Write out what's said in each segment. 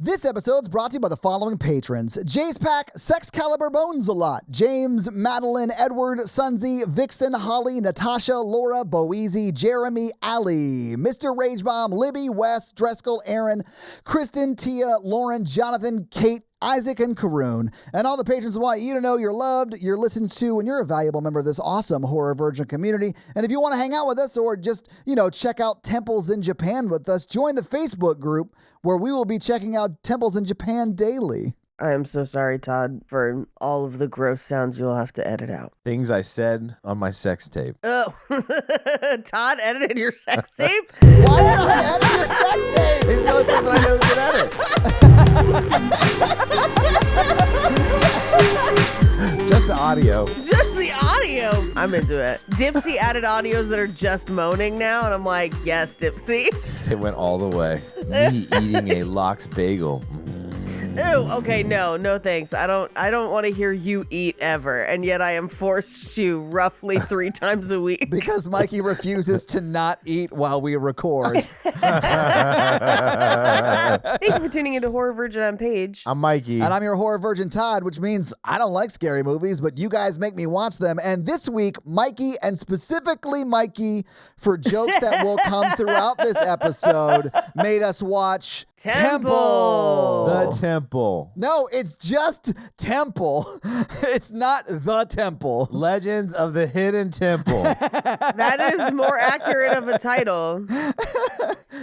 This episode's brought to you by the following patrons. Jay's Pack, Sex Caliber Bones a Lot, James, Madeline, Edward, Sunzi, Vixen, Holly, Natasha, Laura, Boezy, Jeremy, Ali, Mr. Ragebomb, Libby, Wes, Dreskel, Aaron, Kristen, Tia, Lauren, Jonathan, Kate, Isaac, and Karoon. And all the patrons want you to know you're loved, you're listened to, and you're a valuable member of this awesome Horror Virgin community. And if you want to hang out with us or just, check out temples in Japan with us, join the Facebook group where we will be checking out temples in Japan daily. I am so sorry, Todd, for all of the gross sounds you'll have to edit out. Things I said on my sex tape. Oh, Todd edited your sex tape? Why did I edit your sex tape? It's the only thing that I know to edit. Just the audio. Just the audio. I'm into it. Dipsy added audios that are just moaning now, and I'm like, yes, Dipsy. It went all the way. Me eating a lox bagel. Oh, okay, no thanks. I don't want to hear you eat ever, and yet I am forced to roughly 3 times a week. Because Mikey refuses to not eat while we record. Thank you for tuning into Horror Virgin on Page. I'm Mikey. And I'm your Horror Virgin Todd, which means I don't like scary movies, but you guys make me watch them. And this week, Mikey, and specifically Mikey, for jokes that will come throughout this episode, made us watch Temple. The Temple. No, it's just Temple. It's not The Temple. Legends of the Hidden Temple. That is more accurate of a title.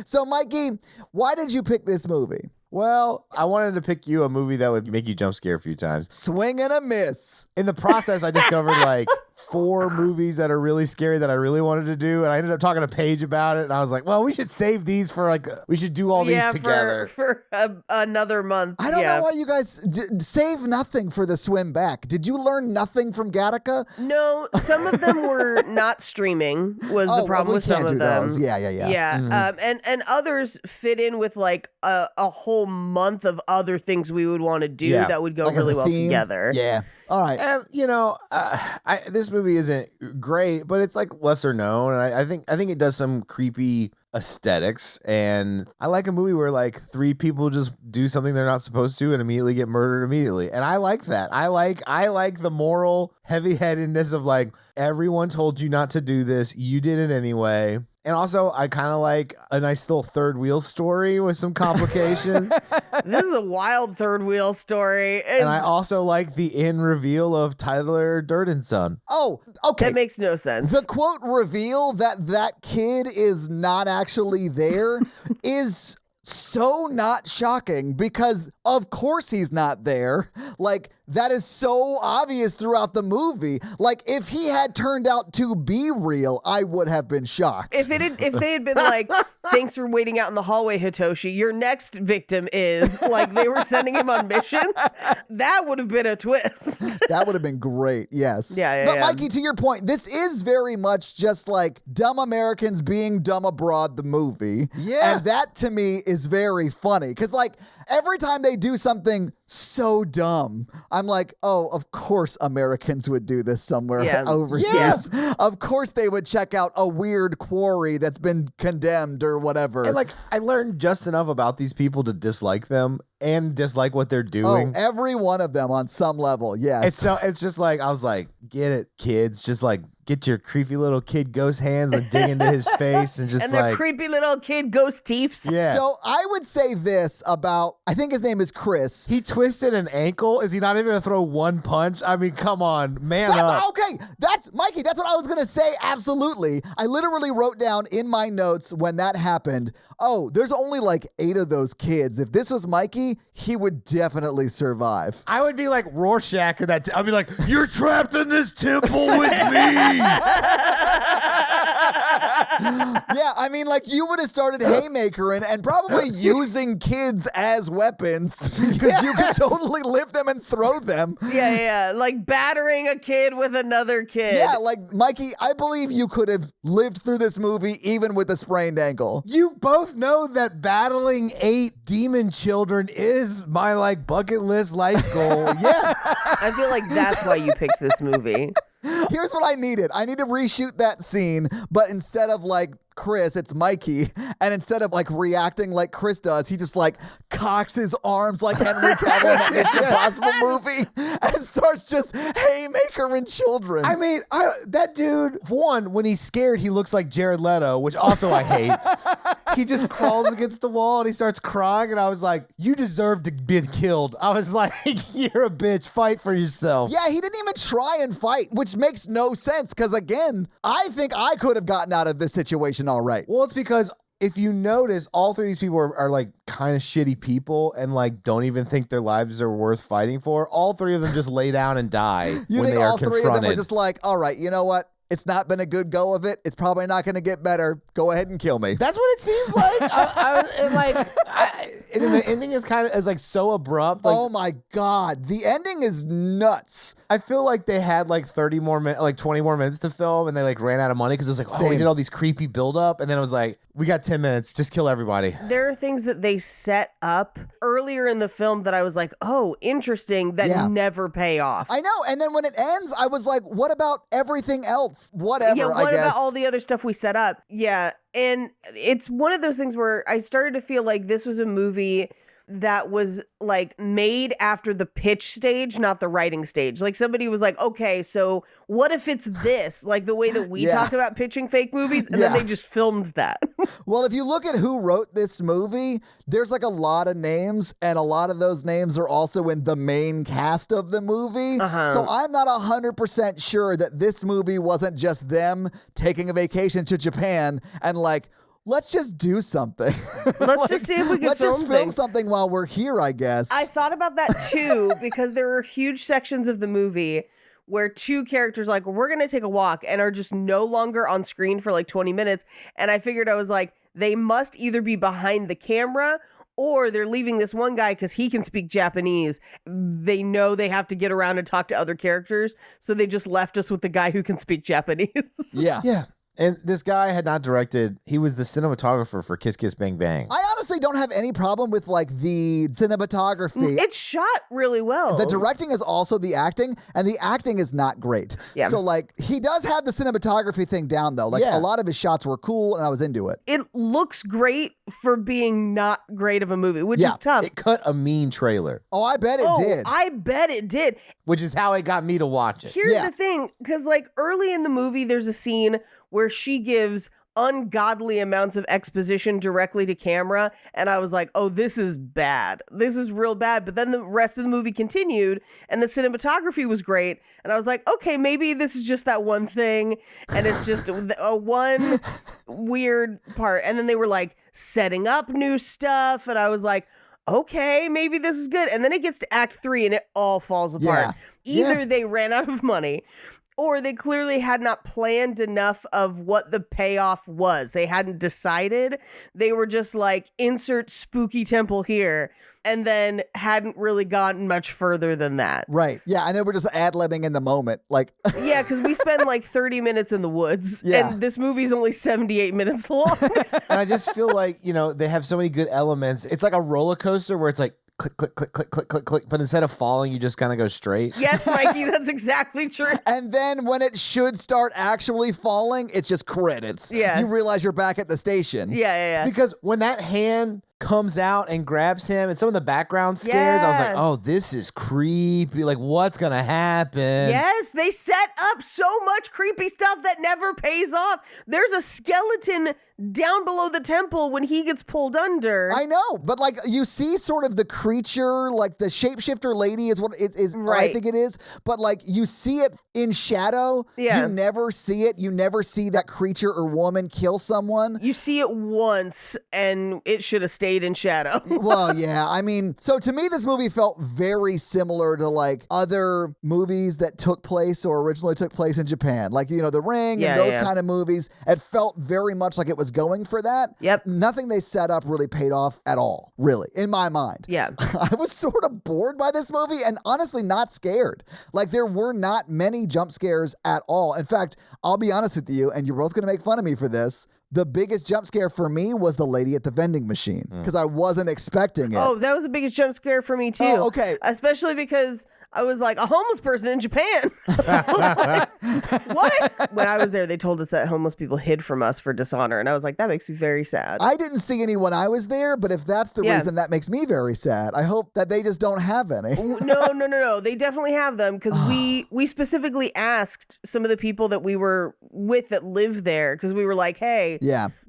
So, Mikey, why did you pick this movie? Well, I wanted to pick you a movie that would make you jump scare a few times. Swing and a miss. In the process, I discovered 4 movies that are really scary that I really wanted to do, and I ended up talking to Paige about it, and I was like, well, we should save these for we should do all these together. for another month. I don't know why you guys save nothing for the swim back. Did you learn nothing from Gattaca? No, some of them were not streaming was the problem with some of them. Those. Yeah. Yeah, Mm-hmm. And others fit in with a whole month of other things we would want to do that would go really well together. Yeah. All right. And this movie isn't great, but it's lesser known, and I think it does some creepy aesthetics, and I like a movie where 3 people just do something they're not supposed to and immediately get murdered immediately, and I like that. I like the moral heavy-headedness of everyone told you not to do this, you did it anyway. And also, I kind of like a nice little third wheel story with some complications. This is a wild third wheel story. And I also like the end reveal of Tyler Durden's son. Oh, okay. That makes no sense. The quote reveal that kid is not actually there is so not shocking because of course he's not there. That is so obvious throughout the movie. If he had turned out to be real, I would have been shocked. If they had been thanks for waiting out in the hallway, Hitoshi, your next victim is they were sending him on missions, that would have been a twist. That would have been great. Yes. Yeah. But Mikey, to your point, this is very much just dumb Americans being dumb abroad, the movie. Yeah. And that to me is very funny because every time they do something so dumb, I'm like, oh, of course Americans would do this somewhere overseas. Yeah. Of course they would check out a weird quarry that's been condemned or whatever. And I learned just enough about these people to dislike them and dislike what they're doing. Oh, every one of them on some level, yes. It's just I was like, get it, kids. Just get your creepy little kid ghost hands and dig into his face and just and their creepy little kid ghost teeths. Yeah. So I would say this about, I think his name is Chris. He twisted an ankle. Is he not even going to throw one punch? I mean, come on, man up. Okay, Mikey, that's what I was going to say. Absolutely. I literally wrote down in my notes when that happened, oh, there's only 8 of those kids. If this was Mikey, he would definitely survive. I would be like Rorschach in that. I'd be like, you're trapped in this temple with me. Yeah, I mean, you would have started haymakering and probably using kids as weapons because you could totally lift them and throw them. Yeah. Battering a kid with another kid. Yeah, Mikey, I believe you could have lived through this movie even with a sprained ankle. You both know that battling 8 demon children is my bucket list life goal. Yeah. I feel like that's why you picked this movie. Here's what I needed. I need to reshoot that scene, but instead of like Chris, it's Mikey. And instead of like reacting like Chris does, he just like cocks his arms like Henry Cavill in that Mission Impossible movie and starts just haymakering children. I mean, that dude, one, when he's scared, he looks like Jared Leto, which also I hate. He just crawls against the wall and he starts crying. And I was like, you deserve to be killed. I was like, you're a bitch. Fight for yourself. Yeah, he didn't even try and fight, which makes no sense. Because again, I think I could have gotten out of this situation all right. Well, it's because if you notice, all three of these people are like kind of shitty people and like don't even think their lives are worth fighting for. All three of them just lay down and die You when think they are all confronted. three of them were just like, all right, you know what? It's not been a good go of it. It's probably not going to get better. Go ahead and kill me. That's what it seems like. And then the ending is kind of is like so abrupt. Like, Oh my God. The ending is nuts. I feel like they had like 30 more minutes, like 20 more minutes to film, and they like ran out of money because it was like, oh, we Same. did all these creepy build up, and then it was like, we got 10 minutes, just kill everybody. There are things that they set up earlier in the film that I was like, oh, interesting, that Yeah. never pay off. I know. And then when it ends, I was like, what about everything else? Whatever, Yeah, I what guess. about all the other stuff we set up? Yeah, and it's one of those things where I started to feel like this was a movie that was like made after the pitch stage, not the writing stage. Like somebody was like, okay, so what if it's this? Like the way that we Yeah. talk about pitching fake movies, and then Yeah. they just filmed that. Well, if you look at who wrote this movie, there's like a lot of names, and a lot of those names are also in the main cast of the movie. Uh-huh. So I'm not 100% sure that this movie wasn't just them taking a vacation to Japan and like, let's just do something. Let's just see if we can let's just film film things. something while we're here, I guess. I thought about that too, because there are huge sections of the movie where two characters like, we're going to take a walk, and are just no longer on screen for like 20 minutes. And I figured, I was like, they must either be behind the camera or they're leaving this one guy because he can speak Japanese. They know they have to get around and talk to other characters. So they just left us with the guy who can speak Japanese. yeah. Yeah. And this guy had not directed, he was the cinematographer for Kiss Kiss Bang Bang. I honestly don't have any problem with like the cinematography. It's shot really well. The directing is also the acting, and the acting is not great. Yeah. So, like, he does have the cinematography thing down, though. Like, Yeah. a lot of his shots were cool, and I was into it. It looks great for being not great of a movie, which Yeah, is tough. It cut a mean trailer, Oh, I bet it did. I bet it did. which is how it got me to watch it. Here's Yeah. the thing, because like early in the movie, there's a scene where she gives ungodly amounts of exposition directly to camera, and I was like, oh, this is bad. This is real bad. But then the rest of the movie continued, and the cinematography was great, and I was like, okay, maybe this is just that one thing, and it's just a one weird part. And then they were like setting up new stuff, and I was like, okay, maybe this is good. And then it gets to act 3 and it all falls apart. Yeah. Either they ran out of money, or they clearly had not planned enough of what the payoff was. They hadn't decided. They were just like, insert spooky temple here, and then hadn't really gotten much further than that. Right. Yeah, and then we're just ad-libbing in the moment. Like, Yeah, because we spend like 30 minutes in the woods, Yeah. and this movie's only 78 minutes long. And I just feel like, they have so many good elements. It's like a roller coaster where it's like click, click, click, click, click, click, click. But instead of falling, you just kind of go straight. Yes, Mikey, that's exactly true. and then when it should start actually falling, it's just credits. Yeah. You realize you're back at the station. Yeah. Because when that hand comes out and grabs him and some of the background scares, I was like, Yeah. oh, this is creepy. Like, what's going to happen? Yes, they set up so much creepy stuff that never pays off. There's a skeleton down below the temple when he gets pulled under. I know, but like you see sort of the creature, like the shapeshifter lady is what it is. I Right. think it is, but like you see it in shadow. Yeah. You never see it. You never see that creature or woman kill someone. You see it once, and it should have stayed in shadow. Well, yeah. I mean, so to me, this movie felt very similar to like other movies that took place or originally took place in Japan, like, The Ring Yeah, and those yeah. kind of movies. It felt very much like it was going for that. Yep. Nothing they set up really paid off at all, really, in my mind. Yeah. I was sort of bored by this movie and honestly not scared. Like, there were not many jump scares at all. In fact, I'll be honest with you, and you're both going to make fun of me for this. The biggest jump scare for me was the lady at the vending machine because I wasn't expecting it. Oh, that was the biggest jump scare for me, too. Oh, okay. Especially because I was like, a homeless person in Japan. Like, what? When I was there, they told us that homeless people hid from us for dishonor. And I was like, that makes me very sad. I didn't see any when I was there, but if that's the reason, that makes me very sad. I hope that they just don't have any. No. They definitely have them because we specifically asked some of the people that we were with that live there because we were like, hey,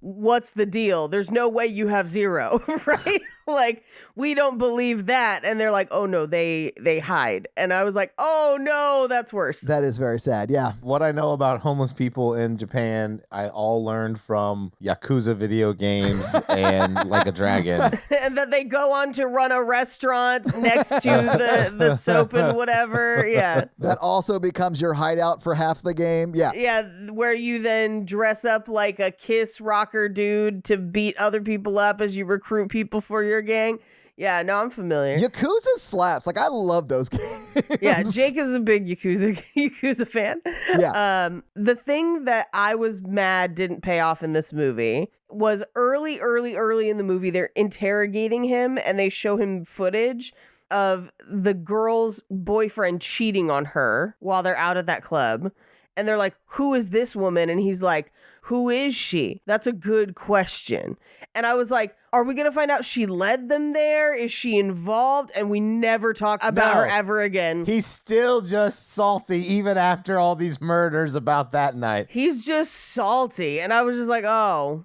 what's the deal? There's no way you have zero, right? Like, we don't believe that. And they're like, oh no, they hide. And I was like, oh no, that's worse. That is very sad. Yeah. What I know about homeless people in Japan, I all learned from Yakuza video games and Like a Dragon. And that they go on to run a restaurant next to the soap and whatever. Yeah. That also becomes your hideout for half the game. Yeah. Yeah, where you then dress up like a Kiss rocker dude to beat other people up as you recruit people for your gang. Yeah, no, I'm familiar. Yakuza slaps. Like, I love those games. Yeah, Jake is a big Yakuza fan. Yeah. The thing that I was mad didn't pay off in this movie was early in the movie, they're interrogating him and they show him footage of the girl's boyfriend cheating on her while they're out at that club. And they're like, who is this woman? And he's like, who is she? That's a good question. And I was like, are we going to find out she led them there? Is she involved? And we never talked about her ever again. He's still just salty even after all these murders about that night. He's just salty. And I was just like, oh,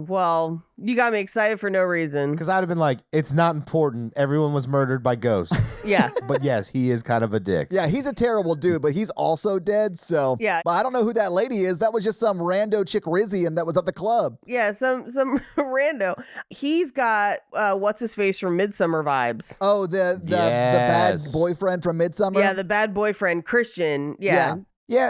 well, you got me excited for no reason. Because I'd have been like, it's not important. Everyone was murdered by ghosts. Yeah. But yes, he is kind of a dick. Yeah, he's a terrible dude, but he's also dead. So yeah. But I don't know who that lady is. That was just some rando chick Rizian that was at the club. Yeah, some rando. He's got what's his face from Midsummer vibes. Oh, the bad boyfriend from Midsummer. Yeah, the bad boyfriend Christian. Yeah,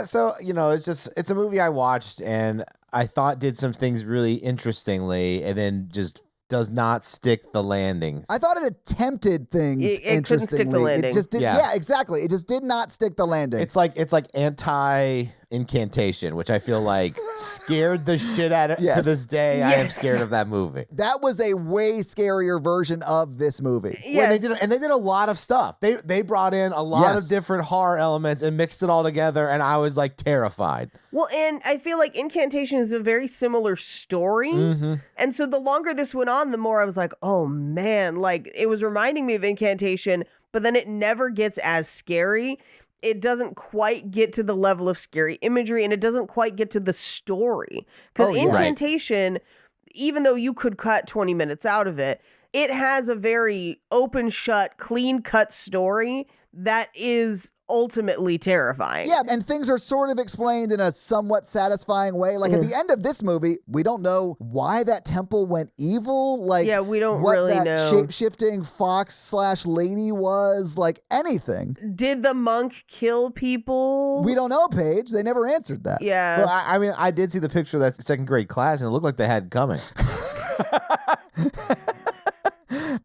so, it's a movie I watched and I thought did some things really interestingly and then just does not stick the landing. I thought it attempted things it couldn't stick the landing. It just did, yeah, exactly. It just did not stick the landing. It's like anti-incantation, which I feel like scared the shit out of to this day. Yes. I am scared of that movie. That was a way scarier version of this movie. Yes. They did a lot of stuff. They brought in a lot of different horror elements and mixed it all together, and I was like terrified. Well, and I feel like Incantation is a very similar story. Mm-hmm. And so the longer this went on, the more I was like, oh man, like it was reminding me of Incantation, but then it never gets as scary. It doesn't quite get to the level of scary imagery, and it doesn't quite get to the story. Because Incantation, even though you could cut 20 minutes out of it, it has a very open shut, clean cut story that is ultimately terrifying. Yeah, and things are sort of explained in a somewhat satisfying way. Like at the end of this movie, we don't know why that temple went evil. Like, yeah, we don't what really that know. Shape-shifting fox/lady was, like anything. Did the monk kill people? We don't know, Paige. They never answered that. Yeah. Well, I mean, I did see the picture of that second grade class, and it looked like they had it coming.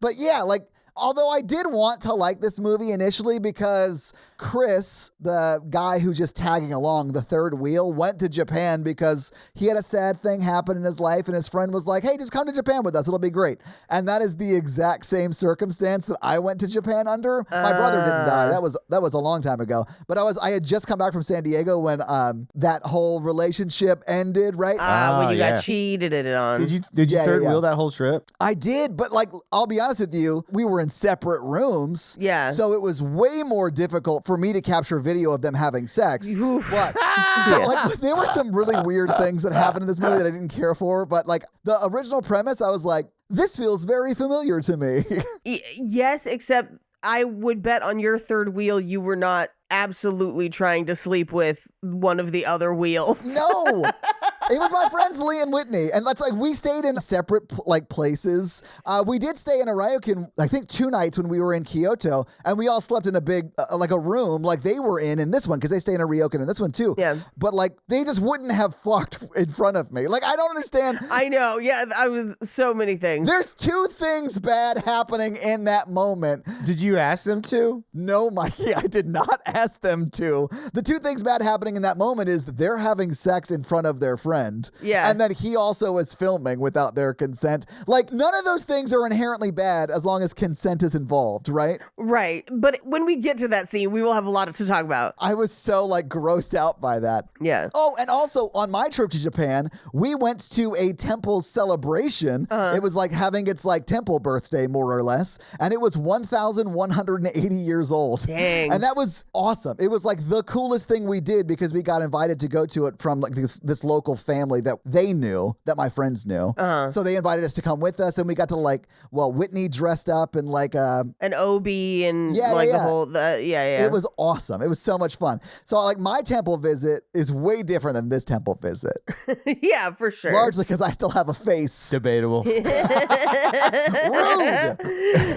But yeah, like, although I did want to like this movie initially because Chris, the guy who's just tagging along, the third wheel, went to Japan because he had a sad thing happen in his life and his friend was like, hey, just come to Japan with us. It'll be great. And that is the exact same circumstance that I went to Japan under. My brother didn't die. That was a long time ago. But I had just come back from San Diego when that whole relationship ended, right? When you got cheated on. Did you third wheel that whole trip? I did, but like, I'll be honest with you, we were in separate rooms. Yeah. So it was way more difficult for me to capture video of them having sex. But like, there were some really weird things that happened in this movie that I didn't care for. But like the original premise, I was like, this feels very familiar to me. Yes, except I would bet on your third wheel you were not absolutely trying to sleep with one of the other wheels. No. It was my friends Lee and Whitney, and that's like we stayed in separate places. We did stay in a Ryokan, I think 2 nights when we were in Kyoto, and we all slept in a big like a room like they were in this one because they stay in a Ryokan in this one too. Yeah, but like they just wouldn't have fucked in front of me. Like I don't understand. I know. Yeah, I was so many things. There's 2 things bad happening in that moment. Did you ask them to? No, Mikey, I did not ask them to. The 2 things bad happening in that moment is that they're having sex in front of their friend. friend. Yeah. And then he also is filming without their consent. Like, none of those things are inherently bad as long as consent is involved, right? Right. But when we get to that scene, we will have a lot to talk about. I was so like grossed out by that. Yeah. Oh, and also on my trip to Japan, we went to a temple celebration. It was like having its like temple birthday, more or less. And it was 1,180 years old. Dang. And that was awesome. It was like the coolest thing we did because we got invited to go to it from like this local family that they knew, that my friends knew. So they invited us to come with us, and we got to like, well, Whitney dressed up in like an obi and Yeah, like yeah, the yeah. whole, yeah. It was awesome. It was so much fun. So like my temple visit is way different than this temple visit. Yeah, for sure. Largely because I still have a face. Debatable. Rude.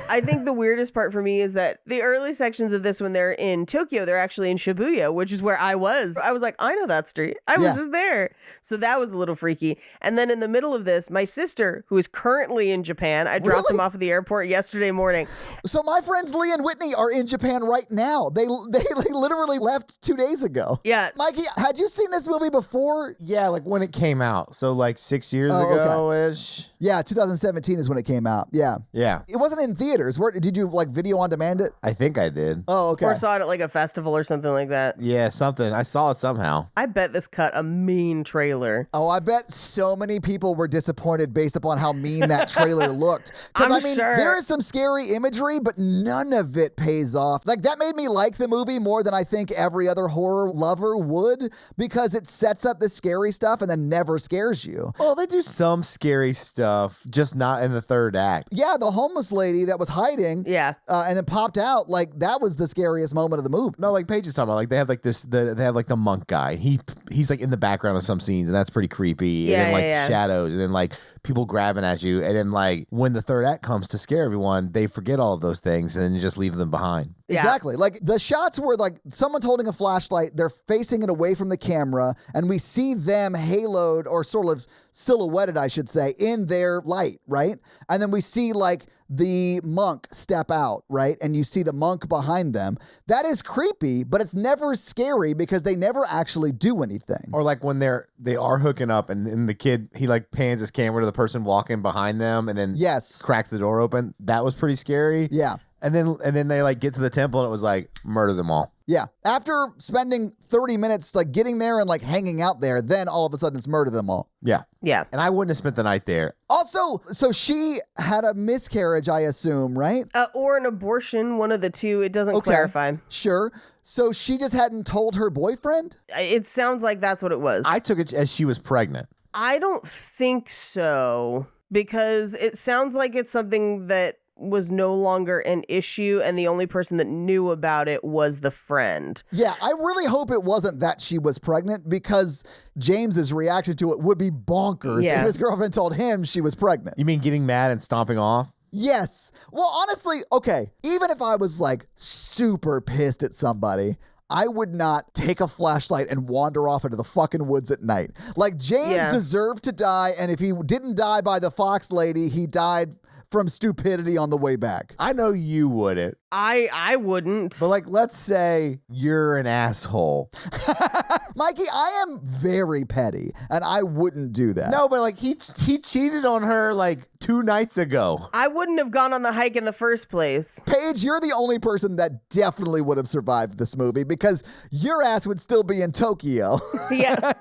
I think the weirdest part for me is that the early sections of this, when they're in Tokyo, they're actually in Shibuya, which is where I was. I was like, I know that street. I was just there. So that was a little freaky. And then in the middle of this, my sister, who is currently in Japan, I dropped them off at the airport yesterday morning. So my friends Lee and Whitney are in Japan right now. They literally left 2 days ago. Yeah. Mikey, had you seen this movie before? Yeah, like when it came out. So like 6 years Oh, okay. ago-ish. Yeah, 2017 is when it came out. Yeah. Yeah, It wasn't in theaters. Where did you like video on demand it? I think I did. Oh, okay. Or saw it at like a festival or something like that. Yeah, something. I saw it somehow. I bet this cut a mean trailer. Oh, I bet so many people were disappointed based upon how mean that trailer looked. I'm I mean, sure. there is some scary imagery, but none of it pays off. Like, that made me like the movie more than I think every other horror lover would, because it sets up the scary stuff and then never scares you. Well, they do some scary stuff, just not in the third act. Yeah, the homeless lady that was hiding Yeah. and then popped out, like, that was the scariest moment of the movie. No, like Paige is talking about, like they have like they have like the monk guy. He's like in the background of some scenes, and that's pretty creepy. Yeah, and then like yeah. shadows, and then like people grabbing at you, and then like when the third act comes to scare everyone, they forget all of those things, and then you just leave them behind. Yeah. Exactly. Like the shots where like someone's holding a flashlight, they're facing it away from the camera, and we see them haloed or sort of silhouetted, I should say, in their light, right? And then we see like the monk step out, right? And you see the monk behind them. That is creepy, but it's never scary because they never actually do anything. Or like when they are hooking up, and then the kid, he like pans his camera to the person walking behind them, and then Yes. cracks the door open. That was pretty scary. Yeah. And then they like get to the temple, and it was like murder them all. Yeah. After spending 30 minutes like getting there and like hanging out there, then all of a sudden it's murder them all. Yeah. Yeah. And I wouldn't have spent the night there. Also, so she had a miscarriage, I assume, right? Or an abortion, one of the two. It doesn't Okay. clarify. Sure. So she just hadn't told her boyfriend? It sounds like that's what it was. I took it as she was pregnant. I don't think so, because it sounds like it's something that was no longer an issue, and the only person that knew about it was the friend. Yeah, I really hope it wasn't that she was pregnant, because James's reaction to it would be bonkers Yeah. if his girlfriend told him she was pregnant. You mean getting mad and stomping off? Yes. Well, honestly, okay, even if I was like super pissed at somebody, I would not take a flashlight and wander off into the fucking woods at night. Like, James Yeah. deserved to die, and if he didn't die by the fox lady, he died from stupidity on the way back. I know you wouldn't. I wouldn't. But like, let's say you're an asshole. Mikey, I am very petty, and I wouldn't do that. No, but like he cheated on her like 2 nights ago. I wouldn't have gone on the hike in the first place. Paige, you're the only person that definitely would have survived this movie, because your ass would still be in Tokyo. Yeah.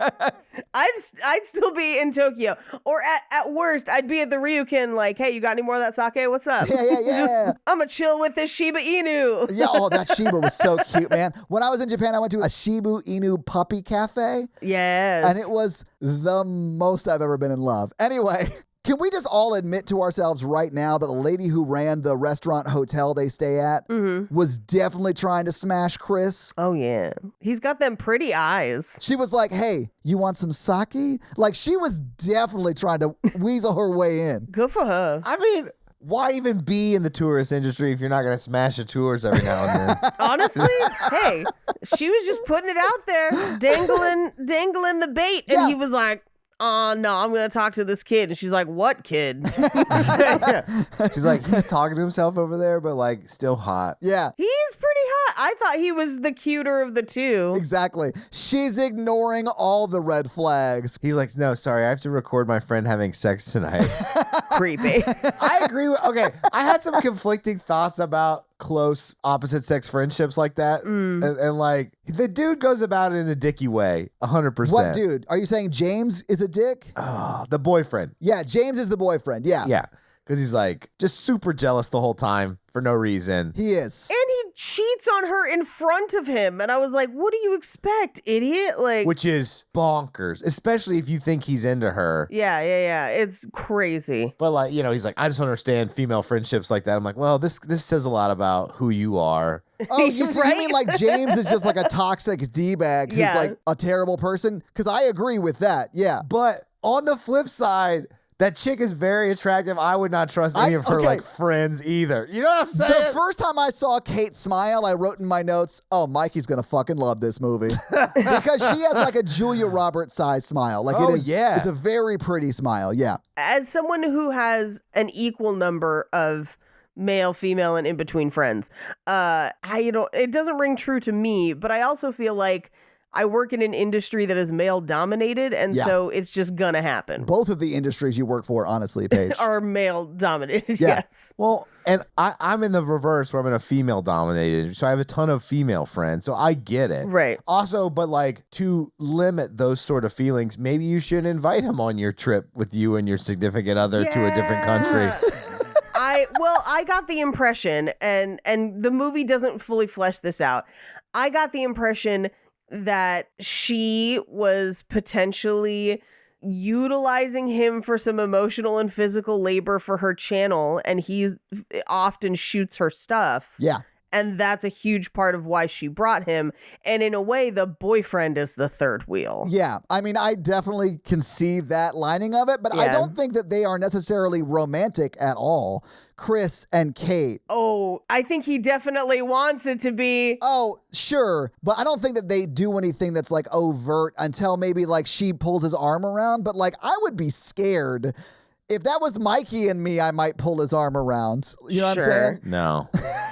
I'd still be in Tokyo. Or at worst, I'd be at the Ryukin like, hey, you got any more of that sake? What's up? Yeah. I'm going to chill with this Shiba Inu. Yeah, oh, that Shiba was so cute, man. When I was in Japan, I went to a Shiba Inu puppy cafe, Yes. and it was the most I've ever been in love. Anyway, can we just all admit to ourselves right now that the lady who ran the restaurant hotel they stay at was definitely trying to smash Chris? Oh, yeah. He's got them pretty eyes. She was like, hey, you want some sake? Like, she was definitely trying to weasel her way in. Good for her. I mean, why even be in the tourist industry if you're not going to smash the tours every now and then? Honestly, hey, she was just putting it out there, dangling the bait. And Yeah. he was like, oh, no, I'm going to talk to this kid. And she's like, what kid? Yeah. She's like, he's talking to himself over there, but like still hot. Yeah. He's pretty hot. I thought he was the cuter of the two. Exactly. She's ignoring all the red flags. He's like, no, sorry, I have to record my friend having sex tonight. Creepy. I agree with, okay, I had some conflicting thoughts about close opposite sex friendships like that. And like, the dude goes about it in a dicky way, 100%. What dude? Are you saying James is a dick? The boyfriend. Yeah, James is the boyfriend. Yeah. Yeah. Because he's like just super jealous the whole time for no reason. He is. And he cheats on her in front of him. And I was like, what do you expect, idiot? Like, Which is bonkers, especially if you think he's into her. yeah. It's crazy. But like, you know, he's like, I just don't understand female friendships like that. I'm like, well, this says a lot about who you are. Oh, you mean like James is just like a toxic D-bag who's like a terrible person? Because I agree with that. Yeah. But on the flip side, that chick is very attractive. I would not trust any of her like friends either. You know what I'm saying? The first time I saw Kate smile, I wrote in my notes, oh, Mikey's going to fucking love this movie. Because she has like a Julia Roberts size smile. Like it's a very pretty smile. Yeah. As someone who has an equal number of male, female, and in between friends, it doesn't ring true to me, but I also feel like I work in an industry that is male dominated, and so it's just gonna happen. Both of the industries you work for, honestly, Paige, are male dominated. Yes. Well, and I'm in the reverse where I'm in a female dominated, so I have a ton of female friends, so I get it. Right. Also, but like to limit those sort of feelings, maybe you should invite him on your trip with you and your significant other to a different country. I got the impression, and the movie doesn't fully flesh this out. I got the impression that she was potentially utilizing him for some emotional and physical labor for her channel, and he often shoots her stuff. Yeah. And that's a huge part of why she brought him. And in a way, the boyfriend is the third wheel. Yeah. I mean, I definitely can see that lining of it, but I don't think that they are necessarily romantic at all. Chris and Kate. Oh, I think he definitely wants it to be. Oh, sure. But I don't think that they do anything that's like overt until maybe like she pulls his arm around. But like, I would be scared. If that was Mikey and me, I might pull his arm around. You know what I'm saying? No.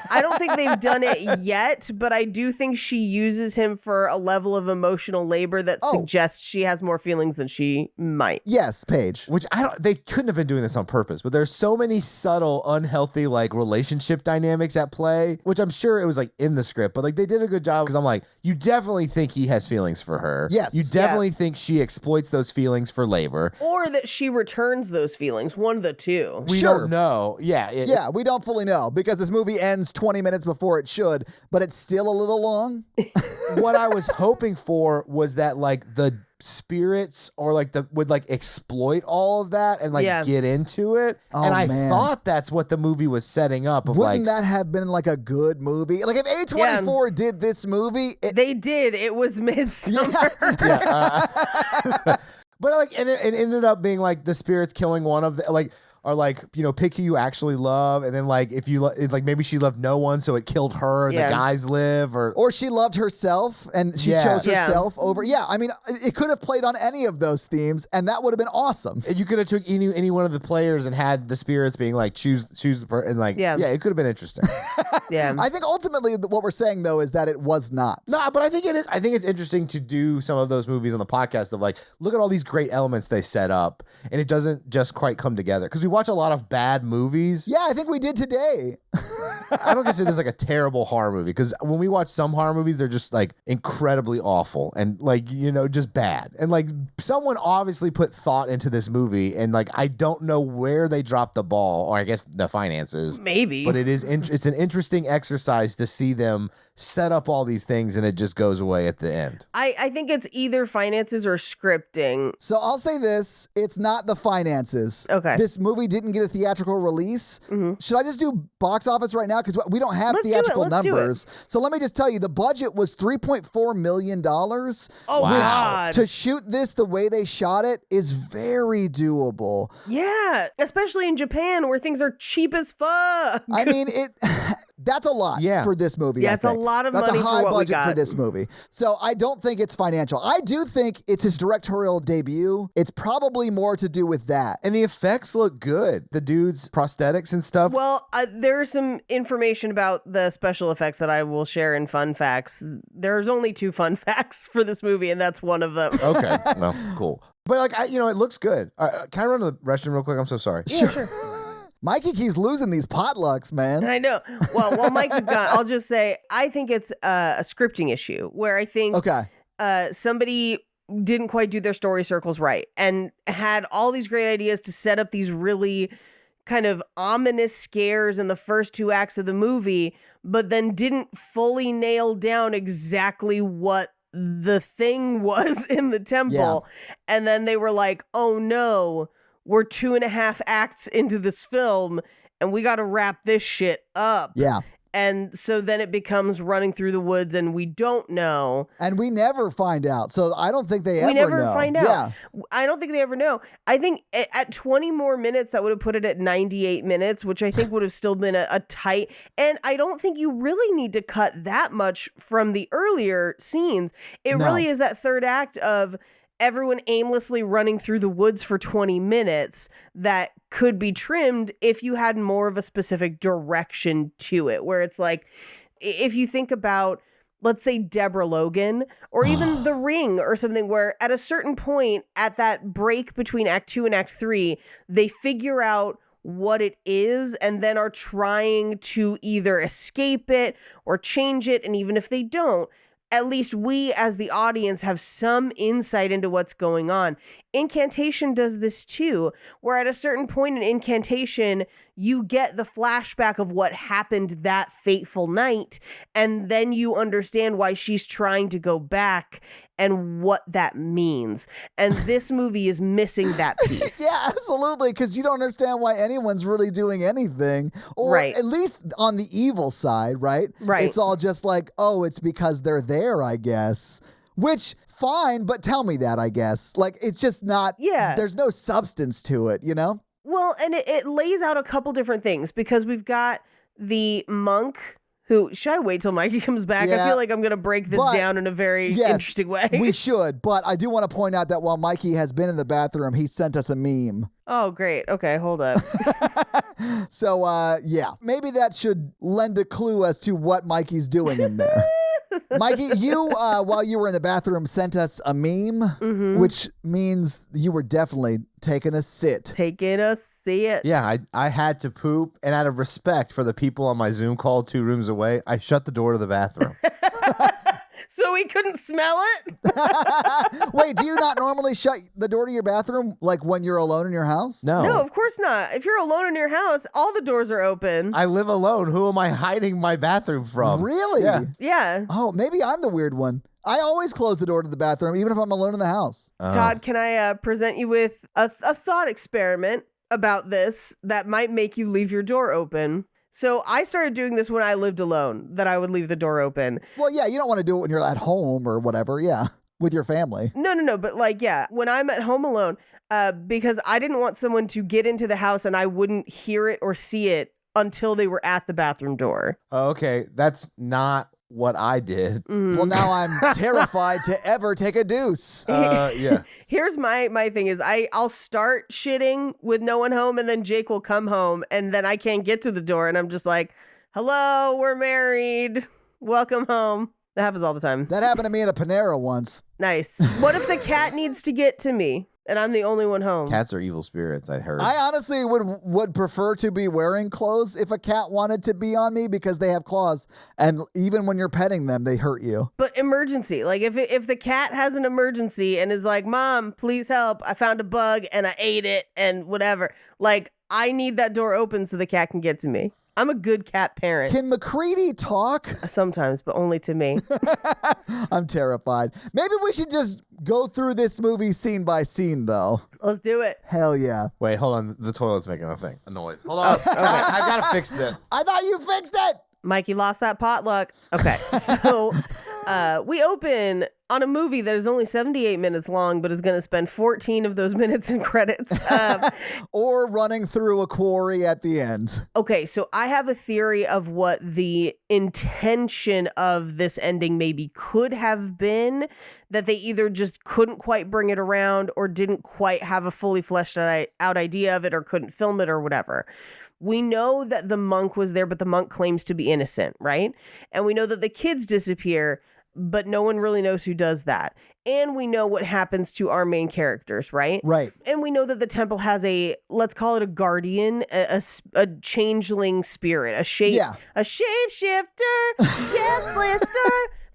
I don't think they've done it yet, but I do think she uses him for a level of emotional labor that suggests she has more feelings than she might. Yes, Paige. Which they couldn't have been doing this on purpose, but there's so many subtle, unhealthy, like relationship dynamics at play, which I'm sure it was like in the script, but like they did a good job because I'm like, you definitely think he has feelings for her. Yes. You definitely think she exploits those feelings for labor. Or that she returns those feelings, one of the two. We don't know. Yeah. We don't fully know because this movie ends 20 minutes before it should, but it's still a little long. What I was hoping for was that like the spirits or like would like exploit all of that and like get into it. And I thought that's what the movie was setting up. Wouldn't that have been like a good movie? Like if A24 did this movie. They did. It was Midsummer. But like, and it ended up being like the spirits killing one of the like. Or like, you know, pick who you actually love, and then like if you like maybe she loved no one, so it killed her. The guys live, or she loved herself and she chose herself over. Yeah, I mean, it could have played on any of those themes, and that would have been awesome. And you could have took any one of the players and had the spirits being like choose the person, and like it could have been interesting. I think ultimately what we're saying though is that it was not. No, but I think it is. I think it's interesting to do some of those movies on the podcast of like look at all these great elements they set up, and it doesn't just quite come together because we watch a lot of bad movies. Yeah, I think we did today. I don't consider this like a terrible horror movie because when we watch some horror movies, they're just like incredibly awful and like, you know, just bad. And like someone obviously put thought into this movie and like I don't know where they dropped the ball, or I guess the finances. Maybe. But it's an interesting exercise to see them set up all these things and it just goes away at the end. I think it's either finances or scripting. So I'll say this, it's not the finances. Okay. This movie didn't get a theatrical release. Mm-hmm. Should I just do box office right now? Because we don't have theatrical numbers. So let me just tell you, the budget was $3.4 million. Oh, wow. Which, to shoot this the way they shot it is very doable. Yeah, especially in Japan where things are cheap as fuck. I mean, that's a lot for this movie. Yeah, it's a lot of money for what we got. That's a high budget for this movie. So I don't think it's financial. I do think it's his directorial debut. It's probably more to do with that. And the effects look good. good. The dude's prosthetics and stuff. Well, there's some information about the special effects that I will share in fun facts. There's only 2 fun facts for this movie, and that's one of them. Okay, well, cool. But like, it looks good. Can I run to the restroom real quick? I'm so sorry. Yeah, sure. Mikey keeps losing these potlucks, man. I know. Well, while Mikey's gone, I'll just say I think it's a scripting issue where I think somebody didn't quite do their story circles right and had all these great ideas to set up these really kind of ominous scares in the first 2 acts of the movie, but then didn't fully nail down exactly what the thing was in the temple. Yeah. And then they were like, oh no, we're 2.5 acts into this film and we got to wrap this shit up. Yeah. And so then it becomes running through the woods and we don't know. And we never find out. So I don't think they ever know. We never find out. Yeah. I don't think they ever know. I think at 20 more minutes, that would have put it at 98 minutes, which I think would have still been a tight. And I don't think you really need to cut that much from the earlier scenes. It really is that third act of everyone aimlessly running through the woods for 20 minutes that could be trimmed if you had more of a specific direction to it, where it's like, if you think about, let's say, Deborah Logan or even The Ring or something, where at a certain point at that break between Act 2 and Act 3, they figure out what it is and then are trying to either escape it or change it. And even if they don't, at least we as the audience have some insight into what's going on. Incantation does this too, where at a certain point in Incantation, you get the flashback of what happened that fateful night, and then you understand why she's trying to go back and what that means. And this movie is missing that piece. Yeah, absolutely, because you don't understand why anyone's really doing anything, or at least on the evil side, right? Right. It's all just like, oh, it's because they're there, I guess. Which, fine, but tell me that, I guess. Like, it's just not, there's no substance to it, you know? Well, and it lays out a couple different things, because we've got the monk who, should I wait till Mikey comes back? Yeah, I feel like I'm going to break this down in a very interesting way. We should, but I do want to point out that while Mikey has been in the bathroom, he sent us a meme. Oh, great. Okay, hold up. So, maybe that should lend a clue as to what Mikey's doing in there. Mikey, you, while you were in the bathroom, sent us a meme, which means you were definitely taking a sit. Taking a sit. Yeah, I had to poop, and out of respect for the people on my Zoom call 2 rooms away, I shut the door to the bathroom. So we couldn't smell it? Wait, do you not normally shut the door to your bathroom like when you're alone in your house? No, of course not. If you're alone in your house, all the doors are open. I live alone. Who am I hiding my bathroom from? Really? Yeah. Oh, maybe I'm the weird one. I always close the door to the bathroom, even if I'm alone in the house. Todd, can I present you with a thought experiment about this that might make you leave your door open? So I started doing this when I lived alone, that I would leave the door open. Well, yeah, you don't want to do it when you're at home or whatever, with your family. No, but when I'm at home alone, because I didn't want someone to get into the house and I wouldn't hear it or see it until they were at the bathroom door. Oh, okay, that's not what I did. Well, now I'm terrified to ever take a deuce. Here's my thing is I'll start shitting with no one home, and then Jake will come home, and then I can't get to the door, and I'm just like, hello, we're married. Welcome home. That happens all the time. That happened to me at a Panera once. Nice. What if the cat needs to get to me and I'm the only one home? Cats are evil spirits, I heard. I honestly would prefer to be wearing clothes if a cat wanted to be on me, because they have claws, and even when you're petting them, they hurt you. But emergency, like if the cat has an emergency and is like, Mom, please help, I found a bug and I ate it and whatever, like I need that door open so the cat can get to me. I'm a good cat parent. Can McCready talk? Sometimes, but only to me. I'm terrified. Maybe we should just go through this movie scene by scene, though. Let's do it. Hell yeah. Wait, hold on. The toilet's making a noise. Hold on. Okay, I've got to fix this. I thought you fixed it. Mikey lost that potluck. Okay, so we open on a movie that is only 78 minutes long, but is going to spend 14 of those minutes in credits. Or running through a quarry at the end. Okay, so I have a theory of what the intention of this ending maybe could have been, that they either just couldn't quite bring it around or didn't quite have a fully fleshed out idea of it or couldn't film it or whatever. We know that the monk was there, but the monk claims to be innocent, right? And we know that the kids disappear, but no one really knows who does that. And we know what happens to our main characters, right? Right. And we know that the temple has a, let's call it a guardian, a changeling spirit, a shapeshifter, yes, lister,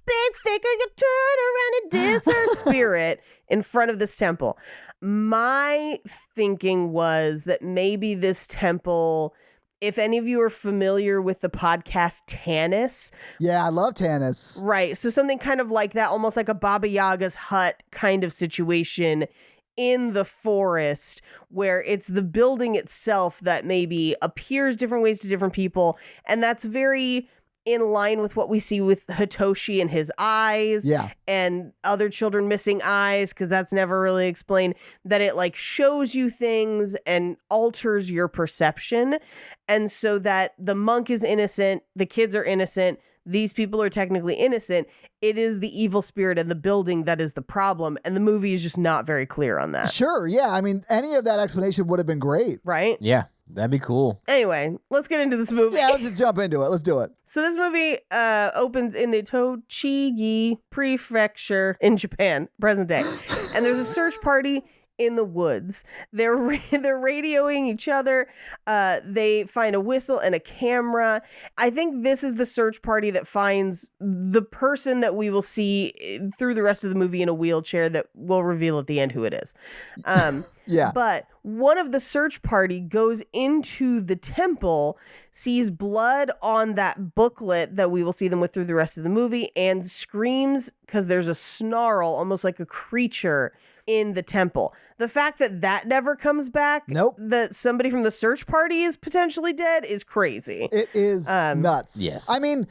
big figure, you turn around and diss her spirit in front of this temple. My thinking was that maybe this temple, if any of you are familiar with the podcast Tanis. Yeah, I love Tanis. Right. So something kind of like that, almost like a Baba Yaga's hut kind of situation in the forest, where it's the building itself that maybe appears different ways to different people. And that's very in line with what we see with Hitoshi and his eyes, and other children missing eyes, because that's never really explained, that it like shows you things and alters your perception. And so that the monk is innocent, the kids are innocent, these people are technically innocent. It is the evil spirit in the building that is the problem. And the movie is just not very clear on that. Sure. Yeah. I mean, any of that explanation would have been great. Right? Yeah, that'd be cool. Anyway, let's get into this movie. Yeah, let's just jump into it. Let's do it. So this movie opens in the Tochigi Prefecture in Japan, present day. And there's a search party in the woods. They're radioing each other. They find a whistle and a camera. I think this is the search party that finds the person that we will see through the rest of the movie in a wheelchair that will reveal at the end who it is. Yeah. But one of the search party goes into the temple, sees blood on that booklet that we will see them with through the rest of the movie, and screams because there's a snarl, almost like a creature in the temple. The fact that that never comes back, that somebody from the search party is potentially dead, is crazy. It is nuts. Yes. I mean,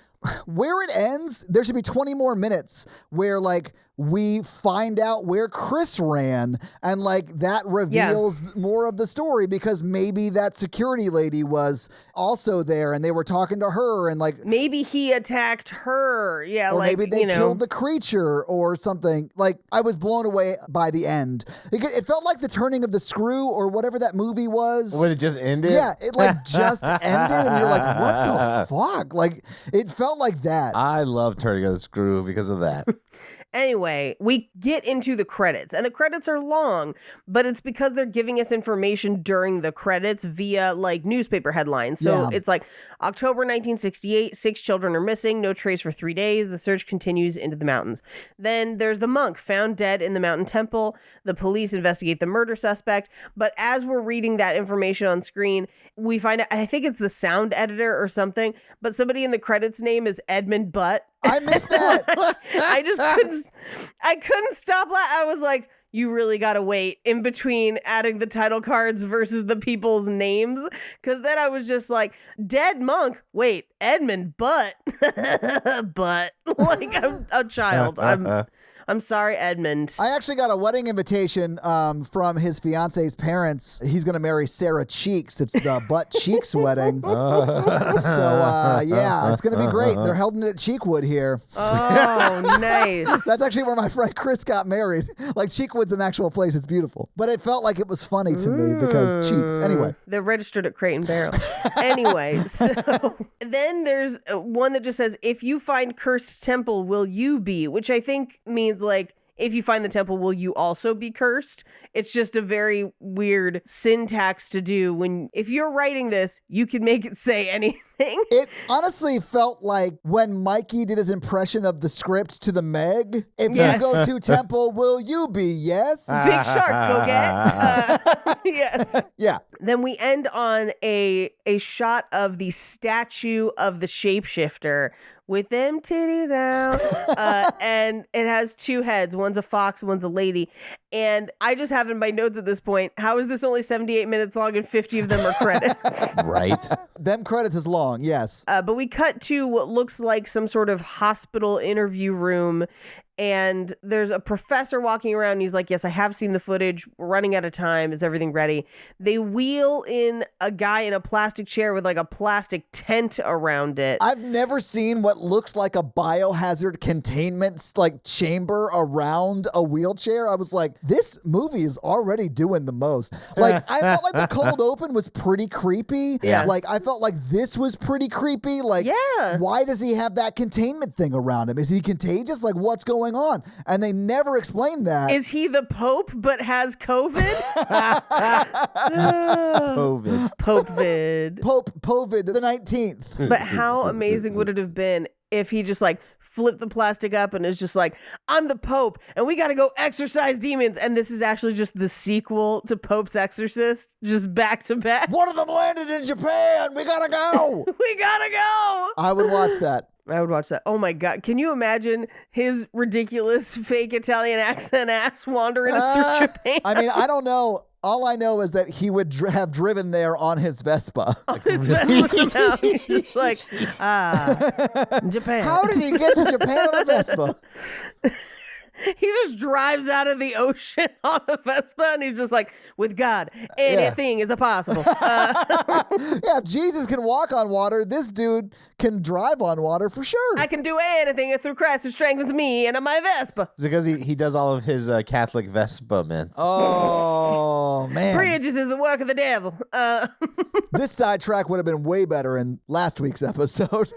where it ends, there should be 20 more minutes where like we find out where Chris ran, and like that reveals more of the story, because maybe that security lady was also there and they were talking to her, and like maybe he attacked her. Yeah, or like maybe they killed the creature or something. Like, I was blown away by the end. It felt like the turning of the screw or whatever that movie was. When it just ended? Yeah, it like just ended and you're like, what the fuck? Like, it felt like that. I love turning of the screw because of that. Anyway, we get into the credits, and the credits are long, but it's because they're giving us information during the credits via like newspaper headlines. So it's like October 1968, 6 children are missing, no trace for 3 days. The search continues into the mountains. Then there's the monk found dead in the mountain temple. The police investigate the murder suspect. But as we're reading that information on screen, we find out, I think it's the sound editor or something, but somebody in the credits name is Edmund Butt. I missed that. I couldn't stop laughing. I was like, you really got to wait in between adding the title cards versus the people's names. Because then I was just like, dead monk. Wait, Edmund Butt. Butt. Like, I'm a child. I'm sorry, Edmund. I actually got a wedding invitation from his fiance's parents. He's going to marry Sarah Cheeks. It's the Butt Cheeks wedding. So, yeah, it's going to be great. They're holding it at Cheekwood here. Oh, nice. That's actually where my friend Chris got married. Like, Cheekwood's an actual place. It's beautiful. But it felt like it was funny to me because Cheeks. Anyway. They're registered at Crate and Barrel. Anyway, so then there's one that just says, if you find cursed temple, will you be? Which I think means like, if you find the temple, will you also be cursed? It's just a very weird syntax to do when, if you're writing this, you can make it say anything. It honestly felt like when Mikey did his impression of the script to the Meg, if you go to temple, will you be? Yes. Big shark, go get. Yes. Yeah. Then we end on a shot of the statue of the shapeshifter with them titties out. And it has 2 heads. One's a fox, one's a lady. And I just have in my notes at this point, how is this only 78 minutes long and 50 of them are credits? Right. Them credits is long, yes. But we cut to what looks like some sort of hospital interview room. And there's a professor walking around and he's like, yes, I have seen the footage. We're running out of time. Is everything ready? They wheel in a guy in a plastic chair with like a plastic tent around it. I've never seen what looks like a biohazard containment like chamber around a wheelchair. I was like, this movie is already doing the most. Like, I felt like the cold open was pretty creepy. Yeah. Like, I felt like this was pretty creepy. Like, Yeah. why does he have that containment thing around him? Is he contagious? Like, what's going on? And they never explained that. Is he the Pope but has COVID? COVID. Pope-vid. Pope COVID the 19th. But how amazing would it have been if he just like flipped the plastic up and is just like, I'm the Pope and we got to go exorcise demons. And this is actually just the sequel to Pope's Exorcist, just back to back. One of them landed in Japan. We gotta go. We gotta go. I would watch that. I would watch that. Oh my God. Can you imagine his ridiculous fake Italian accent ass wandering through Japan? I mean, I don't know. All I know is that he would have driven there on his Vespa. His Vespa somehow. He's just like, Japan. How did he get to Japan on a Vespa? He just drives out of the ocean on a Vespa and he's just like, with God, anything is possible. Yeah, if Jesus can walk on water, this dude can drive on water for sure. I can do anything through Christ who strengthens me and on my Vespa. Because he does all of his Catholic Vespa mints. Oh, man. Bridges is the work of the devil. This sidetrack would have been way better in last week's episode.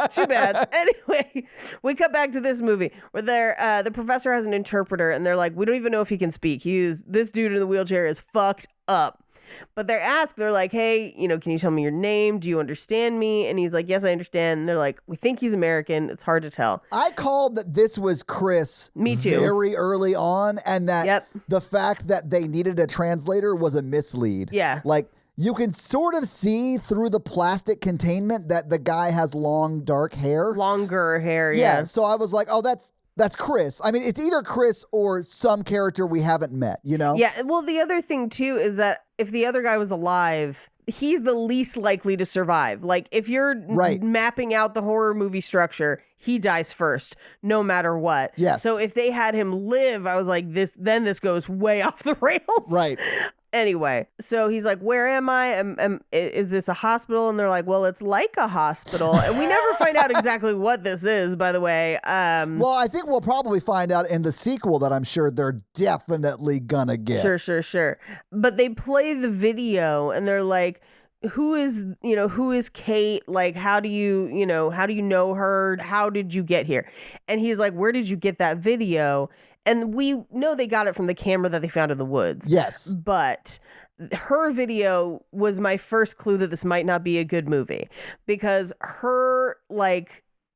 Too bad. Anyway, we cut back to this movie where the professor has an interpreter and they're like, we don't even know if he can speak. This dude in the wheelchair is fucked up. But they're like, hey, can you tell me your name? Do you understand me? And he's like, yes, I understand. And they're like, we think he's American. It's hard to tell. I called that this was Chris Me too. very early on, and that the fact that they needed a translator was a mislead. Yeah. Like, you can sort of see through the plastic containment that the guy has long, dark hair. Longer hair, Yeah. So I was like, oh, that's Chris. I mean, it's either Chris or some character we haven't met, Yeah. Well, the other thing, too, is that if the other guy was alive, he's the least likely to survive. Like, if you're mapping out the horror movie structure, he dies first, no matter what. Yes. So if they had him live, I was like, this goes way off the rails. Right. Anyway, so he's like, where am I? Is this a hospital? And they're like, well, it's like a hospital. And we never find out exactly what this is, by the way. Well, I think we'll probably find out in the sequel that I'm sure they're definitely gonna get. Sure. But they play the video and they're like, who is Kate? Like, how do you know her? How did you get here? And he's like, where did you get that video? And we know they got it from the camera that they found in the woods. Yes. But her video was my first clue that this might not be a good movie, because her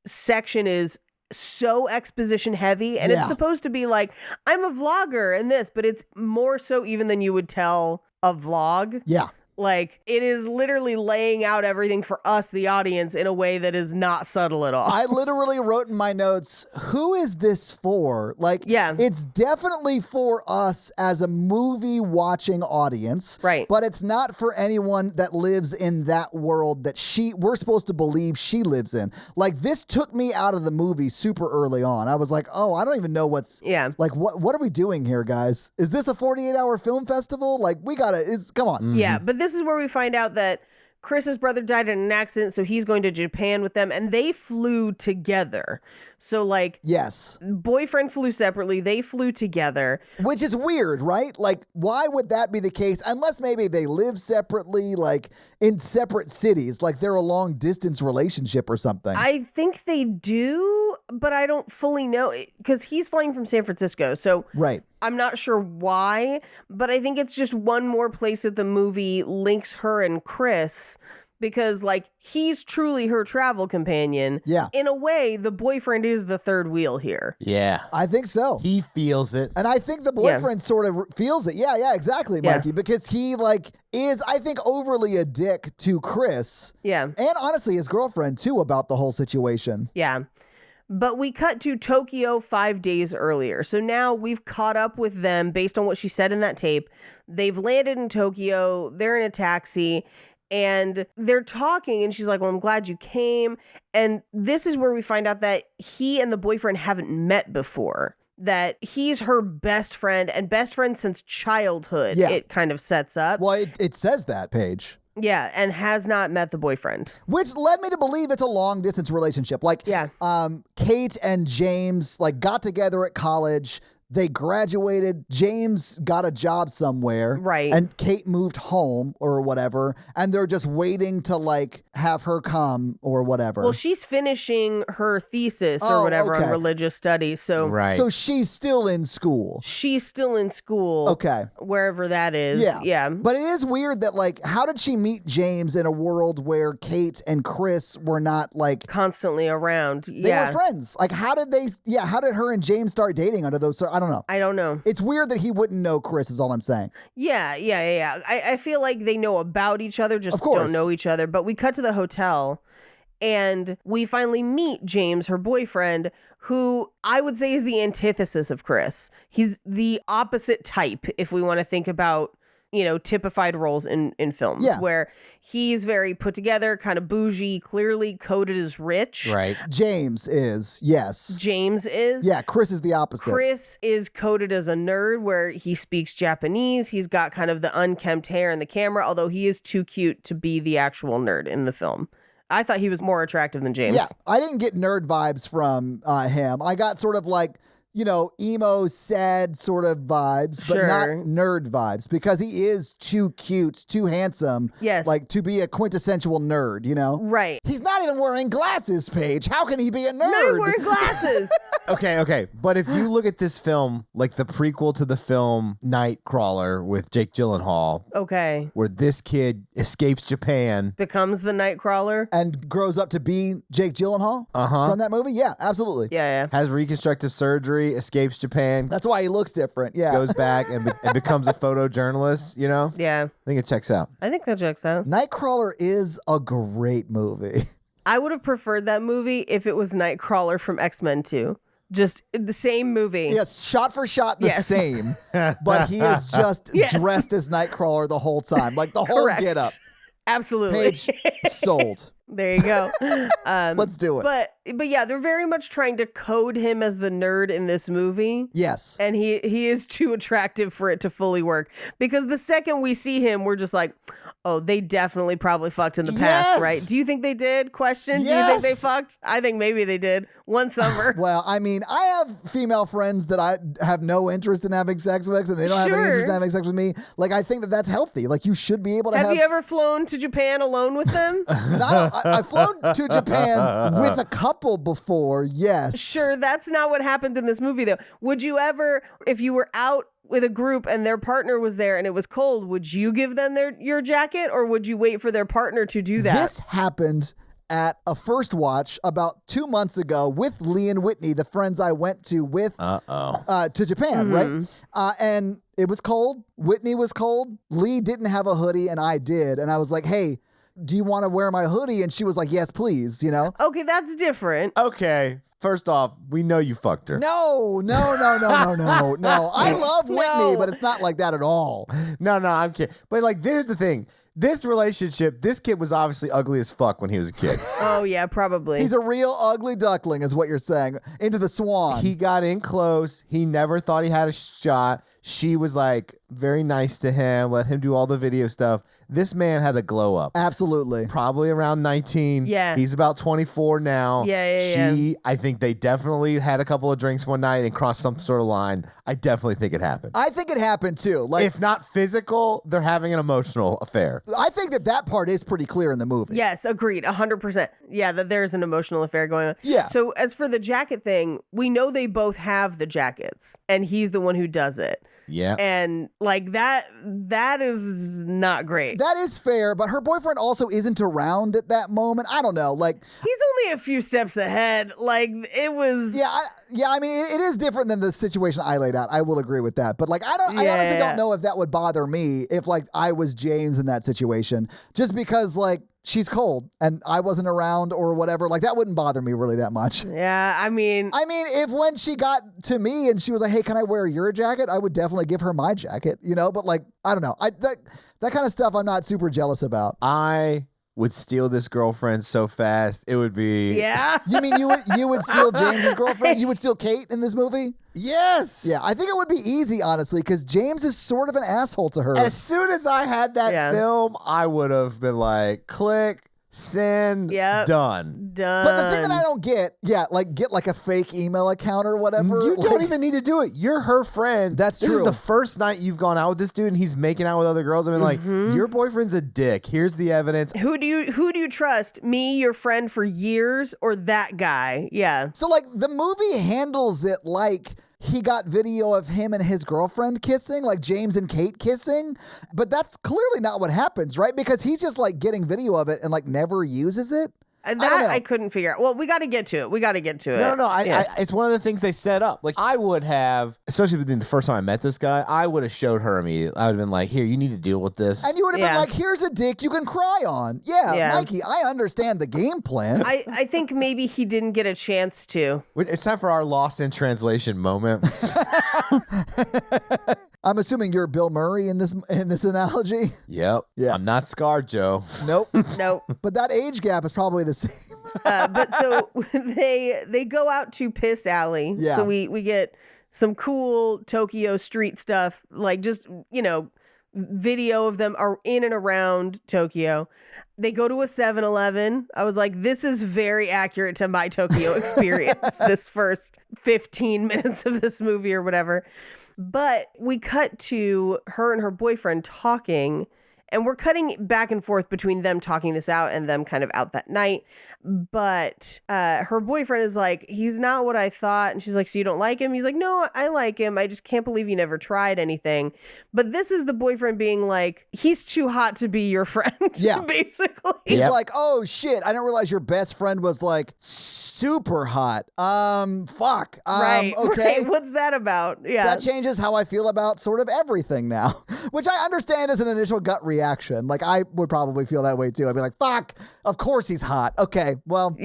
section is so exposition heavy, and it's supposed to be like, I'm a vlogger and this, but it's more so even than you would tell a vlog. Yeah. Like, it is literally laying out everything for us, the audience, in a way that is not subtle at all. I literally wrote in my notes, who is this for? Like, it's definitely for us as a movie watching audience. Right. But it's not for anyone that lives in that world that we're supposed to believe she lives in. Like, this took me out of the movie super early on. I was like, oh, I don't even know like, what are we doing here, guys? Is this a 48-hour film festival? Like, come on. Mm-hmm. Yeah, but this is where we find out that Chris's brother died in an accident, so he's going to Japan with them, and they flew together. So, yes, boyfriend flew separately, they flew together. Which is weird, right? Like, why would that be the case? Unless maybe they live separately, like, in separate cities, like they're a long-distance relationship or something. I think they do, but I don't fully know, because he's flying from San Francisco, so right. I'm not sure why, but I think it's just one more place that the movie links her and Chris, because he's truly her travel companion. Yeah. In a way, the boyfriend is the third wheel here. Yeah. I think so. He feels it. And I think the boyfriend sort of feels it. Yeah, exactly, Mikey. Because he is, I think, overly a dick to Chris. Yeah. And honestly, his girlfriend too, about the whole situation. Yeah. But we cut to Tokyo 5 days earlier. So now we've caught up with them based on what she said in that tape. They've landed in Tokyo. They're in a taxi. And they're talking and she's like, well, I'm glad you came. And this is where we find out that he and the boyfriend haven't met before. That he's her best friend and best friend since childhood. Yeah. It kind of sets up. Well, it says that, Paige. Yeah, and has not met the boyfriend. Which led me to believe it's a long distance relationship. Like, Yeah. Kate and James like got together at college. They graduated. James got a job somewhere. Right. And Kate moved home or whatever. And they're just waiting to like have her come or whatever. Well, she's finishing her thesis or Oh, whatever okay. on religious studies. So Right. So she's still in school. she's still in school. Okay. Wherever that is. Yeah. Yeah. But it is weird that like, how did she meet James in a world where Kate and Chris were not like, Constantly around. they Yeah. were friends? Like, how did her and James start dating under those, I don't know. I don't know. It's weird that he wouldn't know Chris is all I'm saying. Yeah. I feel like they know about each other, just Of course. don't know each other. But we cut to the hotel and we finally meet James, her boyfriend, who I would say is the antithesis of Chris. He's the opposite type, if we want to think about, typified roles in films, Yeah. where he's very put together, kind of bougie, clearly coded as rich. Right. James is, yes. James is. Yeah, Chris is the opposite. Chris is coded as a nerd where he speaks Japanese. He's got kind of the unkempt hair and the camera, although he is too cute to be the actual nerd in the film. I thought he was more attractive than James. Yeah, I didn't get nerd vibes from him. I got sort of like, emo, sad sort of vibes, but not Sure. nerd vibes because he is too cute, too handsome. Yes. Like to be a quintessential nerd, Right. He's not even wearing glasses, Paige. How can he be a nerd? No, you're wearing glasses. Okay. But if you look at this film, like the prequel to the film Nightcrawler with Jake Gyllenhaal, Okay. where this kid escapes Japan. Becomes the Nightcrawler. And grows up to be Jake Gyllenhaal from that movie? Yeah, absolutely. Yeah. Has reconstructive surgery, escapes Japan, That's why he looks different. Yeah. goes back and becomes a photojournalist, Yeah. I think it checks out. I think that checks out. Nightcrawler is a great movie. I would have preferred that movie if it was Nightcrawler from X-Men 2. Just the same movie. Yes, shot for shot the Yes. same, but he is just Yes. dressed as Nightcrawler the whole time. Like the whole Correct. get up. Absolutely. Page sold. There you go. Let's do it. But yeah, they're very much trying to code him as the nerd in this movie. Yes. And he is too attractive for it to fully work. Because the second we see him, we're just like, oh, they definitely probably fucked in the past, Yes. right? Do you think they did? Question. Do you Yes. think they fucked? I think maybe they did one summer. Well, I mean, I have female friends that I have no interest in having sex with, and they don't have any Sure. interest in having sex with me. Like, I think that that's healthy. Like, you should be able to have. Have you ever flown to Japan alone with them? I've flown to Japan with a couple before, yes. Sure, that's not what happened in this movie, though. Would you ever, if you were out with a group and their partner was there and it was cold, would you give them your jacket, or would you wait for their partner to do that? This happened at a first watch about 2 months ago with Lee and Whitney, the friends I went to with to Japan, right? And it was cold. Whitney was cold. Lee didn't have a hoodie and I did. And I was like, hey, do you want to wear my hoodie? And she was like, yes, please, Okay, that's different. Okay. First off, we know you fucked her. No. I love Whitney, No. but it's not like that at all. No, I'm kidding. But like, here's the thing. This relationship, this kid was obviously ugly as fuck when he was a kid. Oh, yeah, probably. He's a real ugly duckling is what you're saying. Into the swan. He got in close. He never thought he had a shot. She was like very nice to him, let him do all the video stuff. This man had a glow up. Absolutely. Probably around 19. Yeah. He's about 24 now. Yeah. I think they definitely had a couple of drinks one night and crossed some sort of line. I definitely think it happened. I think it happened too. Like, If not physical, they're having an emotional affair. I think that part is pretty clear in the movie. Yes, agreed, 100%. Yeah, that there's an emotional affair going on. Yeah. So as for the jacket thing, we know they both have the jackets, and he's the one who does it. Yeah. And like that is not great. That is fair, but her boyfriend also isn't around at that moment. I don't know. Like, He's only a few steps ahead. Like it was. I mean, it is different than the situation I laid out. I will agree with that. But like, I honestly Yeah. don't know if that would bother me if like I was James in that situation. Just because like, she's cold and I wasn't around or whatever, like that wouldn't bother me really that much. Yeah, I mean, If when she got to me and she was like, hey, can I wear your jacket? I would definitely give her my jacket, but like, I don't know. That kind of stuff I'm not super jealous about. I would steal this girlfriend so fast. It would be... yeah. You mean you would steal James's girlfriend? You would steal Kate in this movie? Yes. Yeah, I think it would be easy, honestly, because James is sort of an asshole to her. As soon as I had that film, I would have been like, click, send, done. But the thing that I don't get, get like a fake email account or whatever. You don't even need to do it. You're her friend. That's true. This is the first night you've gone out with this dude and he's making out with other girls. I mean, like, your boyfriend's a dick. Here's the evidence. Who do you trust? Me, your friend for years, or that guy? Yeah. So like the movie handles it like he got video of him and his girlfriend kissing, like James and Kate kissing. But that's clearly not what happens, right? Because he's just like getting video of it and like never uses it. And that I couldn't figure out. Well, we got to get to it. No. It's one of the things they set up. Like I would have, especially within the first time I met this guy, I would have showed her immediately. I would have been like, here, you need to deal with this. And you would have been like, here's a dick you can cry on. Yeah, Mikey, I understand the game plan. I think maybe he didn't get a chance to. It's time for our lost in translation moment. I'm assuming you're Bill Murray in this analogy. Yep. Yeah. I'm not scarred, Joe. Nope. Nope. But that age gap is probably the same. But so they go out to Piss Alley. Yeah. So we get some cool Tokyo street stuff, like just, video of them are in and around Tokyo. They go to a 7-Eleven. I was like, this is very accurate to my Tokyo experience, this first 15 minutes of this movie or whatever. But we cut to her and her boyfriend talking, and we're cutting back and forth between them talking this out and them kind of out that night. But her boyfriend is like, he's not what I thought. And she's like, so you don't like him? He's like, no, I like him. I just can't believe you never tried anything. But this is the boyfriend being like, he's too hot to be your friend. Yeah. Basically. He's like, oh shit, I didn't realize your best friend was like super hot. Fuck. Right. Okay. Right. What's that about? Yeah. That changes how I feel about sort of everything now, which I understand as an initial gut reaction. Like I would probably feel that way too. I'd be like, fuck, of course he's hot. Okay, well,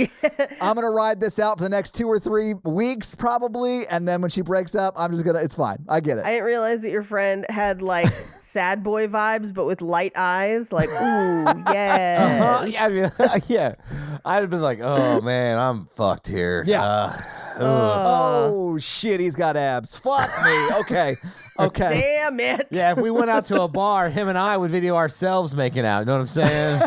I'm going to ride this out for the next 2 or 3 weeks probably. And then when she breaks up, I'm just going to, it's fine. I get it. I didn't realize that your friend had like sad boy vibes, but with light eyes. Like, ooh, yeah. Yeah. I'd have been like, oh man, I'm fucked here. Yeah. Oh shit, he's got abs. Fuck me. Okay. Damn it. Yeah, if we went out to a bar, him and I would video ourselves making out. You know what I'm saying?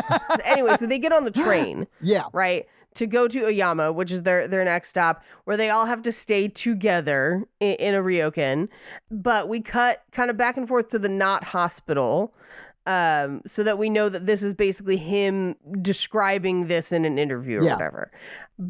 Anyway, so they get on the train. Yeah. Right? To go to Oyama, which is their next stop, where they all have to stay together in a ryokan. But we cut kind of back and forth to the Knot Hospital, so that we know that this is basically him describing this in an interview or whatever.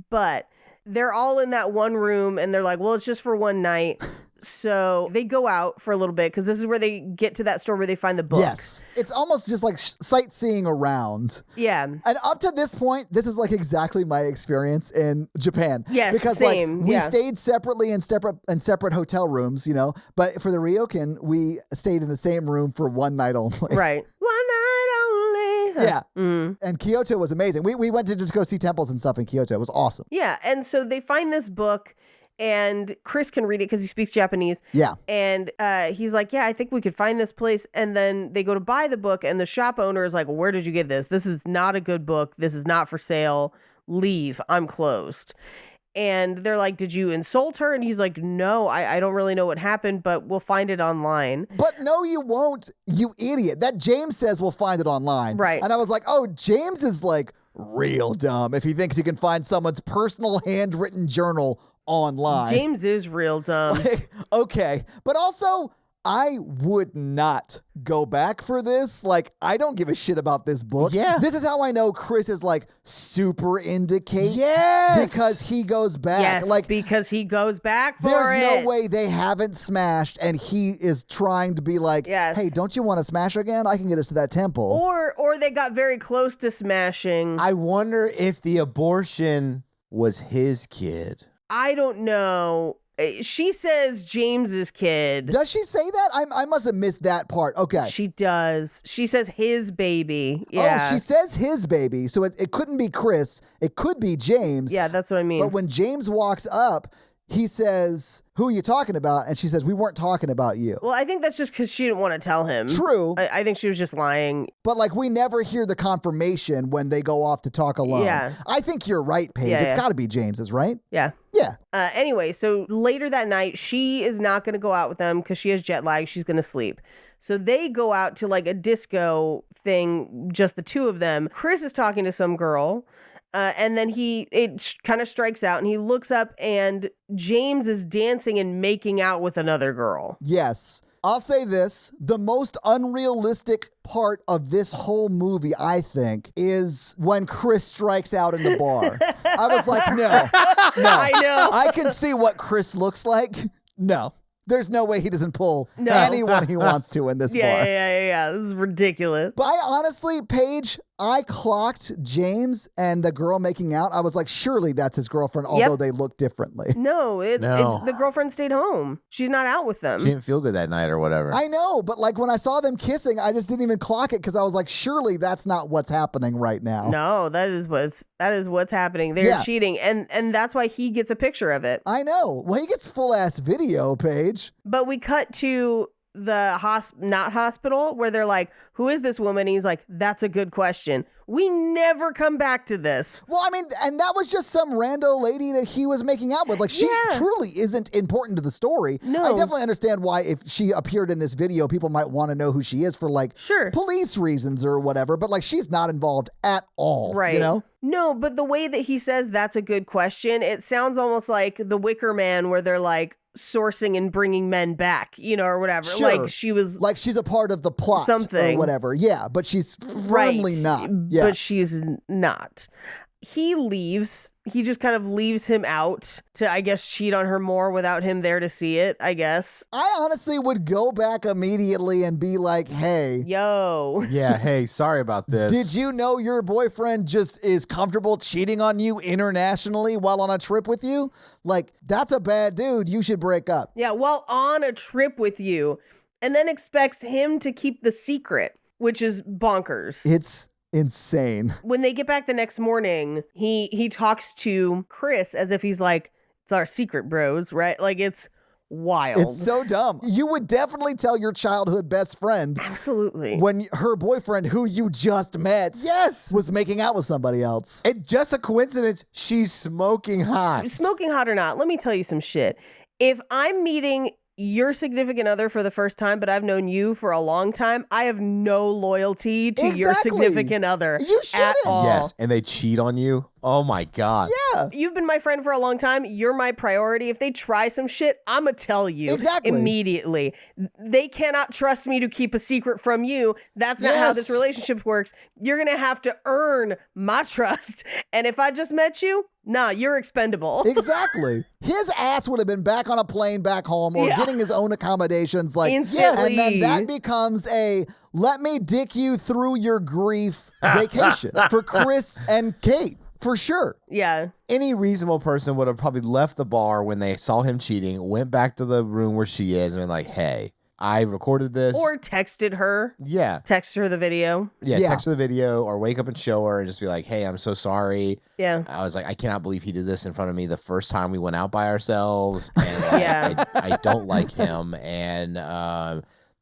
But they're all in that one room and they're like, well, it's just for one night. So they go out for a little bit because this is where they get to that store where they find the book. Yes. It's almost just like sightseeing around. Yeah. And up to this point, this is like exactly my experience in Japan. Yes, because same. Like, we stayed separately in separate hotel rooms, but for the ryokan, we stayed in the same room for one night only. Right. One night only. Yeah. And Kyoto was amazing. We went to just go see temples and stuff in Kyoto. It was awesome. Yeah. And so they find this book. And Chris can read it because he speaks Japanese. Yeah. And he's like, yeah, I think we could find this place. And then they go to buy the book. And the shop owner is like, well, where did you get this? This is not a good book. This is not for sale. Leave. I'm closed. And they're like, did you insult her? And he's like, no, I don't really know what happened, but we'll find it online. But no, you won't, you idiot. That James says we'll find it online. Right. And I was like, oh, James is like real dumb if he thinks he can find someone's personal handwritten journal online. James is real dumb. Like, okay. But also, I would not go back for this. Like, I don't give a shit about this book. Yeah. This is how I know Chris is like super into Kate. Yes. Because he goes back. Yes, like, because he goes back for there's it. no way they haven't smashed and he is trying to be like, Yes. hey, don't you want to smash again? I can get us to that temple. Or they got very close to smashing. I wonder if the abortion was his kid. I don't know. She says James's kid. Does she say that? I must have missed that part. Okay. She does. She says his baby. Yeah. Oh, she says his baby. So it couldn't be Chris. It could be James. Yeah, that's what I mean. But when James walks up, he says, who are you talking about? And she says, we weren't talking about you. Well, I think that's just because she didn't want to tell him. True. I think she was just lying. But like we never hear the confirmation when they go off to talk alone. Yeah. I think you're right, Paige. Yeah, It's yeah. got to be James's, right? Yeah. Yeah. Anyway, so later that night, she is not going to go out with them because she has jet lag. She's going to sleep. So they go out to like a disco thing, just the two of them. Chris is talking to some girl. And then it kind of strikes out and he looks up and James is dancing and making out with another girl. Yes. I'll say this. The most unrealistic part of this whole movie, I think, is when Chris strikes out in the bar. I was like, no. I know. I can see what Chris looks like. No. There's no way he doesn't pull No. anyone he wants to in this bar. Yeah. This is ridiculous. But I honestly, Paige, I clocked James and the girl making out. I was like, surely that's his girlfriend, although they look differently. No, it's the girlfriend stayed home. She's not out with them. She didn't feel good that night or whatever. I know, but like when I saw them kissing, I just didn't even clock it because I was like, surely that's not what's happening right now. No, that is what's happening. They're cheating, and that's why he gets a picture of it. I know. Well, he gets full ass video, Paige. But we cut to the not hospital where they're like, who is this woman? And he's like, that's a good question. We never come back to this. Well, I mean, and that was just some rando lady that he was making out with. Like, she truly isn't important to the story. No. I definitely understand why if she appeared in this video, people might want to know who she is for like police reasons or whatever. But like, she's not involved at all. Right. You know? No, but the way that he says that's a good question, it sounds almost like The Wicker Man where they're like, sourcing and bringing men back, or whatever. Sure. Like she was like she's a part of the plot something or whatever. Yeah, but she's firmly not. Yeah. But she's not. He leaves. He just kind of leaves him out to, I guess, cheat on her more without him there to see it, I guess. I honestly would go back immediately and be like, hey. Yo. Yeah, hey, sorry about this. Did you know your boyfriend just is comfortable cheating on you internationally while on a trip with you? Like, that's a bad dude. You should break up. Yeah, while on a trip with you, and then expects him to keep the secret, which is bonkers. It's insane. When they get back the next morning, he talks to Chris as if he's like, it's our secret, bros, right? Like, it's wild. It's so dumb. You would definitely tell your childhood best friend. Absolutely. When her boyfriend, who you just met, was making out with somebody else. It's just a coincidence. She's smoking hot. Smoking hot or not, let me tell you some shit. If I'm meeting your significant other for the first time, but I've known you for a long time, I have no loyalty to your significant other you at all. Yes, and they cheat on you. Oh my God. Yeah. You've been my friend for a long time. You're my priority. If they try some shit, I'm going to tell you immediately. They cannot trust me to keep a secret from you. That's not how this relationship works. You're going to have to earn my trust. And if I just met you, nah, you're expendable. Exactly. His ass would have been back on a plane back home or getting his own accommodations like instantly. And then that becomes a let me dick you through your grief vacation for Chris and Kate. For sure. Yeah. Any reasonable person would have probably left the bar when they saw him cheating, went back to the room where she is and been like, hey, I recorded this. Or texted her. Yeah. Text her the video. Yeah, text her the video or wake up and show her and just be like, hey, I'm so sorry. Yeah. I was like, I cannot believe he did this in front of me the first time we went out by ourselves. And I don't like him. And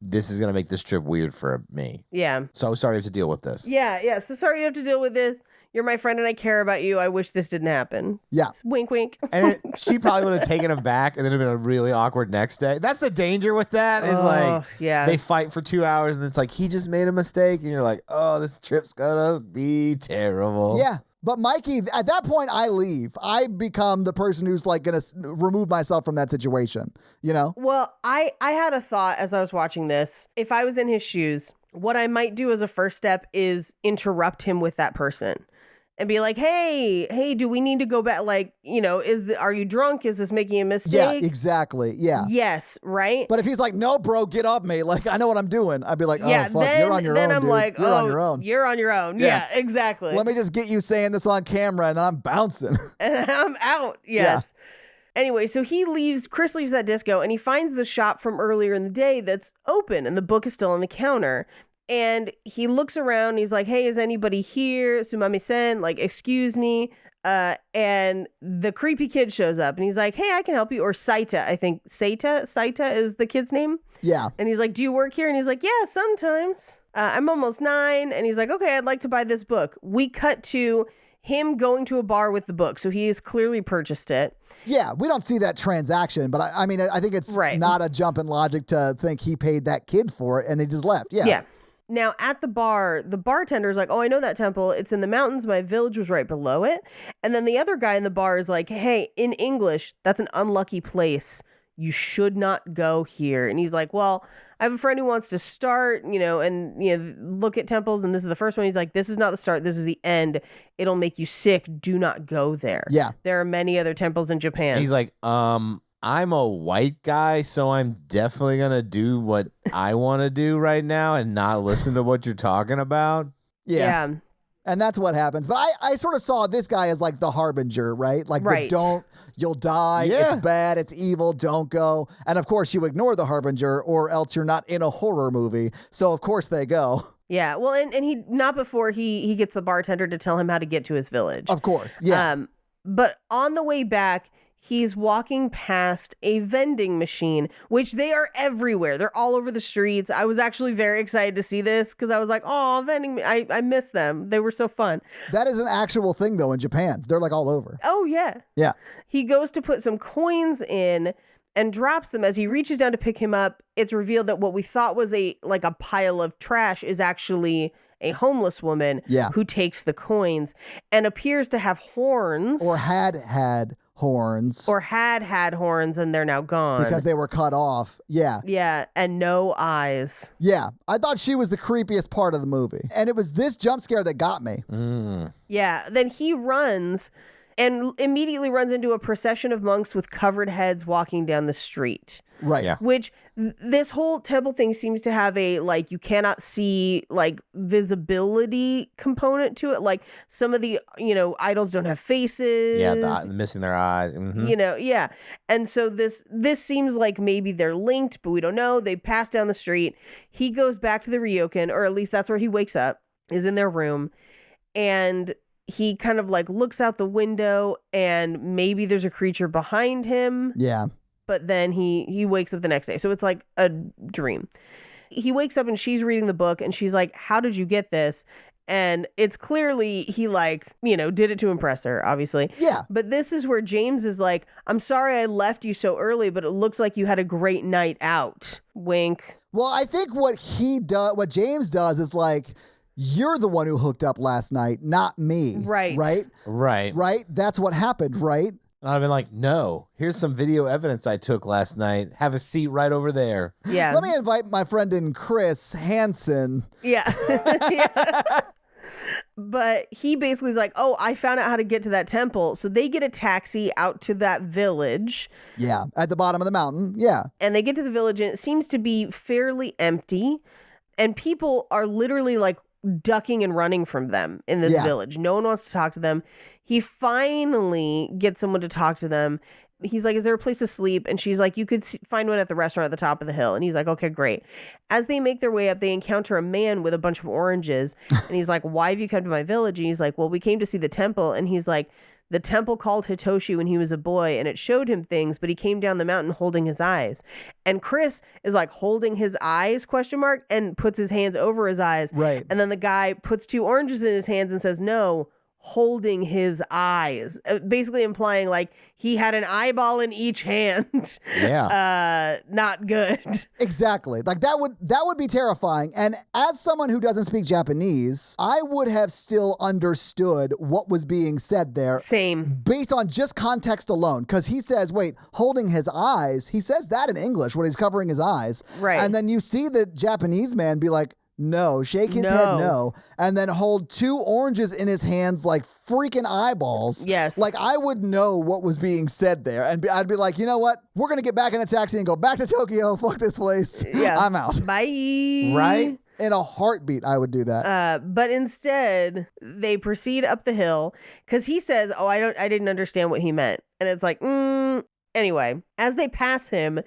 this is going to make this trip weird for me. Yeah. So sorry you have to deal with this. Yeah. So sorry you have to deal with this. You're my friend and I care about you. I wish this didn't happen. Yeah. It's wink, wink. And she probably would have taken him back and then it'd been a really awkward next day. That's the danger with that is they fight for 2 hours and it's like, he just made a mistake. And you're like, oh, this trip's going to be terrible. Yeah. But Mikey, at that point, I leave. I become the person who's like going to remove myself from that situation, you know? Well, I had a thought as I was watching this. If I was in his shoes, what I might do as a first step is interrupt him with that person. And be like, hey, do we need to go back? Like, are you drunk? Is this making a mistake? Yeah, exactly. Yeah. Yes, right? But if he's like, no, bro, get off me. Like, I know what I'm doing. I'd be like, oh, fuck, you're on your own, then I'm dude. like, you're on your own. You're on your own. Yeah, exactly. Let me just get you saying this on camera and then I'm bouncing. And I'm out. Yes. Yeah. Anyway, so Chris leaves that disco and he finds the shop from earlier in the day that's open and the book is still on the counter. And he looks around and he's like, hey, is anybody here? Sumami-sen, like, excuse me. And the creepy kid shows up and he's like, hey, I can help you. Or Saita, I think. Saita is the kid's name. Yeah. And he's like, do you work here? And he's like, yeah, sometimes. I'm almost 9. And he's like, okay, I'd like to buy this book. We cut to him going to a bar with the book. So he has clearly purchased it. Yeah, we don't see that transaction, but I mean, I think it's not a jump in logic to think he paid that kid for it and they just left. Yeah. Yeah. Now, at the bar, the bartender's like, oh, I know that temple. It's in the mountains. My village was right below it. And then the other guy in the bar is like, hey, in English, that's an unlucky place. You should not go here. And he's like, well, I have a friend who wants to start, and look at temples. And this is the first one. He's like, this is not the start. This is the end. It'll make you sick. Do not go there. Yeah. There are many other temples in Japan. And he's like, I'm a white guy, so I'm definitely going to do what I want to do right now and not listen to what you're talking about. Yeah. And that's what happens. But I sort of saw this guy as like the harbinger, right? Like, you'll die. Yeah. It's bad. It's evil. Don't go. And of course, you ignore the harbinger or else you're not in a horror movie. So of course they go. Yeah. Well, and he, not before he gets the bartender to tell him how to get to his village. Of course. Yeah. But on the way back, he's walking past a vending machine, which they are everywhere. They're all over the streets. I was actually very excited to see this because I was like, oh, I miss them. They were so fun. That is an actual thing, though, in Japan. They're like all over. Oh, yeah. Yeah. He goes to put some coins in and drops them. As he reaches down to pick him up, it's revealed that what we thought was a pile of trash is actually a homeless woman who takes the coins and appears to have horns. Or had horns. Or had horns and they're now gone. Because they were cut off. Yeah. Yeah, and no eyes. Yeah. I thought she was the creepiest part of the movie. And it was this jump scare that got me. Yeah, then he runs and immediately runs into a procession of monks with covered heads walking down the street. Right. Yeah. Which this whole temple thing seems to have a you cannot see visibility component to it. Like some of the idols don't have faces. Yeah, missing their eyes. Mm-hmm. Yeah. And so this seems like maybe they're linked, but we don't know. They pass down the street. He goes back to the ryokan, or at least that's where he wakes up, is in their room, and he kind of looks out the window and maybe there's a creature behind him. Yeah. But then he wakes up the next day. So it's like a dream. He wakes up and she's reading the book and she's like, how did you get this? And it's clearly he did it to impress her, obviously. Yeah. But this is where James is like, I'm sorry I left you so early, but it looks like you had a great night out. Wink. Well, I think what James does is you're the one who hooked up last night, not me. Right. Right? Right. Right? That's what happened, right? And I've been like, no, here's some video evidence I took last night. Have a seat right over there. Yeah. Let me invite my friend in Chris Hansen. Yeah. Yeah. But he basically is like, oh, I found out how to get to that temple. So they get a taxi out to that village. Yeah. At the bottom of the mountain. Yeah. And they get to the village and it seems to be fairly empty. And people are literally ducking and running from them in this village. No one wants to talk to them. He finally gets someone to talk to them. He's like, is there a place to sleep? And she's like, you could find one at the restaurant at the top of the hill. And he's like, okay, great. As they make their way up, they encounter a man with a bunch of oranges. And he's like, why have you come to my village? And he's like, well, we came to see the temple. And he's like, the temple called Hitoshi when he was a boy and it showed him things, but he came down the mountain holding his eyes. And Chris is holding his eyes, ? And puts his hands over his eyes. Right. And then the guy puts 2 oranges in his hands and says, no, holding his eyes, basically implying he had an eyeball in each hand. Yeah. Not good. Exactly. That would be terrifying. And as someone who doesn't speak Japanese, I would have still understood what was being said there. Same. Based on just context alone. Because he says, wait, holding his eyes. He says that in English when he's covering his eyes. Right. And then you see the Japanese man be like, no, shake his head no, and then hold 2 oranges in his hands like freaking eyeballs. Yes. I would know what was being said there, and I'd be like, you know what? We're going to get back in a taxi and go back to Tokyo. Fuck this place. Yeah. I'm out. Bye. Right? In a heartbeat, I would do that. But instead, they proceed up the hill because he says, oh, I didn't understand what he meant. And it's like, Anyway, as they pass him,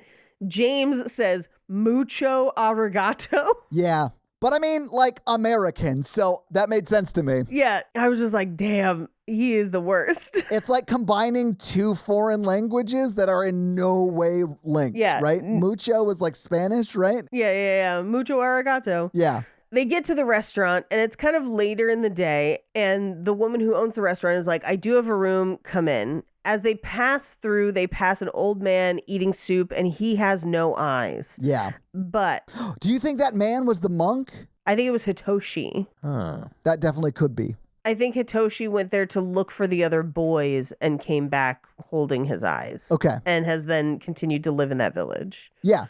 James says, mucho arigato. Yeah. But I mean, like, American, so that made sense to me. Yeah, I was just like, damn, he is the worst. It's like combining two foreign languages that are in no way linked, Yeah. right? Mucho is like Spanish, right? Yeah. Mucho arigato. Yeah. They get to the restaurant, and it's kind of later in the day, and the woman who owns the restaurant is like, I do have a room, come in. As they pass through, they pass an old man eating soup, and he has no eyes. Yeah. But Do you think that man was the monk? I think it was Hitoshi. Huh. That definitely could be. I think Hitoshi went there to look for the other boys and came back holding his eyes. Okay. And has then continued to live in that village. Yeah.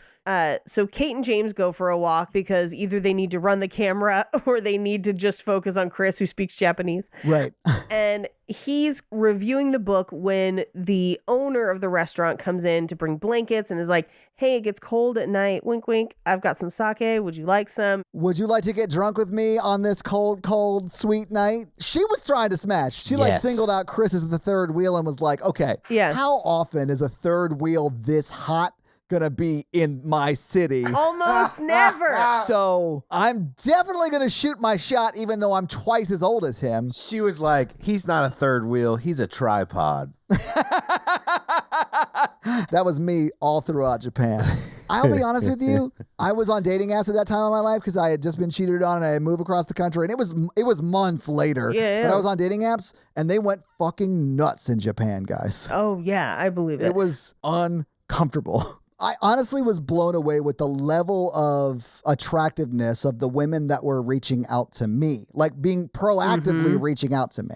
So Kate and James go for a walk because either they need to run the camera or they need to just focus on Chris, who speaks Japanese. Right. And he's reviewing the book when the owner of the restaurant comes in to bring blankets and is like, hey, it gets cold at night. Wink, wink. I've got some sake. Would you like some? Would you like to get drunk with me on this cold, cold, sweet night? She was trying to smash. She like Yes. singled out Chris as the third wheel and was like, okay, Yeah. how often is a third wheel this hot gonna be in my city? Almost never. So I'm definitely gonna shoot my shot even though I'm twice as old as him. She was like, he's not a third wheel, he's a tripod. That was me all throughout Japan. I'll be honest with you. I was on dating apps at that time of my life because I had just been cheated on and I had moved across the country, and it was months later. Yeah. But I was on dating apps and they went fucking nuts in Japan, guys. Oh, yeah, I believe it. It was uncomfortable. I honestly was blown away with the level of attractiveness of the women that were reaching out to me, like being proactively reaching out to me.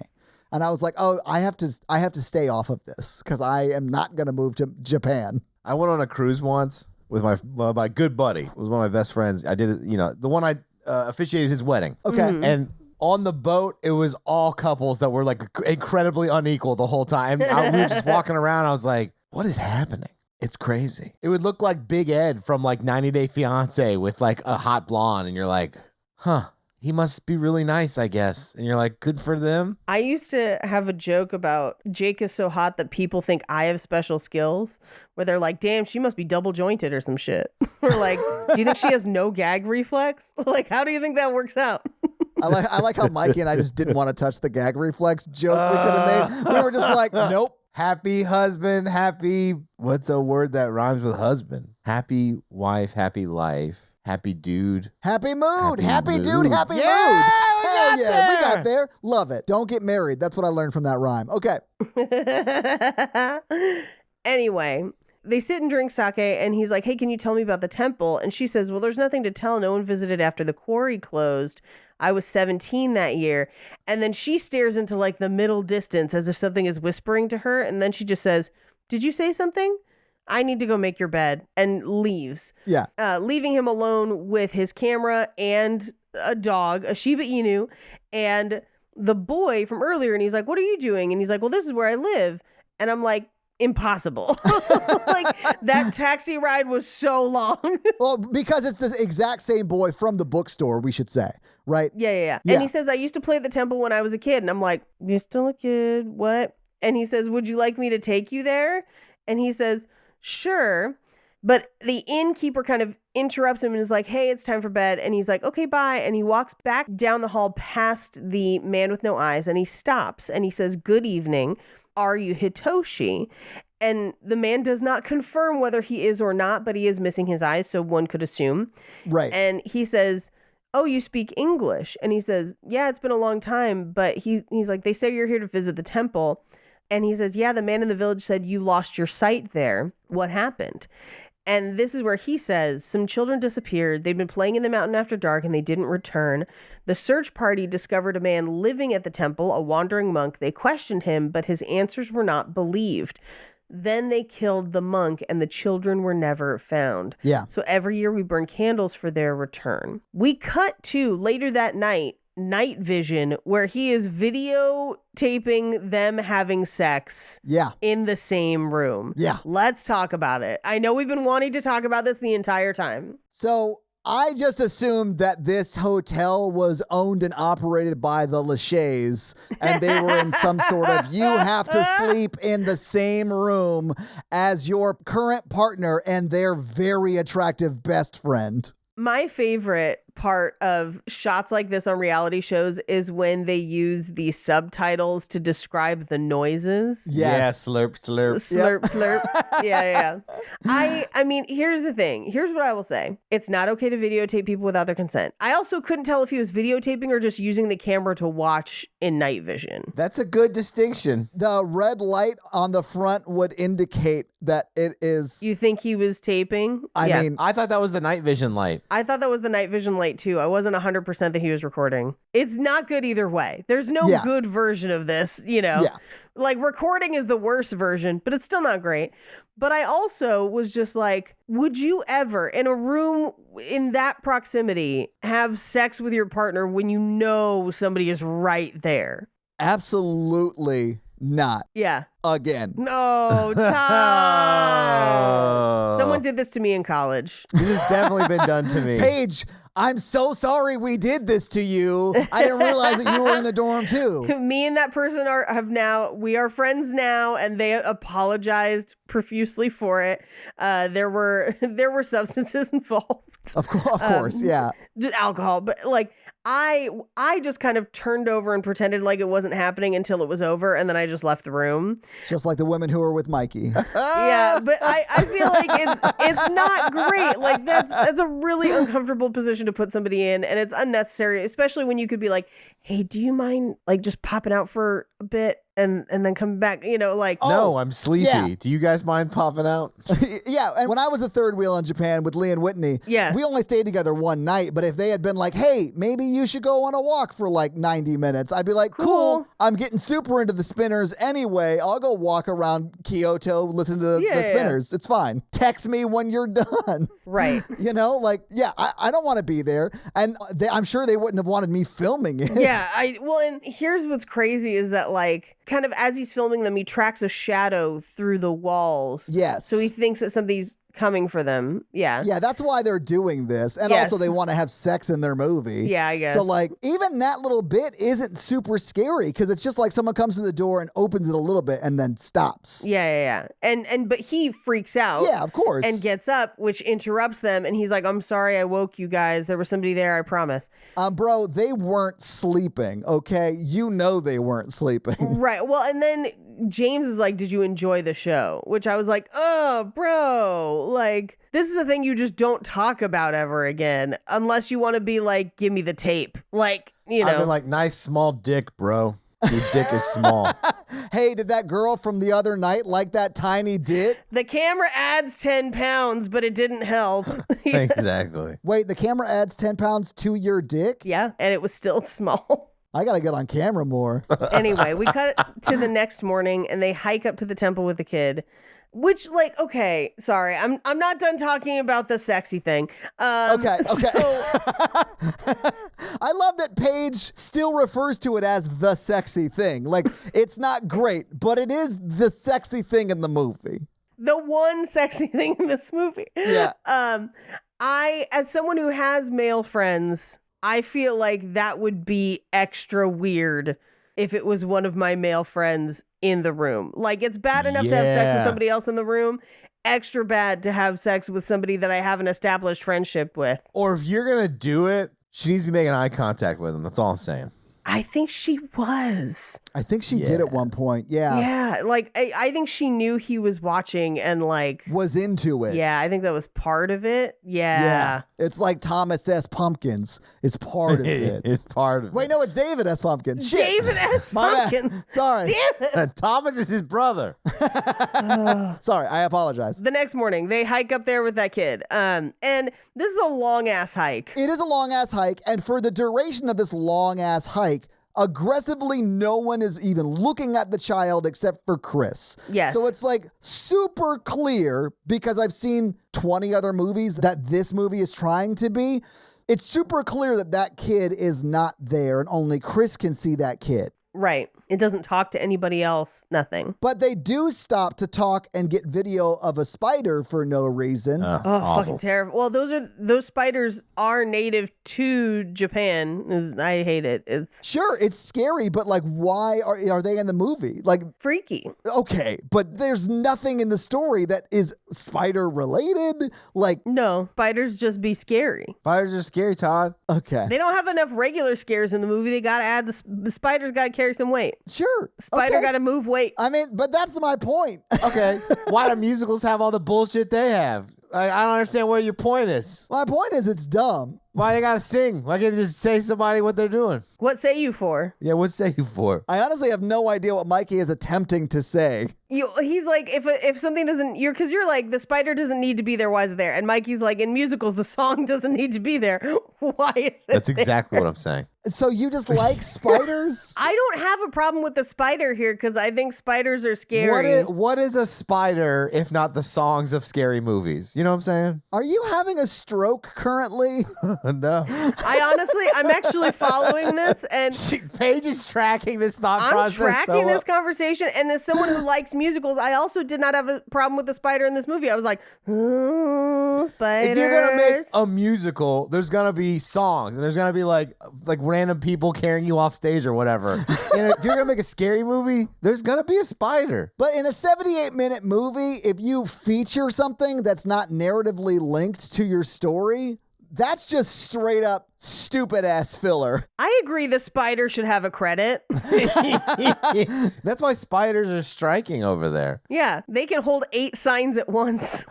And I was like, oh, I have to stay off of this because I am not going to move to Japan. I went on a cruise once with my good buddy. It was one of my best friends. I did it, the one I officiated his wedding. Okay. And on the boat, it was all couples that were like incredibly unequal the whole time. We were just walking around. I was like, what is happening? It's crazy. It would look like Big Ed from like 90 Day Fiance with like a hot blonde. And you're like, huh, he must be really nice, I guess. And you're like, good for them. I used to have a joke about Jake is so hot that people think I have special skills, where they're like, damn, she must be double jointed or some shit. Or like, do you think she has no gag reflex? Like, how do you think that works out? I like how Mikey and I just didn't want to touch the gag reflex joke we could have made. We were just like, nope. Happy husband, what's a word that rhymes with husband? Happy wife, happy life, happy dude. Happy mood. Happy mood. dude. Happy Yeah, mood. we Hell got yeah. there. We got there. Love it. Don't get married. That's what I learned from that rhyme. Okay. Anyway, they sit and drink sake, and he's like, hey, can you tell me about the temple? And she says, well, there's nothing to tell. No one visited after the quarry closed. I was 17 that year. And then she stares into like the middle distance as if something is whispering to her. And then she just says, did you say something? I need to go make your bed, and leaves. Yeah. Leaving him alone with his camera and a dog, a Shiba Inu, and the boy from earlier. And he's like, what are you doing? And he's like, well, this is where I live. And I'm like, impossible. Like, that taxi ride was so long. Well, because it's the exact same boy from the bookstore, we should say, right? Yeah. Yeah. And he says, I used to play at the temple when I was a kid. And I'm like, you're still a kid? What? And he says, would you like me to take you there? And he says, sure. But the innkeeper kind of interrupts him and is like, hey, it's time for bed. And he's like, okay, bye. And he walks back down the hall past the man with no eyes, and he stops and he says, good evening. Are you Hitoshi? And the man does not confirm whether he is or not, but he is missing his eyes, so one could assume. Right. And he says, oh, you speak English? And he says, yeah, it's been a long time. But he's like, they say you're here to visit the temple. And he says, yeah, the man in the village said you lost your sight there. What happened? And this is where he says, some children disappeared. They'd been playing in the mountain after dark and they didn't return. The search party discovered a man living at the temple, a wandering monk. They questioned him, but his answers were not believed. Then they killed the monk and the children were never found. Yeah. So every year we burn candles for their return. We cut to later that night vision, where he is videotaping them having sex Yeah. in the same room. Yeah. Let's talk about it. I know we've been wanting to talk about this the entire time. So I just assumed that this hotel was owned and operated by the Lachey's, and they were in some sort of, you have to sleep in the same room as your current partner and their very attractive best friend. My favorite part of shots like this on reality shows is when they use the subtitles to describe the noises. Yes. Yeah, slurp, slurp. Slurp, slurp. Yeah. I mean, here's the thing. Here's what I will say. It's not okay to videotape people without their consent. I also couldn't tell if he was videotaping or just using the camera to watch in night vision. That's a good distinction. The red light on the front would indicate that it is. You think he was taping? I mean, I thought that was the night vision light. I thought that was the night vision light too. I wasn't 100% that he was recording. It's not good either way. There's no good version of this, you know. Yeah. Like recording is the worst version, but it's still not great. But I also was just like, would you ever in a room in that proximity have sex with your partner when you know somebody is right there? Absolutely not. Yeah. Again. No, Todd. Someone did this to me in college. This has definitely been done to me. Paige, I'm so sorry we did this to you. I didn't realize that you were in the dorm too. Me and that person we are friends now, and they apologized profusely for it. There were substances involved. Of course, yeah. Just alcohol, but like I just kind of turned over and pretended like it wasn't happening until it was over, and then I just left the room. Just like the women who were with Mikey. Yeah, but I feel like it's not great. Like that's a really uncomfortable position to put somebody in, and it's unnecessary, especially when you could be like, hey, do you mind like just popping out for a bit and then coming back, you know, like. No, I'm sleepy. Yeah. Do you guys mind popping out? Yeah, and when I was a third wheel in Japan with Lee and Whitney, we only stayed together one night, but if they had been like, hey, maybe you should go on a walk for like 90 minutes, I'd be like, cool. I'm getting super into the spinners anyway. I'll go walk around Kyoto, listen to the spinners. It's fine. Text me when you're done. Right. You know, like, yeah, I don't want to be there. And I'm sure they wouldn't have wanted me filming it. Yeah, and here's what's crazy is that like kind of as he's filming them, he tracks a shadow through the walls. Yes. So he thinks that somebody's coming for them. Yeah. Yeah, that's why they're doing this. And Yes. also they want to have sex in their movie. Yeah, I guess. So like even that little bit isn't super scary because it's just like someone comes to the door and opens it a little bit and then stops. Yeah. And but he freaks out. Yeah, of course. And gets up, which interrupts them. And he's like, I'm sorry I woke you guys. There was somebody there, I promise. Bro, they weren't sleeping, okay? You know they weren't sleeping. Right. Well, and then James is like, did you enjoy the show? Which I was like, oh, bro, like, this is a thing you just don't talk about ever again, unless you want to be like, give me the tape. Like, you know. I've been like, nice small dick, bro. Your dick is small. Hey, did that girl from the other night like that tiny dick? The camera adds 10 pounds, but it didn't help. Exactly. Wait, the camera adds 10 pounds to your dick? Yeah, and it was still small. I gotta get on camera more. Anyway, we cut to the next morning, and they hike up to the temple with the kid. Which, like, okay, sorry, I'm not done talking about the sexy thing. Okay. So, I love that Paige still refers to it as the sexy thing. Like, it's not great, but it is the sexy thing in the movie. the one sexy thing in this movie. Yeah. As someone who has male friends, I feel like that would be extra weird if it was one of my male friends in the room. Like, it's bad enough to have sex with somebody else in the room. Extra bad to have sex with somebody that I have an established friendship with. Or if you're going to do it, she needs to be making eye contact with him. That's all I'm saying. I think she was. I think she did at one point. Yeah. Yeah. Like, I think she knew he was watching and, like, was into it. Yeah. I think that was part of it. Yeah. It's like Thomas S. Pumpkins is part of it. It's part of Wait, it. no, it's David S. Pumpkins. Shit. David S. My bad. Pumpkins. Sorry. Damn it. Thomas is his brother. Sorry, I apologize. The next morning, they hike up there with that kid. And this is a long ass hike. It is a long ass hike, and for the duration of this long ass hike, aggressively no one is even looking at the child except for Chris. Yes. So it's like super clear, because I've seen 20 other movies that this movie is trying to be. It's super clear that that kid is not there and only Chris can see that kid. Right. It doesn't talk to anybody else. Nothing. But they do stop to talk and get video of a spider for no reason. Oh, Awful. fucking terrible. Well, those spiders are native to Japan. I hate it. It's Sure, it's scary, but like, why are they in the movie? Like, freaky. okay, but there's nothing in the story that is spider related. Like, No, spiders just be scary. Spiders are scary, Todd. okay, They don't have enough regular scares in the movie. They gotta add the spiders. Gotta carry some weight. sure, Spider okay. gotta move weight. I mean, but that's my point. Okay. Why do musicals have all the bullshit they have? I don't understand what your point is. My point is, it's dumb. Why they gotta sing? Why can't they just say somebody what they're doing? What say you for? Yeah, what say you for? I honestly have no idea what Mikey is attempting to say. He's like, if something doesn't, because you're like, the spider doesn't need to be there. Why is it there? And Mikey's like, in musicals, the song doesn't need to be there. Why is it That's there? exactly what I'm saying. So you just like spiders? I don't have a problem with the spider here because I think spiders are scary. What is a spider if not the songs of scary movies? You know what I'm saying? Are you having a stroke currently? No. I'm actually following this, and Paige is tracking this thought I'm process. tracking this conversation. And as someone who likes musicals, I also did not have a problem with the spider in this movie. I was like, spiders. If you're gonna make a musical, there's gonna be songs, and there's gonna be like random people carrying you off stage or whatever. And if you're gonna make a scary movie, there's gonna be a spider. But in a 78-minute movie, if you feature something that's not narratively linked to your story, that's just straight up stupid ass filler. I agree the spider should have a credit. That's why spiders are striking over there. Yeah, they can hold 8 signs at once.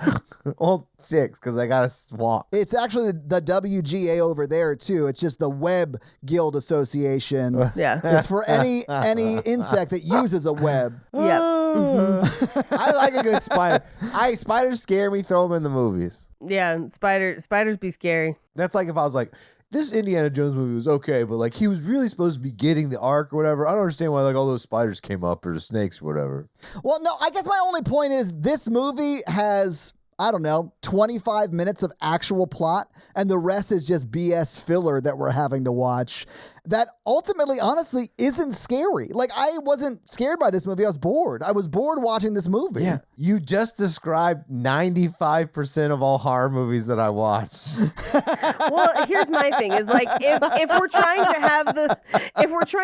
Well, 6 because I gotta swap. It's actually the WGA over there too. It's just the Web Guild Association. Yeah. It's for any insect that uses a web. Yep. I like a good spider. Spiders scare me. Throw them in the movies. Yeah, spiders be scary. That's like if I was like, this Indiana Jones movie was okay, but like he was really supposed to be getting the ark or whatever. I don't understand why like all those spiders came up or the snakes or whatever. Well, no, I guess my only point is this movie has, I don't know, 25 minutes of actual plot, and the rest is just BS filler that we're having to watch that ultimately, honestly, isn't scary. Like, I wasn't scared by this movie. I was bored. I was bored watching this movie. Yeah, you just described 95% of all horror movies that I watch. Well, here's my thing: is like if we're trying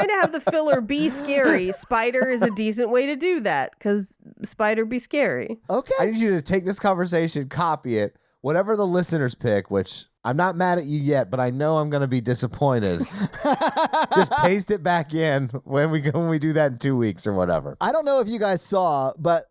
to have the filler be scary, spider is a decent way to do that because spider be scary. Okay. I need you to take this conversation, copy it, whatever the listeners pick, which I'm not mad at you yet, but I know I'm going to be disappointed. Just paste it back in when we do that in 2 weeks or whatever. I don't know if you guys saw, but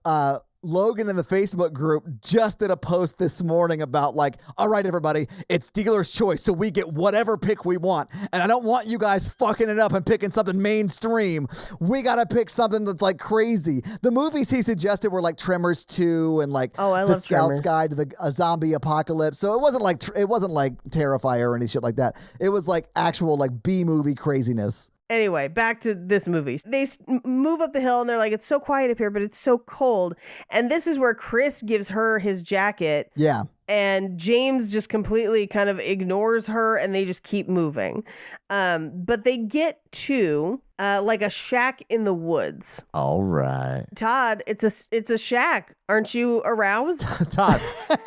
Logan in the Facebook group just did a post this morning about like, all right, everybody, it's dealer's choice, so we get whatever pick we want. And I don't want you guys fucking it up and picking something mainstream. We got to pick something that's like crazy. The movies he suggested were like Tremors 2 and like I The love Scout's Tremors. Guide to the Zombie Apocalypse. So it wasn't like Terrifier or any shit like that. It was like actual like B-movie craziness. Anyway, back to this movie. They move up the hill and they're like, it's so quiet up here, but it's so cold. And this is where Chris gives her his jacket. Yeah. And James just completely kind of ignores her and they just keep moving. But they get to like a shack in the woods. All right. Todd, it's a shack. Aren't you aroused? Todd.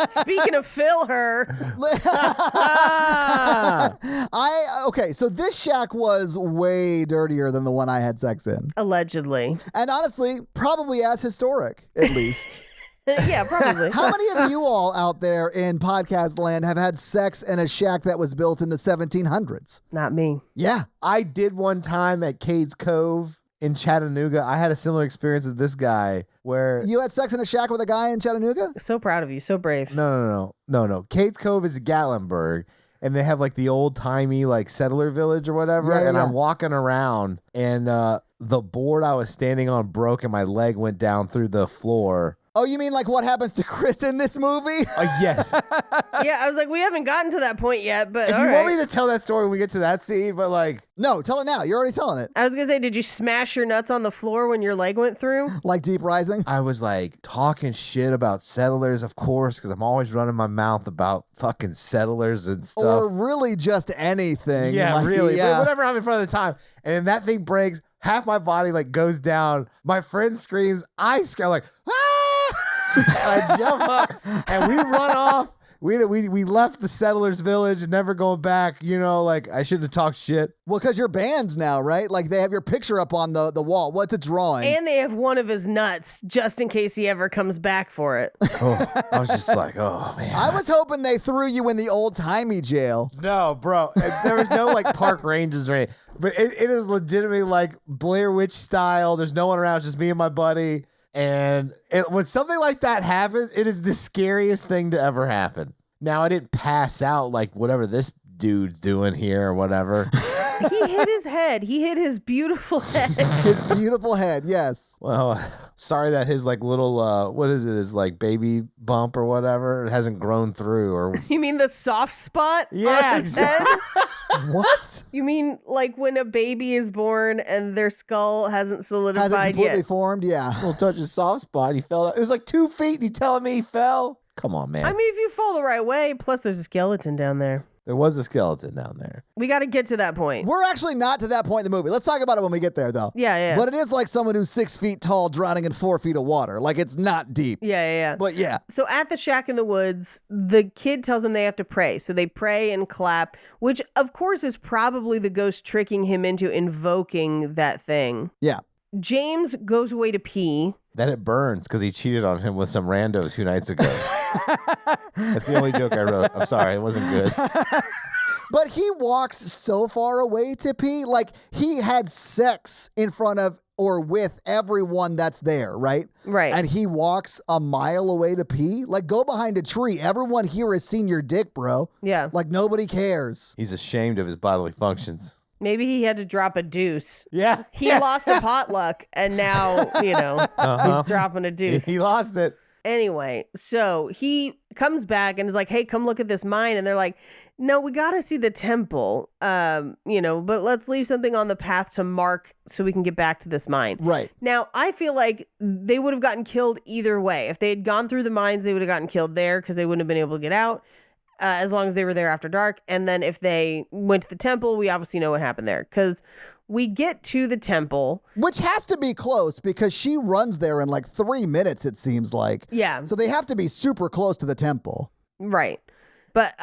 Speaking of fill her. Okay, so this shack was way dirtier than the one I had sex in. Allegedly. And honestly, probably as historic, at least. Yeah, probably. How many of you all out there in podcast land have had sex in a shack that was built in the 1700s? Not me. Yeah. I did one time at Cades Cove in Chattanooga. I had a similar experience with this guy where... You had sex in a shack with a guy in Chattanooga? So proud of you. So brave. No. Cades Cove is Gatlinburg, and they have like the old-timey like settler village or whatever, and I'm walking around, and the board I was standing on broke, and my leg went down through the floor. Oh, you mean like what happens to Chris in this movie? Yes. Yeah, I was like, we haven't gotten to that point yet, but If all you right. want me to tell that story when we get to that scene, but like... No, tell it now. You're already telling it. I was going to say, did you smash your nuts on the floor when your leg went through? Like Deep Rising? I was like talking shit about settlers, of course, because I'm always running my mouth about fucking settlers and stuff. Or really just anything. Yeah, Like, really. yeah. But whatever I'm in front of the time. And then that thing breaks. half my body like goes down. My friend screams. I scream like, ah! I jump up and we run off. We left the settlers' village and never going back. You know, like I shouldn't have talked shit. Well, because you're bands now, right? Like they have your picture up on the wall. What's a drawing? And they have one of his nuts just in case he ever comes back for it. Oh, I was just like, oh man. I was hoping they threw you in the old-timey jail. No, bro. There was no like park ranges or anything. But it is legitimately like Blair Witch style. There's no one around, just me and my buddy. And when something like that happens, it is the scariest thing to ever happen. Now, I didn't pass out like whatever this dude's doing here or whatever. He hit his head. He hit his beautiful head. His beautiful head, yes. Well, sorry that his like little, what is it, his like baby bump or whatever, it hasn't grown through. Or You mean the soft spot Yeah, on his head? What? You mean like when a baby is born and their skull hasn't solidified Hasn't completely yet? formed? Yeah. little touch of soft spot. He fell. It was like 2 feet and he telling me he fell? Come on, man. I mean, if you fall the right way, plus there's a skeleton down there. There was a skeleton down there. We got to get to that point. We're actually not to that point in the movie. Let's talk about it when we get there, though. Yeah. But it is like someone who's 6 feet tall drowning in 4 feet of water. Like, it's not deep. Yeah. But yeah. So at the shack in the woods, the kid tells them they have to pray. So they pray and clap, which of course is probably the ghost tricking him into invoking that thing. Yeah. James goes away to pee. Then it burns because he cheated on him with some randos 2 nights ago. That's the only joke I wrote. I'm sorry. It wasn't good. But he walks so far away to pee. Like, he had sex in front of or with everyone that's there, right? Right. And he walks a mile away to pee. Like, go behind a tree. Everyone here has seen your dick, bro. Yeah. Like, nobody cares. He's ashamed of his bodily functions. Maybe he had to drop a deuce. Yeah. He lost a potluck and now, he's dropping a deuce. He lost it. Anyway, so he comes back and is like, hey, come look at this mine. And they're like, no, we got to see the temple, but let's leave something on the path to mark so we can get back to this mine. Right. Now, I feel like they would have gotten killed either way. If they had gone through the mines, they would have gotten killed there because they wouldn't have been able to get out as long as they were there after dark. And then if they went to the temple, we obviously know what happened there because we get to the temple. Which has to be close because she runs there in like 3 minutes, it seems like. Yeah. So they have to be super close to the temple. Right. But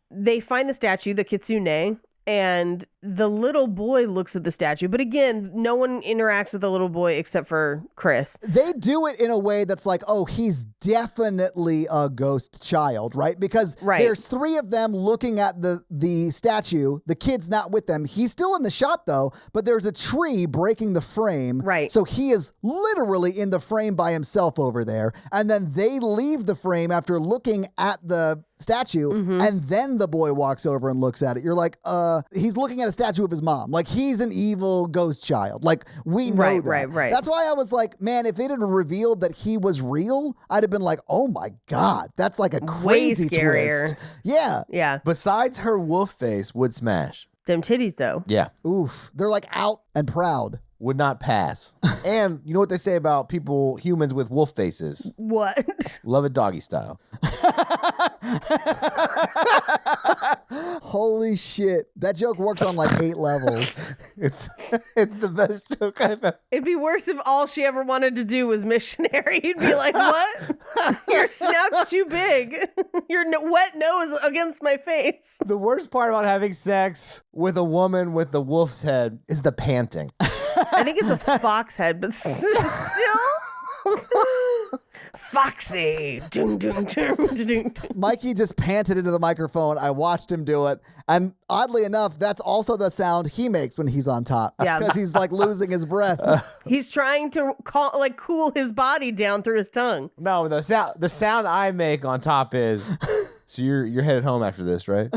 they find the statue, the kitsune, and the little boy looks at the statue. But again, no one interacts with the little boy except for Chris. They do it in a way that's like, oh, he's definitely a ghost child, right? Because there's 3 of them looking at the statue. The kid's not with them. He's still in the shot, though, but there's a tree breaking the frame. Right. So he is literally in the frame by himself over there. And then they leave the frame after looking at the statue, and then the boy walks over and looks at it. You're like, he's looking at a statue of his mom. Like, he's an evil ghost child. Like, we know that. Right. That's why I was like, man, if it had revealed that he was real, I'd have been like, oh my God, that's like a crazy way scarier. twist. Yeah. Yeah. Besides her wolf face would smash. Them titties, though. Yeah. Oof. They're like out and proud. Would not pass. And you know what they say about humans with wolf faces? What? Love it doggy style. Holy shit. That joke works on like 8 levels. It's the best joke I've ever. It'd be worse if all she ever wanted to do was missionary. You'd be like, what? Your snout's too big. Your wet nose against my face. The worst part about having sex with a woman with the wolf's head is the panting. I think it's a fox head, but still. Foxy. Dun, dun, dun, dun, dun. Mikey just panted into the microphone. I watched him do it. And oddly enough, that's also the sound he makes when he's on top. Yeah. Because he's like losing his breath. He's trying to cool his body down through his tongue. No, the sound I make on top is. So you're headed home after this, right?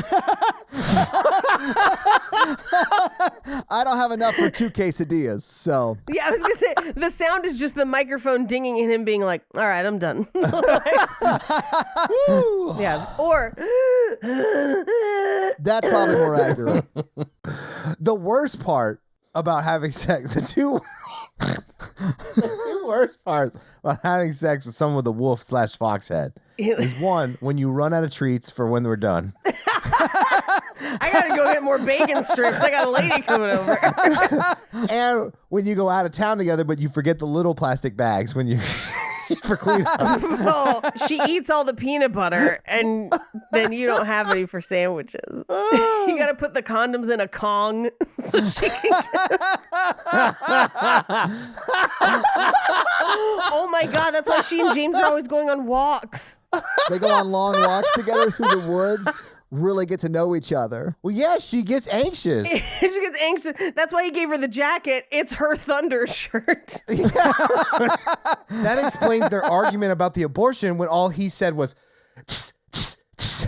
I don't have enough for 2 quesadillas, so. Yeah, I was going to say, the sound is just the microphone dinging and him being like, all right, I'm done. Yeah. Or. That's probably more accurate. The worst part about having sex, the two worst parts about having sex with someone with a wolf/fox head is one, when you run out of treats for when we're done. I gotta go get more bacon strips. I got a lady coming over. And when you go out of town together, but you forget the little plastic bags when you for cleanup. Oh, she eats all the peanut butter, and then you don't have any for sandwiches. You gotta put the condoms in a Kong so she can. Oh my God, that's why she and James are always going on walks. They go on long walks together through the woods, really get to know each other. Well, yeah, she gets anxious. She gets anxious. That's why he gave her the jacket. It's her thunder shirt. That explains their argument about the abortion when all he said was, tss, tss, tss.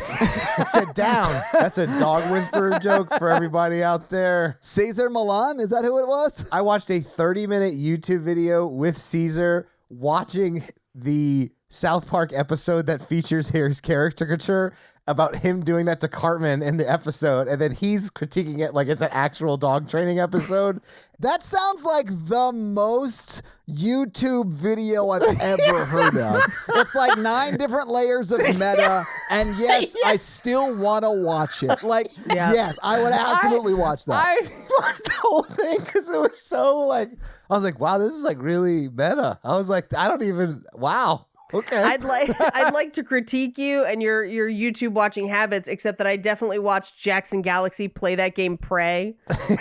Sit down. That's a dog whisperer joke for everybody out there. Cesar Millan, is that who it was? I watched a 30-minute YouTube video with Caesar watching the South Park episode that features his caricature about him doing that to Cartman in the episode, and then he's critiquing it like it's an actual dog training episode. That sounds like the most YouTube video I've ever heard of. It's like 9 different layers of meta, and yes, I still want to watch it. Like, yes, I would absolutely watch that. I watched the whole thing because it was so like, I was like, wow, this is like really meta. I was like, I don't even, wow. Okay. I'd like to critique you and your YouTube watching habits, except that I definitely watched Jackson Galaxy play that game Prey,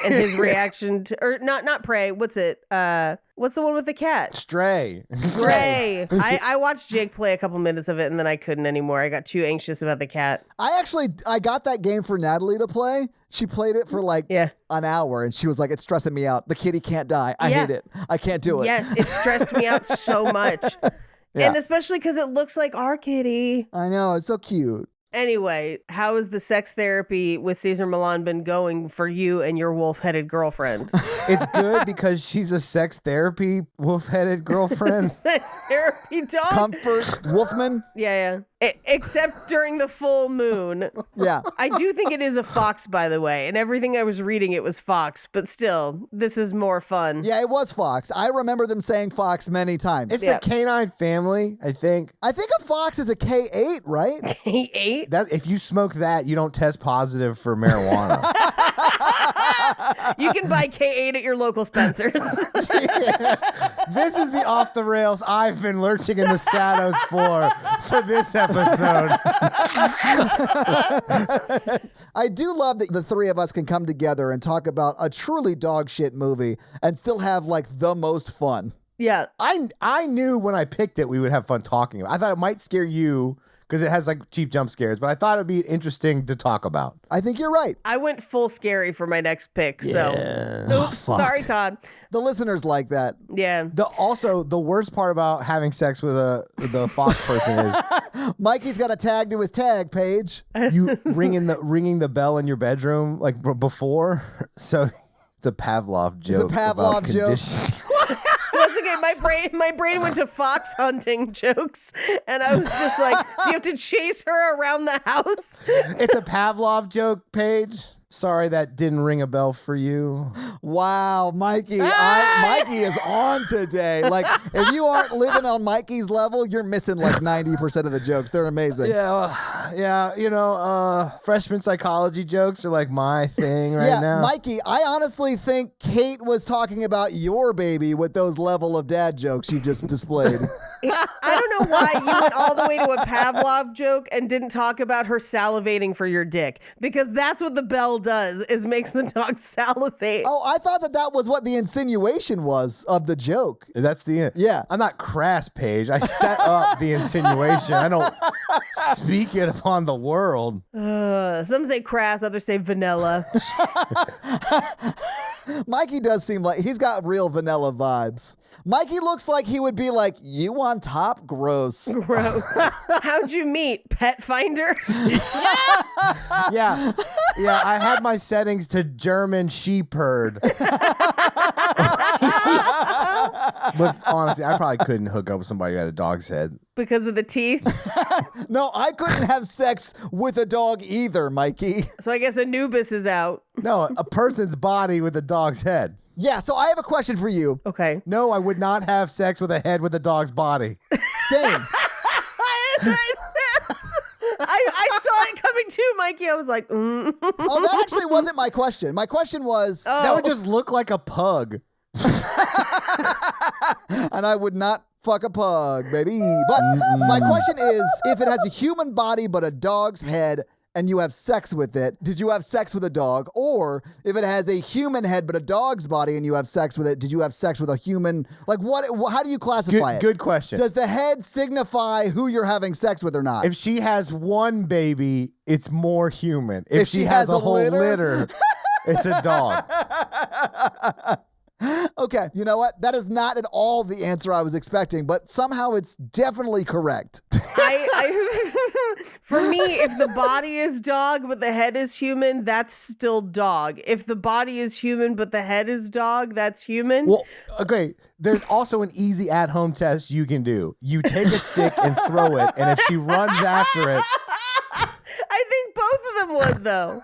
and his reaction to, or not Prey. What's it? What's the one with the cat? Stray. I watched Jake play a couple minutes of it, and then I couldn't anymore. I got too anxious about the cat. I got that game for Natalie to play. She played it for like an hour, and she was like, it's stressing me out. The kitty can't die. I hate it. I can't do it. Yes, it stressed me out so much. Yeah. And especially because it looks like our kitty. I know. It's so cute. Anyway, how has the sex therapy with Cesar Millan been going for you and your wolf-headed girlfriend? It's good because she's a sex therapy wolf-headed girlfriend. Sex therapy dog? Comfort Wolfman? Yeah. Except during the full moon. Yeah. I do think it is a fox, by the way. And everything I was reading, it was fox. But still, this is more fun. Yeah, it was fox. I remember them saying fox many times. It's the canine family, I think. I think a fox is a K8, right? K8? That if you smoke that, you don't test positive for marijuana. You can buy K8 at your local Spencer's. This is the off the rails I've been lurching in the shadows for this episode. I do love that the three of us can come together and talk about a truly dog shit movie and still have like the most fun. Yeah. I knew when I picked it we would have fun talking about it. I thought it might scare you because it has like cheap jump scares, but I thought it'd be interesting to talk about. I think you're right. I went full scary for my next pick, so oops, sorry, Todd. The listeners like that. Yeah. Also, the worst part about having sex with the fox person is Mikey's got a tag to his tag page. You ringing the bell in your bedroom like before. So it's a Pavlov joke. It's a Pavlov joke. Once again, my brain went to fox hunting jokes, and I was just like, do you have to chase her around the house? It's a Pavlov joke, Paige. Sorry that didn't ring a bell for you. Wow, Mikey. Mikey is on today. Like, if you aren't living on Mikey's level, you're missing like 90% of the jokes. They're amazing. Yeah. You know, freshman psychology jokes are like my thing right now. Mikey, I honestly think Kate was talking about your baby with those level of dad jokes you just displayed. I don't know why you went all the way to a Pavlov joke and didn't talk about her salivating for your dick, because that's what the bell does, is makes the dog salivate. Oh, I thought that was what the insinuation was of the joke. That's the Yeah. I'm not crass, Paige. I set up the insinuation. I don't speak it upon the world. Some say crass, others say vanilla. Mikey does seem like he's got real vanilla vibes. Mikey looks like he would be like, you on top? Gross. Gross. How'd you meet? Pet finder? Yeah. I had my settings to German sheep herd. But honestly, I probably couldn't hook up with somebody who had a dog's head. Because of the teeth? No, I couldn't have sex with a dog either, Mikey. So I guess Anubis is out. No, a person's body with a dog's head. Yeah, so I have a question for you. Okay. No, I would not have sex with a head with a dog's body. Same. I saw it coming too, Mikey. I was like, Oh, that actually wasn't my question. My question was, That would just look like a pug. and I would not fuck a pug, baby. But my question is, if it has a human body but a dog's head and you have sex with it, did you have sex with a dog? Or if it has a human head but a dog's body and you have sex with it, did you have sex with a human? Like what? How do you classify it? Good question. Does the head signify who you're having sex with or not? If she has one baby, it's more human. If she has a whole litter, it's a dog. Okay, you know what? That is not at all the answer I was expecting, but somehow it's definitely correct. For me, if the body is dog but the head is human, that's still dog. If the body is human but the head is dog, that's human. Well, okay, there's also an easy at-home test you can do. You take a stick and throw it, and if she runs after it... I think both of them would, though.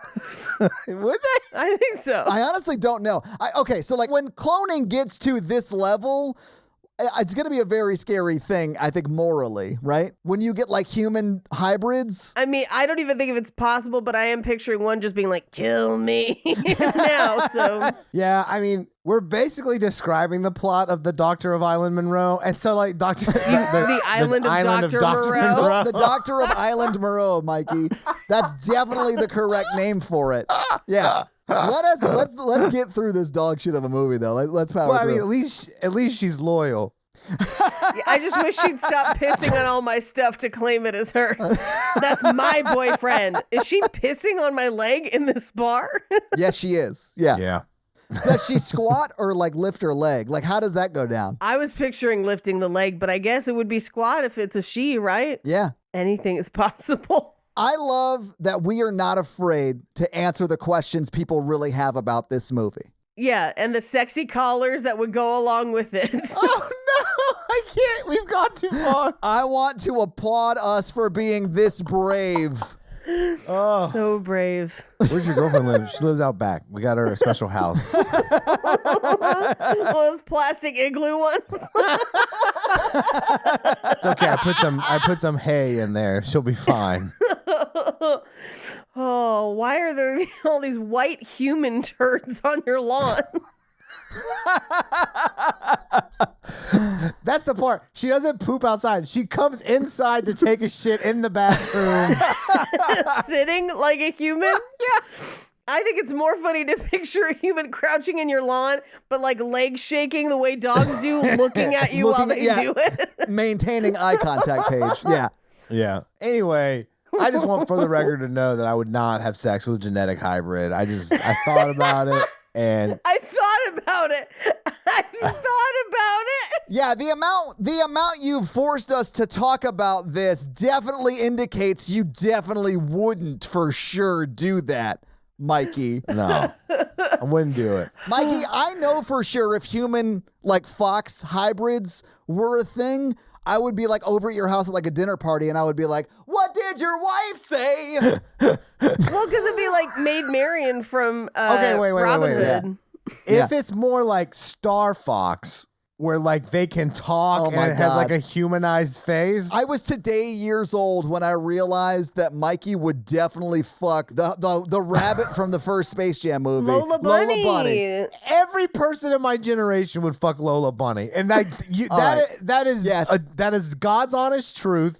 Would they? I think so. I honestly don't know. Okay, so like when cloning gets to this level, it's going to be a very scary thing, I think, morally, right? When you get like human hybrids. I mean, I don't even think if it's possible, but I am picturing one just being like, kill me now. So Yeah, I mean, we're basically describing the plot of the Doctor of Island Monroe. And so like the island of Dr. Moreau. The Doctor of Island Moreau, Mikey. That's definitely the correct name for it. Yeah. Let's get through this dog shit of a movie though. Let's power Well, I through. mean, at least she's loyal. I just wish she'd stop pissing on all my stuff to claim it as hers. That's my boyfriend. Is she pissing on my leg in this bar? Yes, she is. Yeah. Yeah. Does she squat or like lift her leg? Like, how does that go down? I was picturing lifting the leg, but I guess it would be squat if it's a she, right? Yeah. Anything is possible. I love that we are not afraid to answer the questions people really have about this movie. Yeah, and the sexy collars that would go along with it. Oh no, I can't. We've gone too far. I want to applaud us for being this brave. Oh. So brave. Where's your girlfriend live? She lives out back. We got her a special house. Those plastic igloo ones. It's okay. I put some hay in there. She'll be fine. Oh, why are there all these white human turds on your lawn? That's the part. She doesn't poop outside. She comes inside to take a shit in the bathroom. Sitting like a human? Yeah. I think it's more funny to picture a human crouching in your lawn, but like legs shaking the way dogs do, looking at you while they do it. Maintaining eye contact page. Yeah. Yeah. Anyway, I just want for the record to know that I would not have sex with a genetic hybrid. I thought about it and I thought about it. Yeah, the amount you've forced us to talk about this definitely indicates you definitely wouldn't for sure do that, Mikey. no, I wouldn't do it. Mikey, I know for sure if human like fox hybrids were a thing, I would be like over at your house at like a dinner party and I would be like, what did your wife say? Well, because it'd be like Maid Marian from Okay, wait, Robin yeah. Hood. If it's more like Star Fox, where like they can talk Oh my and it has God. like a humanized face. I was today years old when I realized that Mikey would definitely fuck the rabbit from the first Space Jam movie. Lola Bunny. Every person in my generation would fuck Lola Bunny, and that is God's honest truth.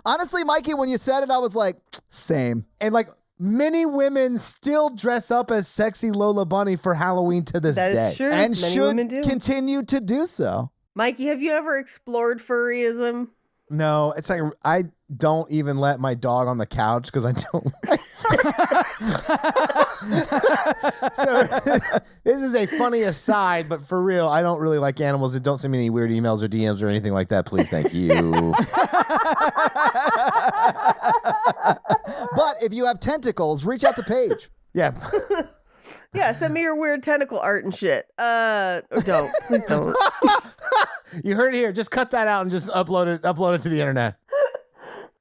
Honestly, Mikey, when you said it, I was like, same. And like many women still dress up as sexy Lola Bunny for Halloween to this That day. is true. And Many women do. should continue to do so. Mikey, have you ever explored furryism? No, it's like I don't even let my dog on the couch because I don't like So this is a funny aside, but for real, I don't really like animals. Don't send me any weird emails or DMs or anything like that, please. Thank you. But if you have tentacles, reach out to Paige. Yeah. Yeah, send me your weird tentacle art and shit. Or don't. Please don't. You heard it here. Just cut that out and just upload it to the internet.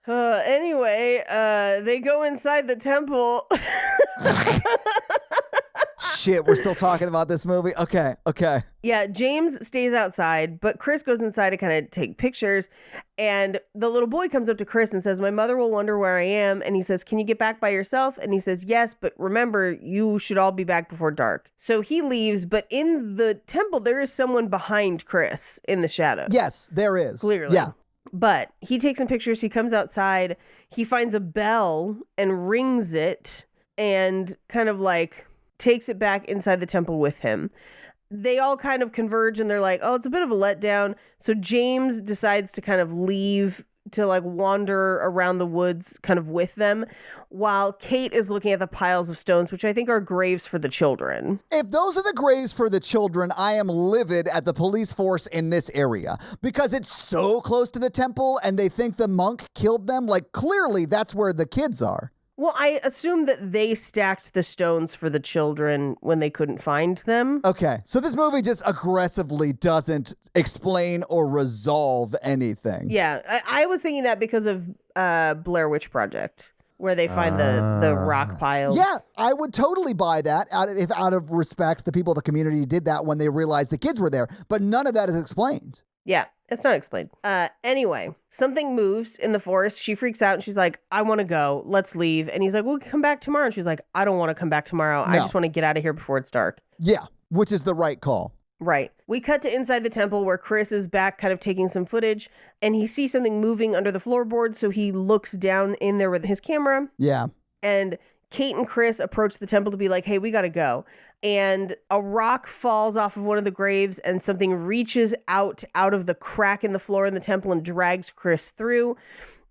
Anyway, they go inside the temple. shit, we're still talking about this movie. Okay. Yeah, James stays outside, but Chris goes inside to kind of take pictures. And the little boy comes up to Chris and says, my mother will wonder where I am. And he says, can you get back by yourself? And he says, yes, but remember, you should all be back before dark. So he leaves, but in the temple, there is someone behind Chris in the shadows. Yes, there is. Clearly. Yeah. But he takes some pictures. He comes outside. He finds a bell and rings it and kind of like takes it back inside the temple with him. They all kind of converge and they're like, oh, it's a bit of a letdown. So James decides to kind of leave to like wander around the woods kind of with them while Kate is looking at the piles of stones, which I think are graves for the children. If those are the graves for the children, I am livid at the police force in this area because it's so close to the temple and they think the monk killed them. Like, clearly that's where the kids are. Well, I assume that they stacked the stones for the children when they couldn't find them. Okay, so this movie just aggressively doesn't explain or resolve anything. Yeah, I was thinking that because of Blair Witch Project, where they find the rock piles. Yeah, I would totally buy that if out of respect, the people of the community did that when they realized the kids were there. But none of that is explained. Yeah, it's not explained. Anyway, something moves in the forest. She freaks out and she's like, I want to go. Let's leave. And he's like, we'll come back tomorrow. And she's like, I don't want to come back tomorrow. I just want to get out of here before it's dark. Yeah, which is the right call. Right. We cut to inside the temple where Chris is back kind of taking some footage and he sees something moving under the floorboard. So he looks down in there with his camera. Yeah. And Kate and Chris approach the temple to be like, hey, we got to go. And a rock falls off of one of the graves and something reaches out of the crack in the floor in the temple and drags Chris through.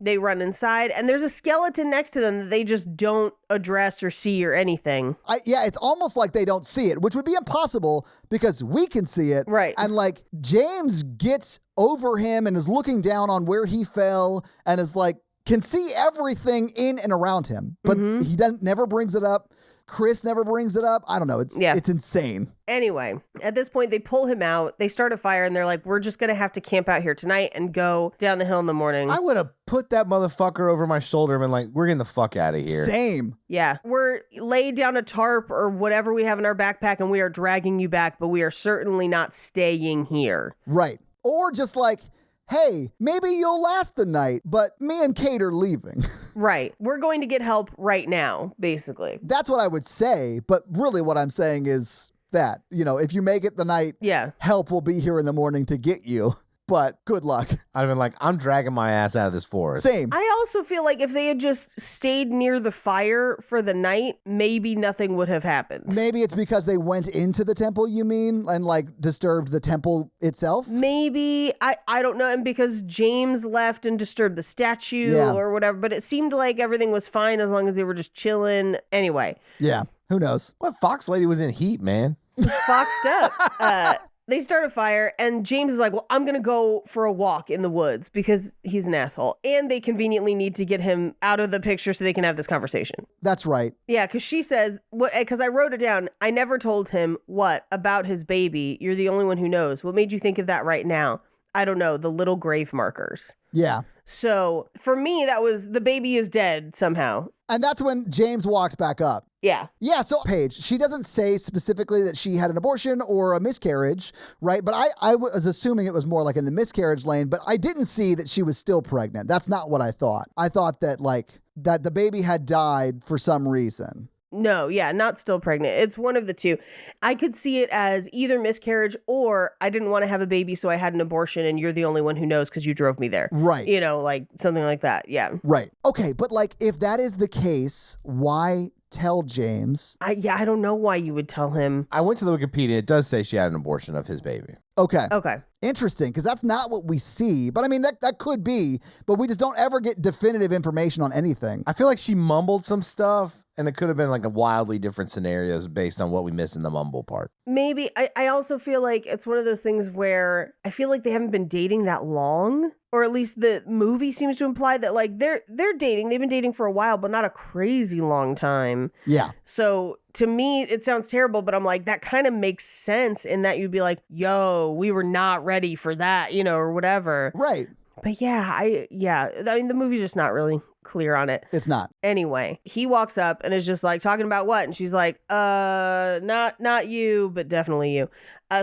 They run inside and there's a skeleton next to them that they just don't address or see or anything. Yeah, it's almost like they don't see it, which would be impossible because we can see it. Right. And like James gets over him and is looking down on where he fell and is like, can see everything in and around him, but he never brings it up. Chris never brings it up. I don't know. It's insane. Anyway, at this point, they pull him out. They start a fire and they're like, we're just going to have to camp out here tonight and go down the hill in the morning. I would have put that motherfucker over my shoulder and been like, we're getting the fuck out of here. Same. Yeah. We're laid down a tarp or whatever we have in our backpack and we are dragging you back, but we are certainly not staying here. Right. Or just like, hey, maybe you'll last the night, but me and Kate are leaving. Right. We're going to get help right now, basically. That's what I would say, but really what I'm saying is that, if you make it the night, help will be here in the morning to get you, but good luck. I'd have been like, I'm dragging my ass out of this forest. Same. I also feel like if they had just stayed near the fire for the night, maybe nothing would have happened. Maybe it's because they went into the temple, you mean, and like disturbed the temple itself? Maybe. I don't know. And because James left and disturbed the statue or whatever, but it seemed like everything was fine as long as they were just chilling. Anyway. Yeah. Who knows? What Fox lady was in heat, man? Foxed up. They start a fire and James is like, well, I'm going to go for a walk in the woods because he's an asshole. And they conveniently need to get him out of the picture so they can have this conversation. That's right. Yeah, because she says, because I wrote it down, I never told him what about his baby. You're the only one who knows. What made you think of that right now? I don't know. The little grave markers. Yeah. So for me, that was the baby is dead somehow. And that's when James walks back up. Yeah. Yeah, so Paige, she doesn't say specifically that she had an abortion or a miscarriage, right? But I was assuming it was more like in the miscarriage lane, but I didn't see that she was still pregnant. That's not what I thought. I thought that that the baby had died for some reason. No, yeah, not still pregnant. It's one of the two. I could see it as either miscarriage or I didn't want to have a baby, so I had an abortion and you're the only one who knows because you drove me there. Right. Like something like that. Yeah. Right. Okay, but like if that is the case, why tell James? I don't know why you would tell him. I went to the Wikipedia. It does say she had an abortion of his baby. Okay. Interesting, because that's not what we see. But I mean, that could be, but we just don't ever get definitive information on anything. I feel like she mumbled some stuff, and it could have been like a wildly different scenarios based on what we missed in the mumble part. Maybe. I also feel like it's one of those things where I feel like they haven't been dating that long. Or at least the movie seems to imply that like they're dating. They've been dating for a while, but not a crazy long time. Yeah. So to me, it sounds terrible, but I'm like, that kind of makes sense in that you'd be like, yo, we were not ready for that, or whatever. Right. But I mean, the movie's just not really clear on it. It's not. Anyway, he walks up and is just like talking about what? And she's like, not you, but definitely you.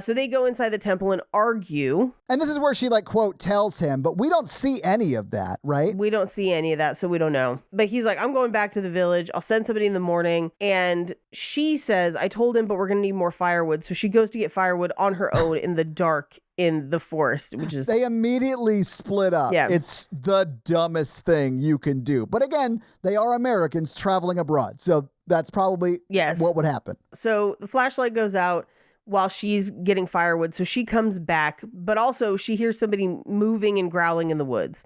So they go inside the temple and argue. And this is where she like, quote, tells him, but we don't see any of that, right? We don't see any of that, so we don't know. But he's like, I'm going back to the village. I'll send somebody in the morning. And she says, I told him, but we're going to need more firewood. So she goes to get firewood on her own in the dark in the forest, which is... They immediately split up. Yeah. It's the dumbest thing you can do. But again, they are Americans traveling abroad. So that's probably what would happen. So the flashlight goes out while she's getting firewood. So she comes back, but also she hears somebody moving and growling in the woods.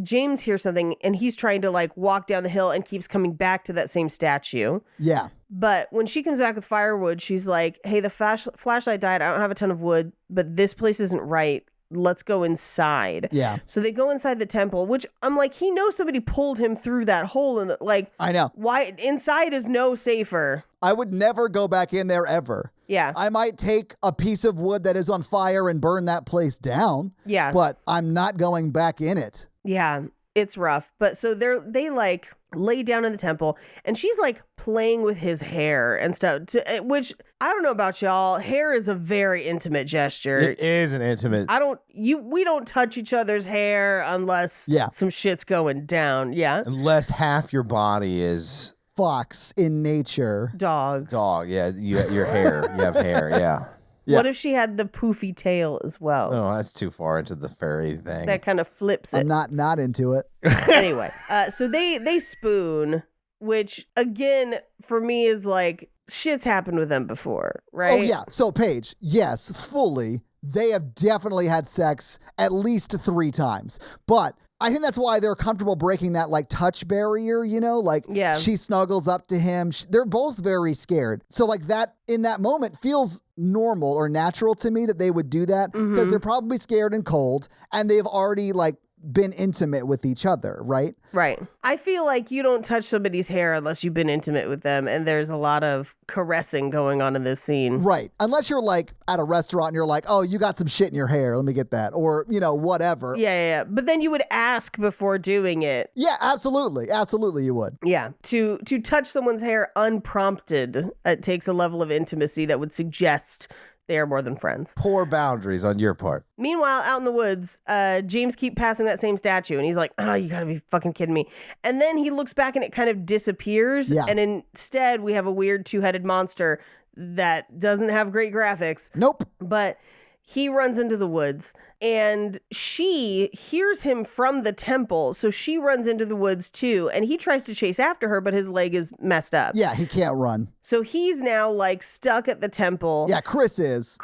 James hears something and he's trying to like walk down the hill and keeps coming back to that same statue. Yeah. But when she comes back with firewood, she's like, hey, the flashlight died. I don't have a ton of wood, but this place isn't right. Let's go inside. Yeah. So they go inside the temple, which I'm like, he knows somebody pulled him through that hole. And like, I know. Why inside is no safer. I would never go back in there ever. Yeah. I might take a piece of wood that is on fire and burn that place down. Yeah. But I'm not going back in it. Yeah. It's rough. But so they like lay down in the temple and she's like playing with his hair and stuff, which I don't know about y'all. Hair is a very intimate gesture. It is an intimate. We don't touch each other's hair unless some shit's going down. Yeah. Unless half your body is fox in nature. Dog. Yeah. Your hair. You have hair. Yeah. What if she had the poofy tail as well? Oh, that's too far into the fairy thing. That kind of flips it. I'm not into it. Anyway, so they spoon, which again for me is like shit's happened with them before, right? Oh yeah. So Paige, yes, fully. They have definitely had sex at least 3 times, but I think that's why they're comfortable breaking that like touch barrier, you know, like she snuggles up to him. They're both very scared. So like that in that moment feels normal or natural to me that they would do that because they're probably scared and cold and they've already like been intimate with each other, right? Right. I feel like you don't touch somebody's hair unless you've been intimate with them, and there's a lot of caressing going on in this scene. Right. Unless you're like at a restaurant and you're like, oh, you got some shit in your hair, let me get that. Or, you know, whatever. Yeah. But then you would ask before doing it. Yeah, absolutely. Absolutely you would. Yeah. To touch someone's hair unprompted, it takes a level of intimacy that would suggest they are more than friends. Poor boundaries on your part. Meanwhile, out in the woods, James keeps passing that same statue and he's like, oh, you gotta be fucking kidding me. And then he looks back and it kind of disappears. Yeah. And instead we have a weird 2-headed monster that doesn't have great graphics. Nope. But he runs into the woods and she hears him from the temple. So she runs into the woods too. And he tries to chase after her, but his leg is messed up. Yeah, he can't run. So he's now like stuck at the temple. Yeah, Chris is.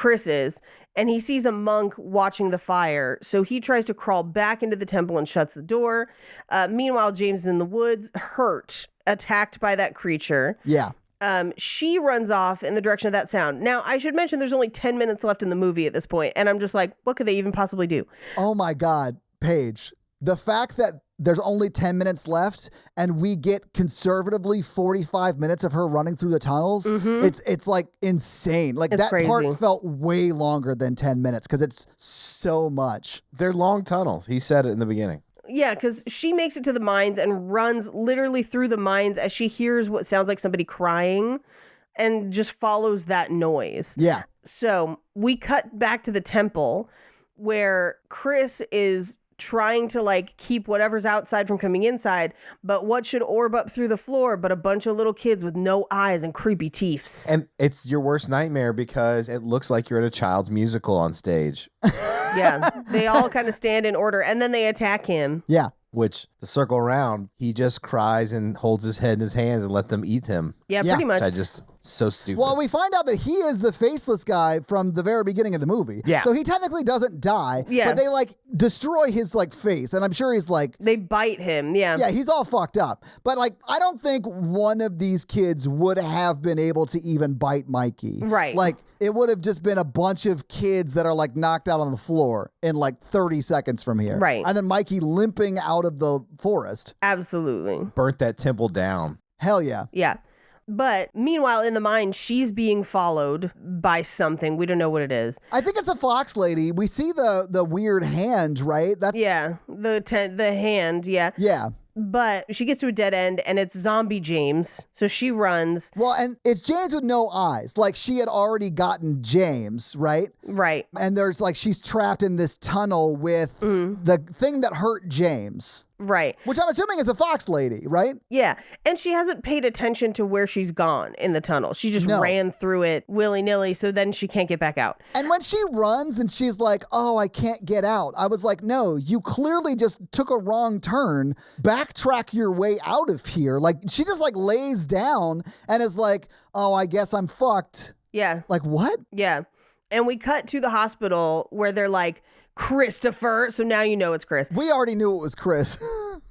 And he sees a monk watching the fire. So he tries to crawl back into the temple and shuts the door. Meanwhile, James is in the woods, hurt, attacked by that creature. Yeah. She runs off in the direction of that sound. Now, I should mention there's only 10 minutes left in the movie at this point, and I'm just like, what could they even possibly do? Oh my God, Paige. The fact that there's only 10 minutes left and we get conservatively 45 minutes of her running through the tunnels, it's like insane. Like that crazy. part felt way longer than 10 minutes because it's so much. They're long tunnels. He said it in the beginning. Yeah, because she makes it to the mines and runs literally through the mines as she hears what sounds like somebody crying and just follows that noise. Yeah. So we cut back to the temple where Chris is trying to like keep whatever's outside from coming inside, but what should orb up through the floor but a bunch of little kids with no eyes and creepy teeths. And it's your worst nightmare because it looks like you're at a child's musical on stage. Yeah, they all kind of stand in order and then they attack him. Yeah. Which, to circle around, he just cries and holds his head in his hands and let them eat him. Yeah, pretty much. Which I just, so stupid. Well, we find out that he is the faceless guy from the very beginning of the movie. Yeah. So he technically doesn't die. Yeah. But they like destroy his like face. And I'm sure he's like, They bite him, yeah. yeah, he's all fucked up. But like, I don't think one of these kids would have been able to even bite Mikey. Right. Like, it would have just been a bunch of kids that are like knocked out on the floor in like 30 seconds from here. Right. And then Mikey limping out of the forest. Absolutely. Burnt that temple down. Hell yeah. Yeah. But meanwhile, in the mine, she's being followed by something. We don't know what it is. I think it's the fox lady. We see the weird hand, right? That's Yeah. The hand, yeah. Yeah. But she gets to a dead end and it's zombie James. So she runs. Well, and it's James with no eyes. Like she had already gotten James, right? Right. And there's like she's trapped in this tunnel with the thing that hurt James. Right. Which I'm assuming is the Fox lady, right? Yeah. And she hasn't paid attention to where she's gone in the tunnel. She just ran through it willy-nilly, so then she can't get back out. And when she runs and she's like, oh, I can't get out, I was like, no, you clearly just took a wrong turn. Backtrack your way out of here. Like, she just like lays down and is like, oh, I guess I'm fucked. Yeah. Like, what? Yeah. And we cut to the hospital where they're like, Christopher. So now you know it's Chris. We already knew it was Chris.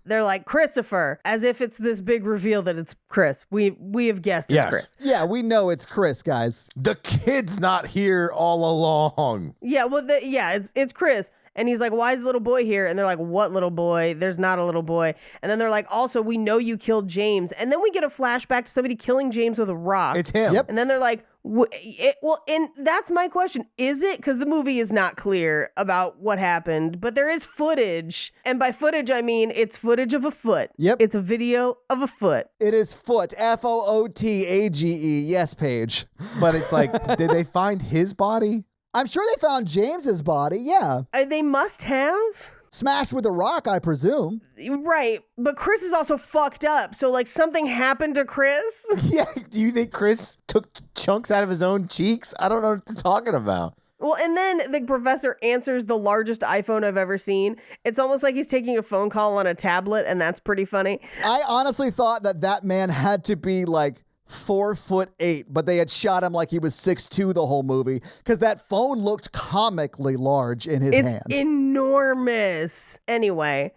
They're like, Christopher, as if it's this big reveal that it's Chris. We have guessed it's Chris. Yeah, we know it's Chris, guys. The kid's not here all along. Yeah, well, it's Chris. And he's like, why is the little boy here? And they're like, what little boy? There's not a little boy. And then they're like, also, we know you killed James. And then we get a flashback to somebody killing James with a rock. It's him. Yep. And then they're like, and that's my question. Is it? Because the movie is not clear about what happened, but there is footage. And by footage, I mean it's footage of a foot. Yep. It's a video of a foot. It is Foot, Footage. Yes, Paige. But it's like, did they find his body? I'm sure they found James's body, yeah. They must have. Smashed with a rock, I presume. Right. But Chris is also fucked up. So, like, something happened to Chris? Yeah. Do you think Chris took chunks out of his own cheeks? I don't know what they're talking about. Well, and then the professor answers the largest iPhone I've ever seen. It's almost like he's taking a phone call on a tablet, and that's pretty funny. I honestly thought that man had to be like 4'8", but they had shot him like he was 6'2" the whole movie because that phone looked comically large in his hand. It's enormous. Anyway,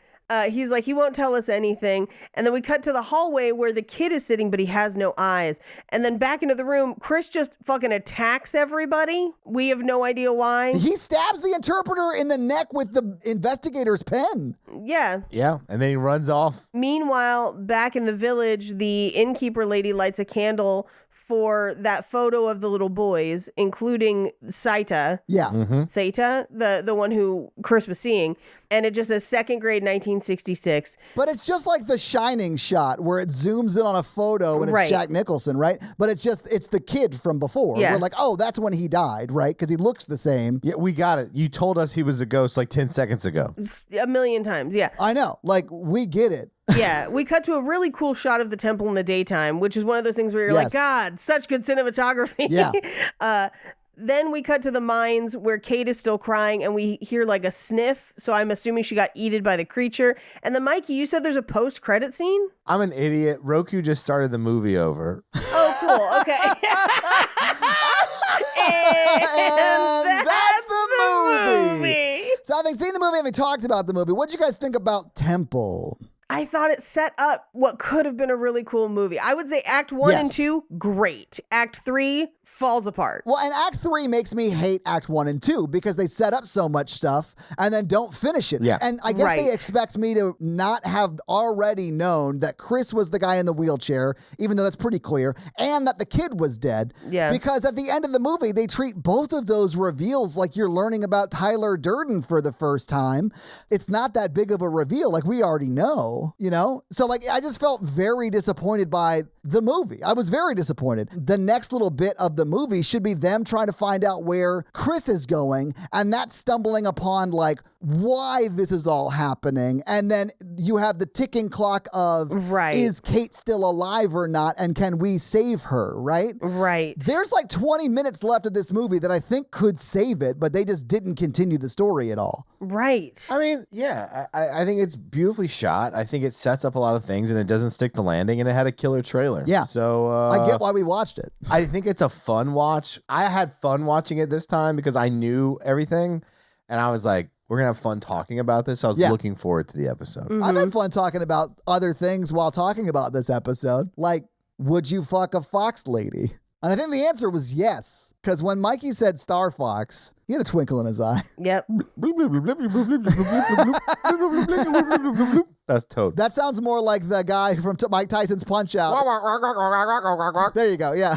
he's like, he won't tell us anything. And then we cut to the hallway where the kid is sitting, but he has no eyes. And then back into the room, Chris just fucking attacks everybody. We have no idea why. He stabs the interpreter in the neck with the investigator's pen. Yeah. Yeah. And then he runs off. Meanwhile, back in the village, the innkeeper lady lights a candle for that photo of the little boys, including Saita. Yeah. Saita, the one who Chris was seeing. And it just says second grade 1966. But it's just like the Shining shot where it zooms in on a photo and it's Jack Nicholson, right? But it's the kid from before. Yeah. We're like, oh, that's when he died, right? Because he looks the same. Yeah, we got it. You told us he was a ghost like 10 seconds ago. A million times, yeah. I know. Like, we get it. Yeah, we cut to a really cool shot of the temple in the daytime, which is one of those things where you're like, God, such good cinematography. Yeah. Then we cut to the mines where Kate is still crying and we hear like a sniff. So I'm assuming she got eaten by the creature. And then Mikey, you said there's a post-credit scene? I'm an idiot. Roku just started the movie over. Oh, cool. Okay. and that's the movie. So having seen the movie, having talked about the movie, what'd you guys think about Temple? I thought it set up what could have been a really cool movie. I would say Act 1 and 2, great. Act 3 falls apart. Well, and Act 3 makes me hate Act 1 and 2 because they set up so much stuff and then don't finish it. Yeah. And I guess they expect me to not have already known that Chris was the guy in the wheelchair, even though that's pretty clear, and that the kid was dead. Yeah. Because at the end of the movie, they treat both of those reveals like you're learning about Tyler Durden for the first time. It's not that big of a reveal. Like, we already know, you know? So, like, I just felt very disappointed by the movie. I was very disappointed. The next little bit of the movie should be them trying to find out where Chris is going, and that's stumbling upon like why this is all happening. And then you have the ticking clock of is Kate still alive or not, and can we save her, right? Right. There's like 20 minutes left of this movie that I think could save it, but they just didn't continue the story at all. Right. I mean, yeah, I think it's beautifully shot. I think it sets up a lot of things and it doesn't stick the landing, and it had a killer trailer. Yeah. So I get why we watched it. I think it's a fun watch. I had fun watching it this time because I knew everything, and I was like, we're going to have fun talking about this. So I was looking forward to the episode. Mm-hmm. I've had fun talking about other things while talking about this episode. Like, would you fuck a fox lady? And I think the answer was yes. Because when Mikey said Star Fox, he had a twinkle in his eye. Yep. That's Toad. That sounds more like the guy from Mike Tyson's Punch-Out. There you go, yeah.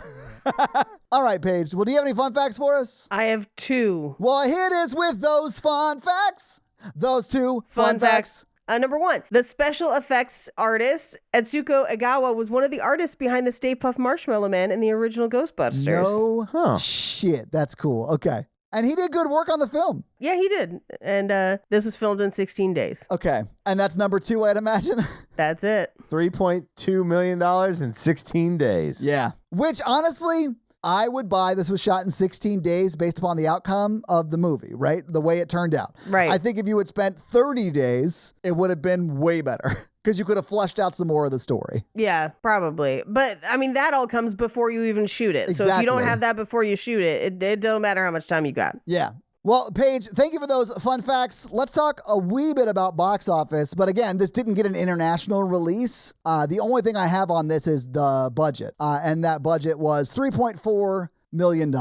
All right, Paige. Well, do you have any fun facts for us? I have 2. Well, here it is with those fun facts. Those 2 Fun facts Number 1, the special effects artist, Etsuko Egawa, was one of the artists behind the Stay Puft Marshmallow Man in the original Ghostbusters. No shit. That's cool. Okay. And he did good work on the film. Yeah, he did. And this was filmed in 16 days. Okay. And that's number 2, I'd imagine. That's it. $3.2 million in 16 days. Yeah. Which, honestly, I would buy. This was shot in 16 days based upon the outcome of the movie, right? The way it turned out. Right. I think if you had spent 30 days, it would have been way better because you could have fleshed out some more of the story. Yeah, probably. But, I mean, that all comes before you even shoot it. So if you don't have that before you shoot it, it don't matter how much time you got. Yeah. Well, Paige, thank you for those fun facts. Let's talk a wee bit about box office. But again, this didn't get an international release. The only thing I have on this is the budget. And that budget was $3.4 million,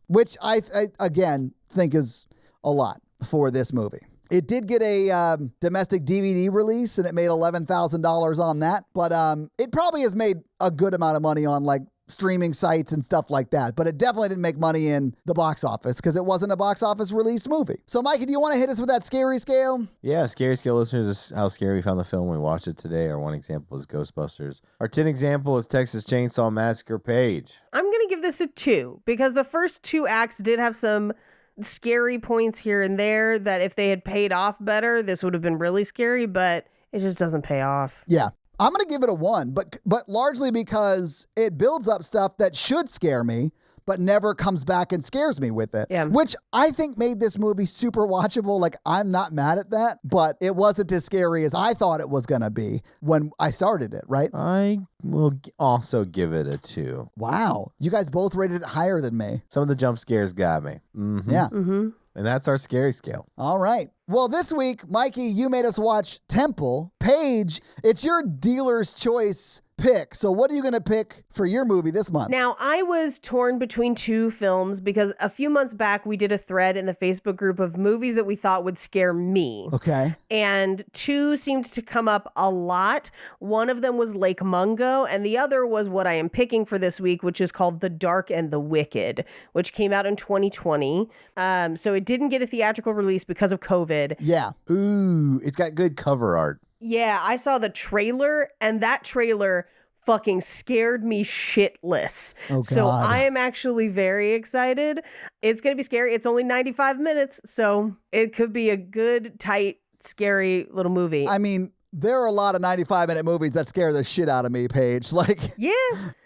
which I again, think is a lot for this movie. It did get a domestic DVD release, and it made $11,000 on that. But it probably has made a good amount of money on like streaming sites and stuff like that. But it definitely didn't make money in the box office because it wasn't a box office released movie. So, Mikey, do you want to hit us with that scary scale? Yeah, scary scale listeners is how scary we found the film when we watched it today. Our one example is Ghostbusters. Our 10 example is Texas Chainsaw Massacre. Paige. I'm going to give this a 2 because the first 2 acts did have some scary points here and there that if they had paid off better, this would have been really scary, but it just doesn't pay off. Yeah. I'm going to give it a 1, but largely because it builds up stuff that should scare me, but never comes back and scares me with it. Yeah. Which I think made this movie super watchable. Like, I'm not mad at that, but it wasn't as scary as I thought it was going to be when I started it, right? I will also give it a 2. Wow. You guys both rated it higher than me. Some of the jump scares got me. Mm-hmm. Yeah. Mm-hmm. And that's our scary scale. All right. Well, this week, Mikey, you made us watch Temple. Paige, it's your dealer's choice pick. So what are you going to pick for your movie this month? Now, I was torn between 2 films because a few months back we did a thread in the Facebook group of movies that we thought would scare me. Okay. And 2 seemed to come up a lot. One of them was Lake Mungo, and the other was what I am picking for this week, which is called The Dark and the Wicked, which came out in 2020. So it didn't get a theatrical release because of COVID. Yeah. Ooh, it's got good cover art. Yeah, I saw the trailer, and that trailer fucking scared me shitless. Oh, so God. I am actually very excited. It's going to be scary. It's only 95 minutes, so it could be a good, tight, scary little movie. I mean, there are a lot of 95-minute movies that scare the shit out of me, Paige. Like, yeah.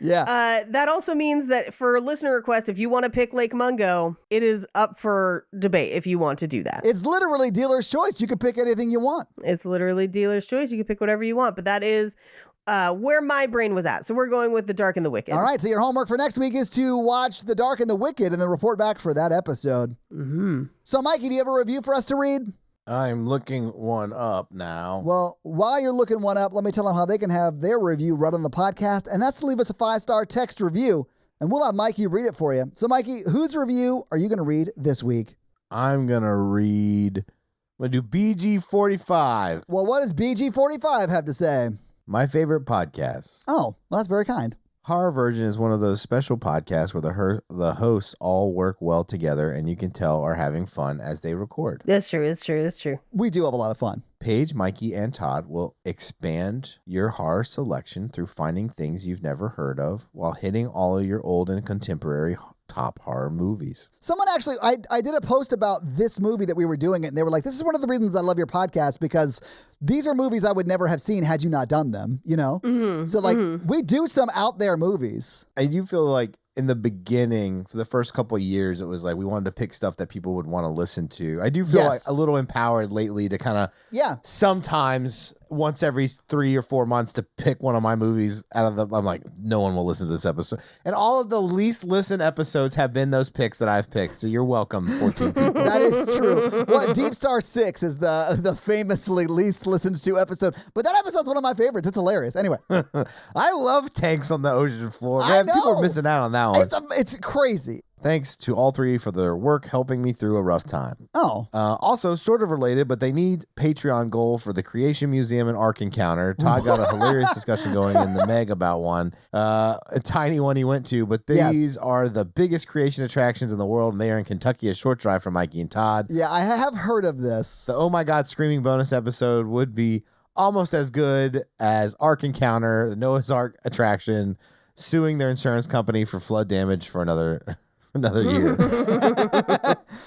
yeah. That also means that for listener request, if you want to pick Lake Mungo, it is up for debate if you want to do that. It's literally dealer's choice. You can pick anything you want. It's literally dealer's choice. You can pick whatever you want, but that is where my brain was at. So we're going with The Dark and the Wicked. All right. So your homework for next week is to watch The Dark and the Wicked and then report back for that episode. Mm-hmm. So, Mikey, do you have a review for us to read? I'm looking one up now. Well, while you're looking one up, let me tell them how they can have their review read on the podcast, and that's to leave us a 5-star text review, and we'll have Mikey read it for you. So, Mikey, whose review are you going to read this week? I'm going to do BG45. Well, what does BG45 have to say? My favorite podcast. Oh, well, that's very kind. Horror Version is one of those special podcasts where the hosts all work well together and you can tell are having fun as they record. That's true. It's true. That's true. We do have a lot of fun. Paige, Mikey, and Todd will expand your horror selection through finding things you've never heard of while hitting all of your old and contemporary top horror movies. Someone actually, I did a post about this movie that we were doing it, and they were like, this is one of the reasons I love your podcast, because these are movies I would never have seen had you not done them, you know? Mm-hmm. So, like, we do some out there movies. I do feel like in the beginning, for the first couple of years, it was like we wanted to pick stuff that people would want to listen to. I do feel like a little empowered lately to kind of sometimes once every 3 or 4 months to pick one of my movies out of I'm like, no one will listen to this episode. And all of the least listened episodes have been those picks that I've picked. So you're welcome, 14 people. That is true. Well, Deep Star 6 is the famously least listened to episode, but that episode's one of my favorites. It's hilarious. Anyway. I love tanks on the ocean floor. I Man, know. people are missing out on that one. It's crazy. Thanks to all three for their work helping me through a rough time. Oh. Also, sort of related, but they need Patreon goal for the Creation Museum and Ark Encounter. Todd got a hilarious discussion going in the Meg about one, a tiny one he went to, but these are the biggest creation attractions in the world, and they are in Kentucky, a short drive from Mikey and Todd. Yeah, I have heard of this. The Oh My God Screaming bonus episode would be almost as good as Ark Encounter, the Noah's Ark attraction, suing their insurance company for flood damage for another year.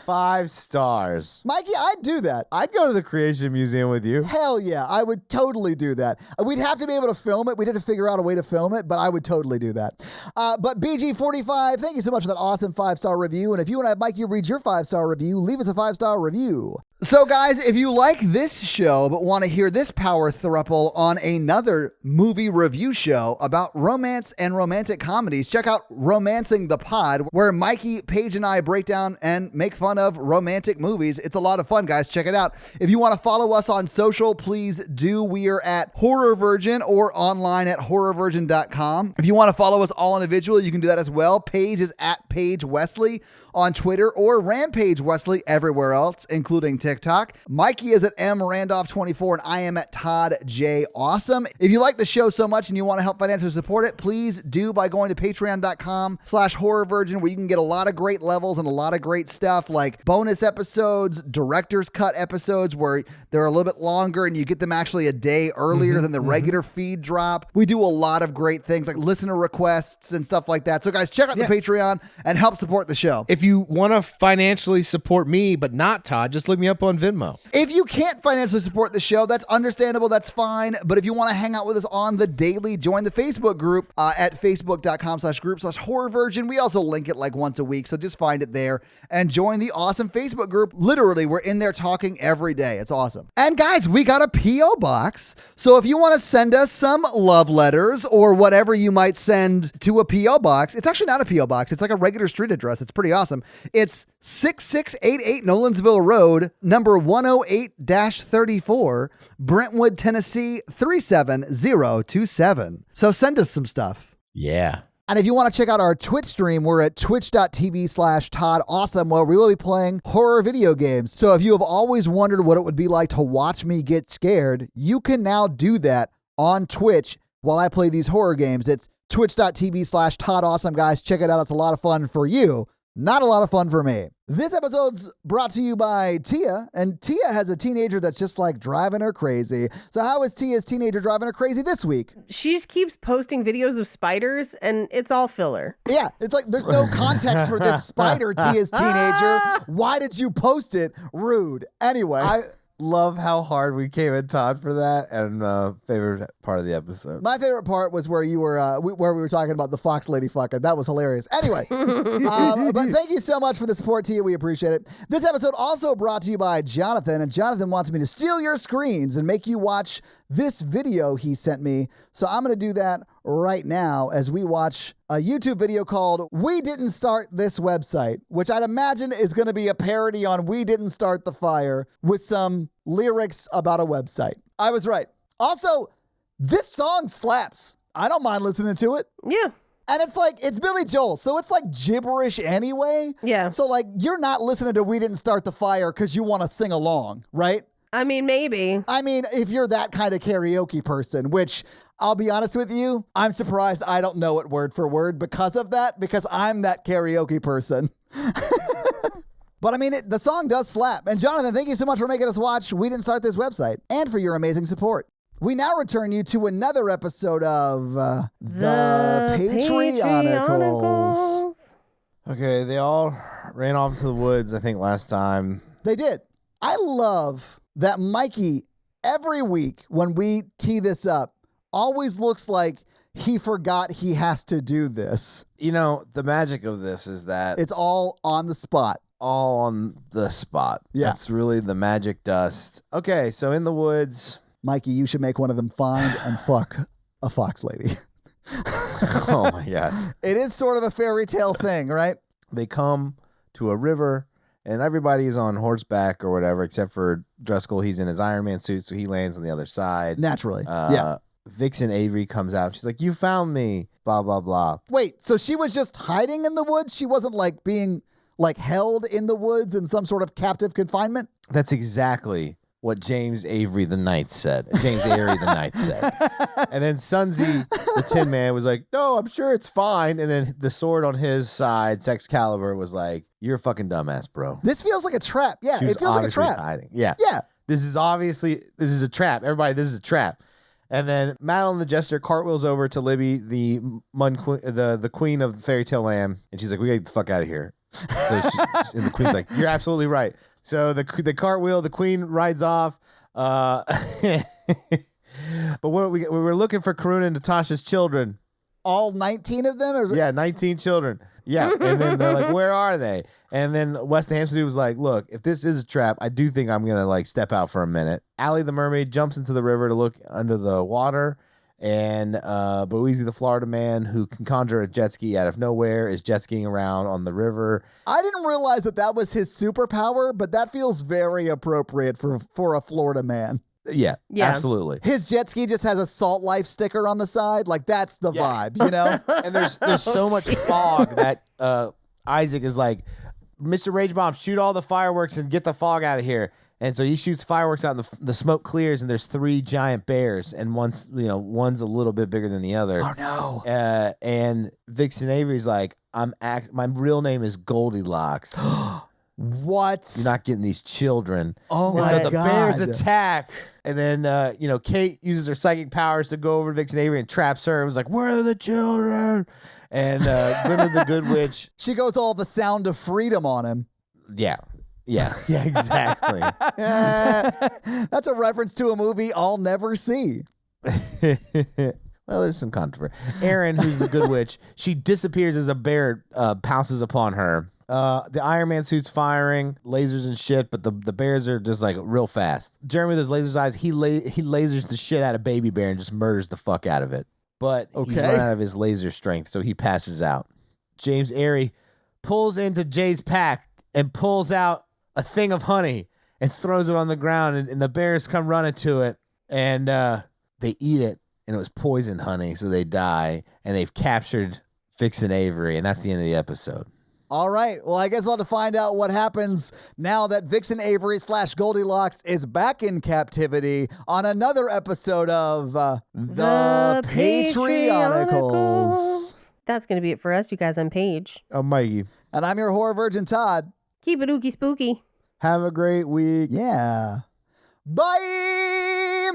5 stars. Mikey, I'd do that. I'd go to the Creation Museum with you. Hell yeah, I would totally do that. We'd have to be able to film it. We'd have to figure out a way to film it, but I would totally do that. But BG45, thank you so much for that awesome 5-star review. And if you want to have Mikey read your 5-star review, leave us a 5-star review. So guys, if you like this show but want to hear this power throuple on another movie review show about romance and romantic comedies, check out Romancing the Pod, where Mikey, Paige, and I break down and make fun of romantic movies. It's a lot of fun, guys. Check it out. If you want to follow us on social, please do. We are at Horror Virgin or online at horrorvirgin.com. If you want to follow us all individually, you can do that as well. Paige is at Paige Wesley on Twitter, or Rampage Wesley everywhere else, including TikTok. Mikey is at mrandolph24, and I am at Todd J. Awesome. If you like the show so much and you want to help financially support it, please do by going to patreon.com/horrorvirgin, where you can get a lot of great levels and a lot of great stuff like bonus episodes, director's cut episodes where they're a little bit longer and you get them actually a day earlier than the regular feed drop. We do a lot of great things like listener requests and stuff like that. So guys, check out the Patreon and help support the show. If you want to financially support me, but not Todd, just look me up on Venmo. If you can't financially support the show, that's understandable. That's fine. But if you want to hang out with us on the daily, join the Facebook group at facebook.com/group/horrorvirgin. We also link it like once a week. So just find it there and join the awesome Facebook group. Literally, we're in there talking every day. It's awesome. And guys, we got a P.O. box. So if you want to send us some love letters or whatever you might send to a P.O. box, it's actually not a P.O. box. It's like a regular street address. It's pretty awesome. It's 6688 Nolensville Road, number 108-34, Brentwood, Tennessee 37027. So send us some stuff. Yeah. And if you want to check out our Twitch stream, we're at twitch.tv/Todd Awesome, where we will be playing horror video games. So if you have always wondered what it would be like to watch me get scared, you can now do that on Twitch while I play these horror games. It's twitch.tv/Todd Awesome, guys. Check it out. It's a lot of fun for you. Not a lot of fun for me. This episode's brought to you by Tia, and Tia has a teenager that's just like driving her crazy. So how is Tia's teenager driving her crazy this week? She just keeps posting videos of spiders, and it's all filler. Yeah, it's like there's no context for this spider, Tia's teenager. Why did you post it? Rude. Anyway. I love how hard we came at Todd for that, and favorite part of the episode. My favorite part was where you were, where we were talking about the fox lady fucking. That was hilarious. Anyway, but thank you so much for the support, Tia. We appreciate it. This episode also brought to you by Jonathan, and Jonathan wants me to steal your screens and make you watch this video he sent me. So I'm going to do that right now as we watch a YouTube video called We Didn't Start This Website, which I'd imagine is going to be a parody on We Didn't Start the Fire with some lyrics about a website. I was right. Also, this song slaps. I don't mind listening to it. Yeah. And it's like, it's Billy Joel, so it's like gibberish anyway. Yeah. So like, you're not listening to We Didn't Start the Fire because you want to sing along, right? I mean, maybe. I mean, if you're that kind of karaoke person, which I'll be honest with you, I'm surprised I don't know it word for word because of that, because I'm that karaoke person. But I mean, the song does slap. And Jonathan, thank you so much for making us watch We Didn't Start This Website and for your amazing support. We now return you to another episode of The Patreonicals. Okay, they all ran off to the woods, I think, last time. They did. I love that Mikey, every week when we tee this up, always looks like he forgot he has to do this. You know, the magic of this is that It's all on the spot. all on the spot. Yeah. That's really the magic dust. Okay, so in the woods. Mikey, you should make one of them find and fuck a fox lady. Oh my God. It is sort of a fairy tale thing, right? They come to a river and everybody's on horseback or whatever, except for Driscoll. He's in his Iron Man suit, so he lands on the other side. Naturally. Yeah. Vixen Avery comes out. She's like, you found me, blah, blah, blah. Wait, so she was just hiding in the woods? She wasn't like being like held in the woods in some sort of captive confinement? That's exactly what James Avery the Knight said. James Avery the Knight said. And then Sunzi, the Tin Man, was like, no, I'm sure it's fine. And then the sword on his side, Excalibur, was like, you're a fucking dumbass, bro. This feels like a trap. Yeah, She was it feels like a obviously trap. hiding. Yeah. Yeah. This is a trap. Everybody, this is a trap. And then Madeline the Jester cartwheels over to Libby, the queen of the fairy tale land, and she's like, we gotta get the fuck out of here. So and the queen's like, you're absolutely right. So the cartwheel, the queen rides off. But we were looking for Karuna and Natasha's children. All 19 of them? Yeah, 19 children. Yeah. And then they're like, where are they? And then Wes Hampton was like, look, if this is a trap, I do think I'm going to like step out for a minute. Allie the mermaid jumps into the river to look under the water. And Boise the Florida man, who can conjure a jet ski out of nowhere, is jet skiing around on the river. I didn't realize that was his superpower, but that feels very appropriate for a Florida man. Yeah, absolutely. His jet ski just has a Salt Life sticker on the side. Like, that's the vibe, you know? And there's so much fog that Isaac is like, Mr. Rage Bomb, shoot all the fireworks and get the fog out of here. And so he shoots fireworks out and the smoke clears, and there's 3 giant bears, and one's a little bit bigger than the other. Oh no. And Vixen Avery's like, my real name is Goldilocks. What? You're not getting these children. Oh And my so the God. bears attack. And then, Kate uses her psychic powers to go over to Vixen Avery and traps her. It was like, where are the children? And Glinda the Good Witch. She goes all the Sound of Freedom on him. Yeah, exactly. That's a reference to a movie I'll never see. Well, there's some controversy. Erin, who's the Good Witch, she disappears as a bear pounces upon her. The Iron Man suit's firing, lasers and shit, but the bears are just like real fast. Jeremy with his laser's eyes, he lasers the shit out of Baby Bear and just murders the fuck out of it. But he's run out of his laser strength, so he passes out. James Airy pulls into Jay's pack and pulls out a thing of honey and throws it on the ground, and the bears come running to it, and they eat it, and it was poison honey, so they die, and they've captured Vixen Avery, and that's the end of the episode. All right. Well, I guess I'll have to find out what happens now that Vixen Avery / Goldilocks is back in captivity on another episode of The Patreonicals. That's going to be it for us, you guys. I'm Paige. I'm Mikey. And I'm your horror virgin, Todd. Keep it ooky spooky. Have a great week. Yeah. Bye.